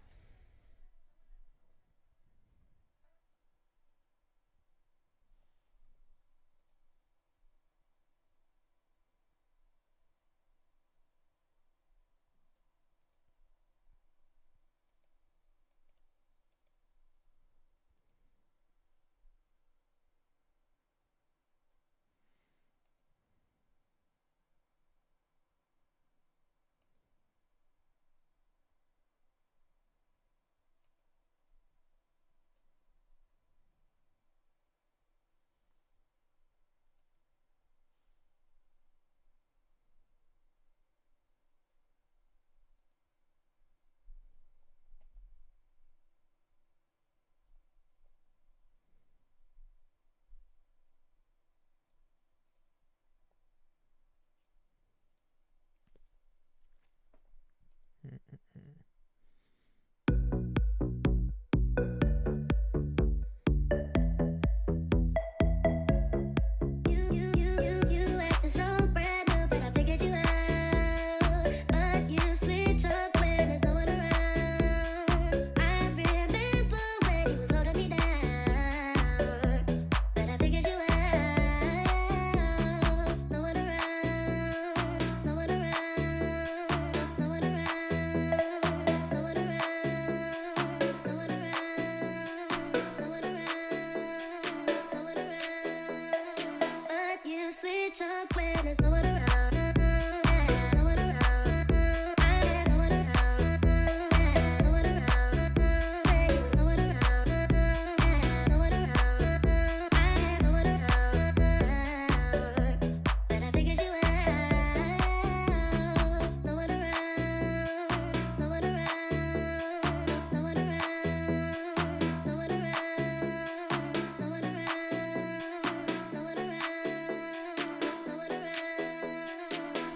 S3: You acting so brand new, but I figured you out. But you switch up when there's no one around. I remember when you was holding me down, but I figured you out. No one around, no one around, no one around, no one around, no one around, no one around, no one around. But you switch up when there's no one around. No one around. No one around. No one around. No one around. No one around. No one around. But I figured you out. No one around. No one around. No one around. No one around. No one around. No one around. No one around.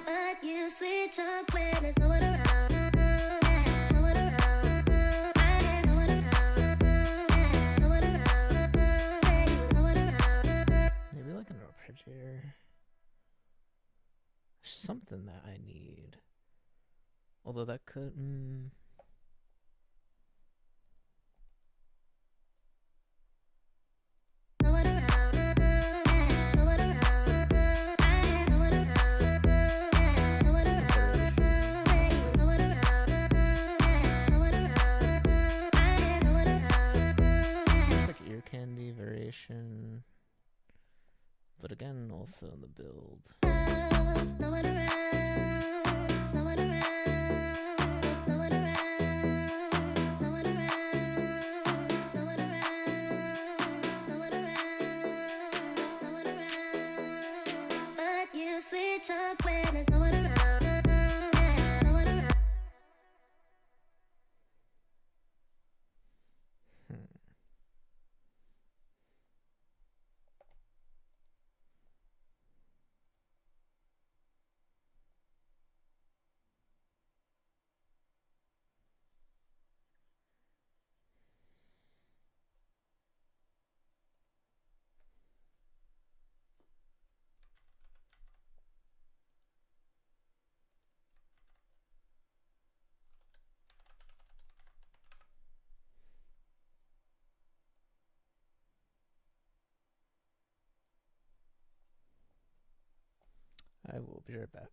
S3: But you switch up when there's no one around. No one around. No one around. No one around. No one around.
S1: Maybe like an arpeggiator. Something that I need. Although that could.
S3: No one around. No one around. No one around. No one around. No one around. No one around. No one around.
S1: Looks like ear candy variation. But again, also in the build.
S3: No one around. No one around. No one around. No one around. No one around. No one around. No one around. But you switch up when there's no one around. No one around.
S1: I will be right back.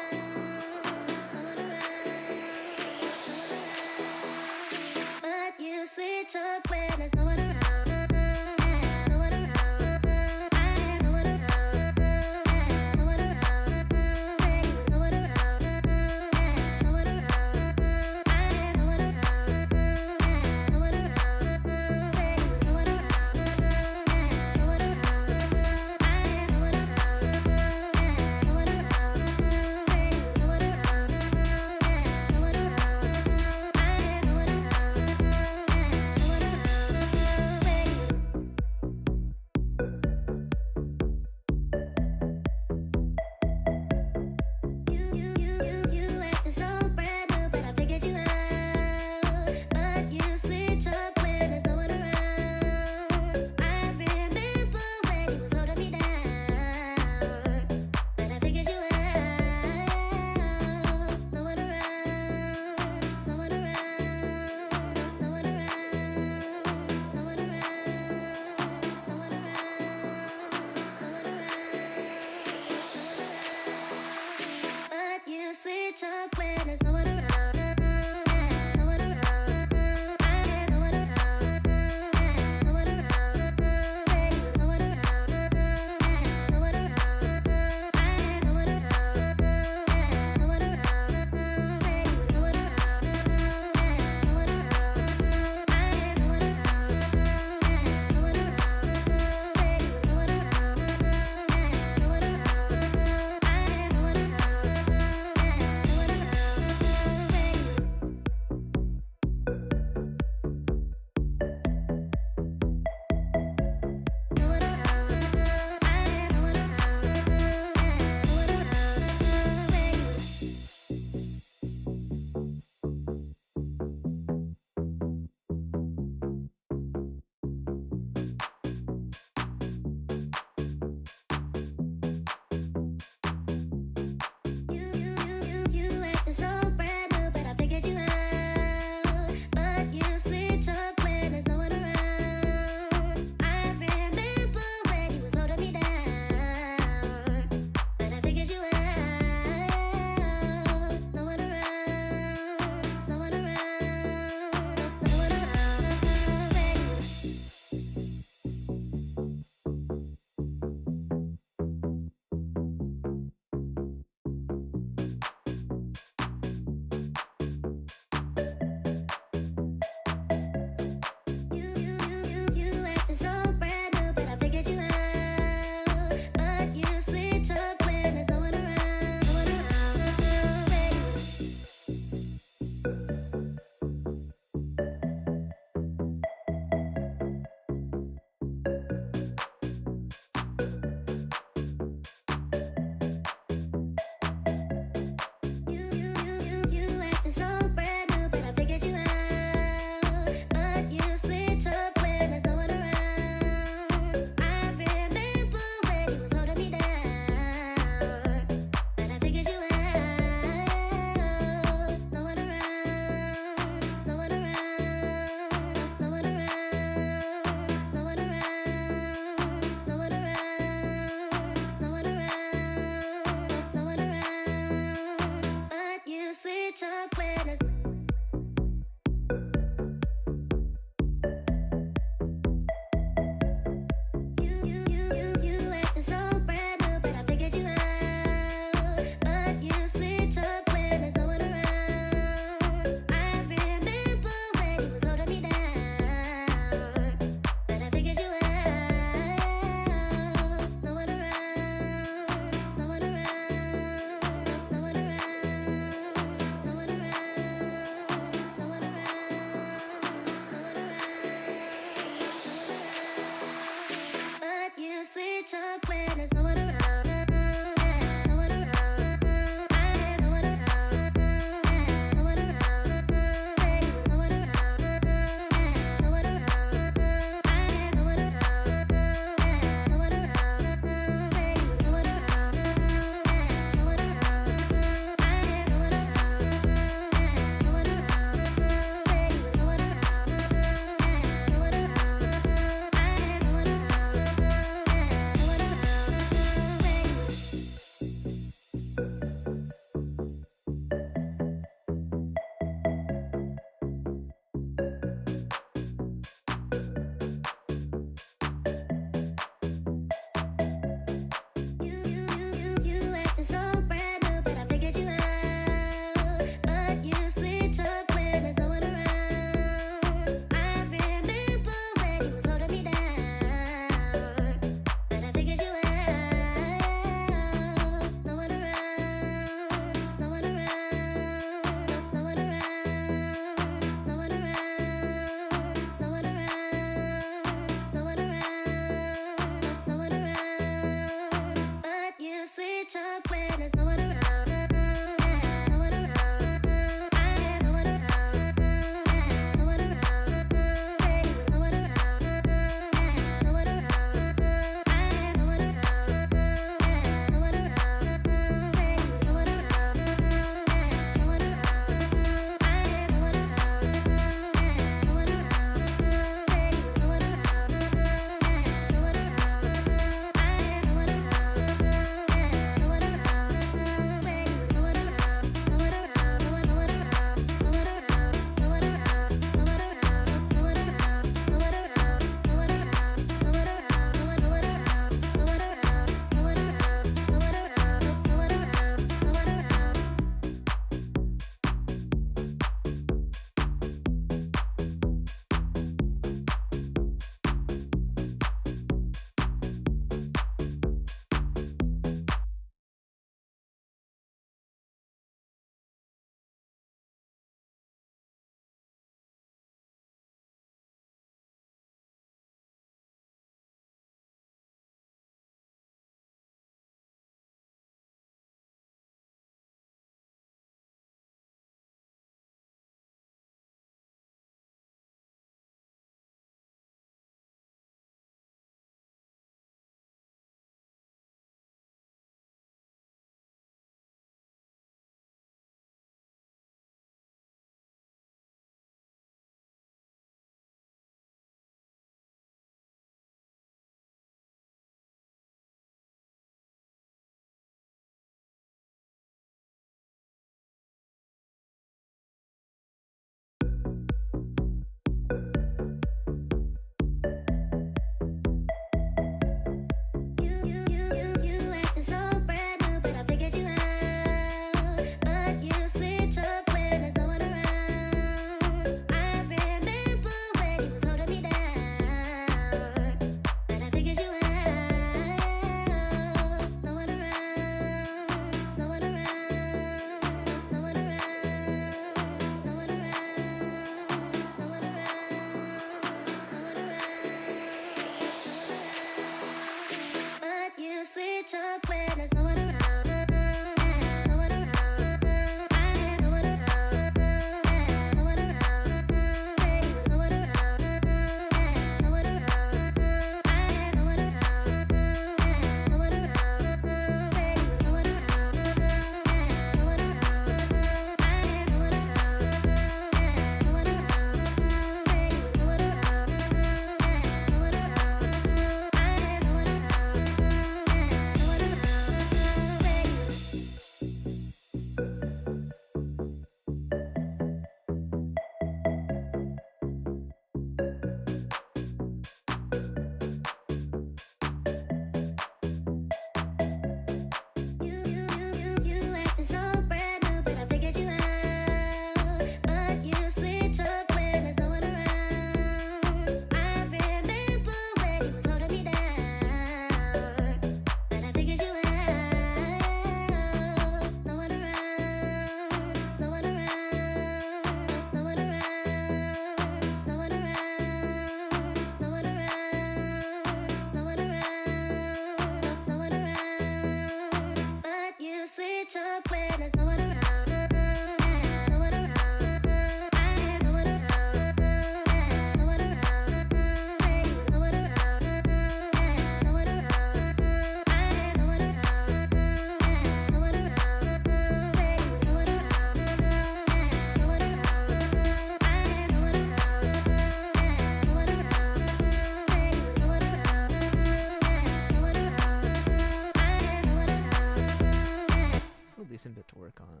S1: work on.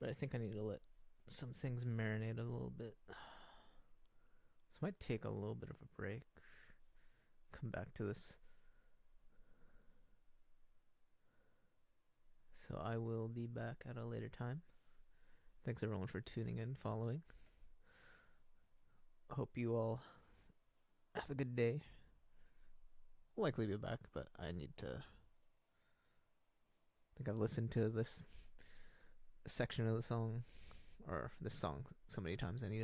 S1: But I think I need to let some things marinate a little bit. So I might take a little bit of a break. Come back to this. So I will be back at a later time. Thanks everyone for tuning in, following. Hope you all have a good day. I'll likely be back, but I need to. I think I've listened to this section of the song, or this song, so many times I need to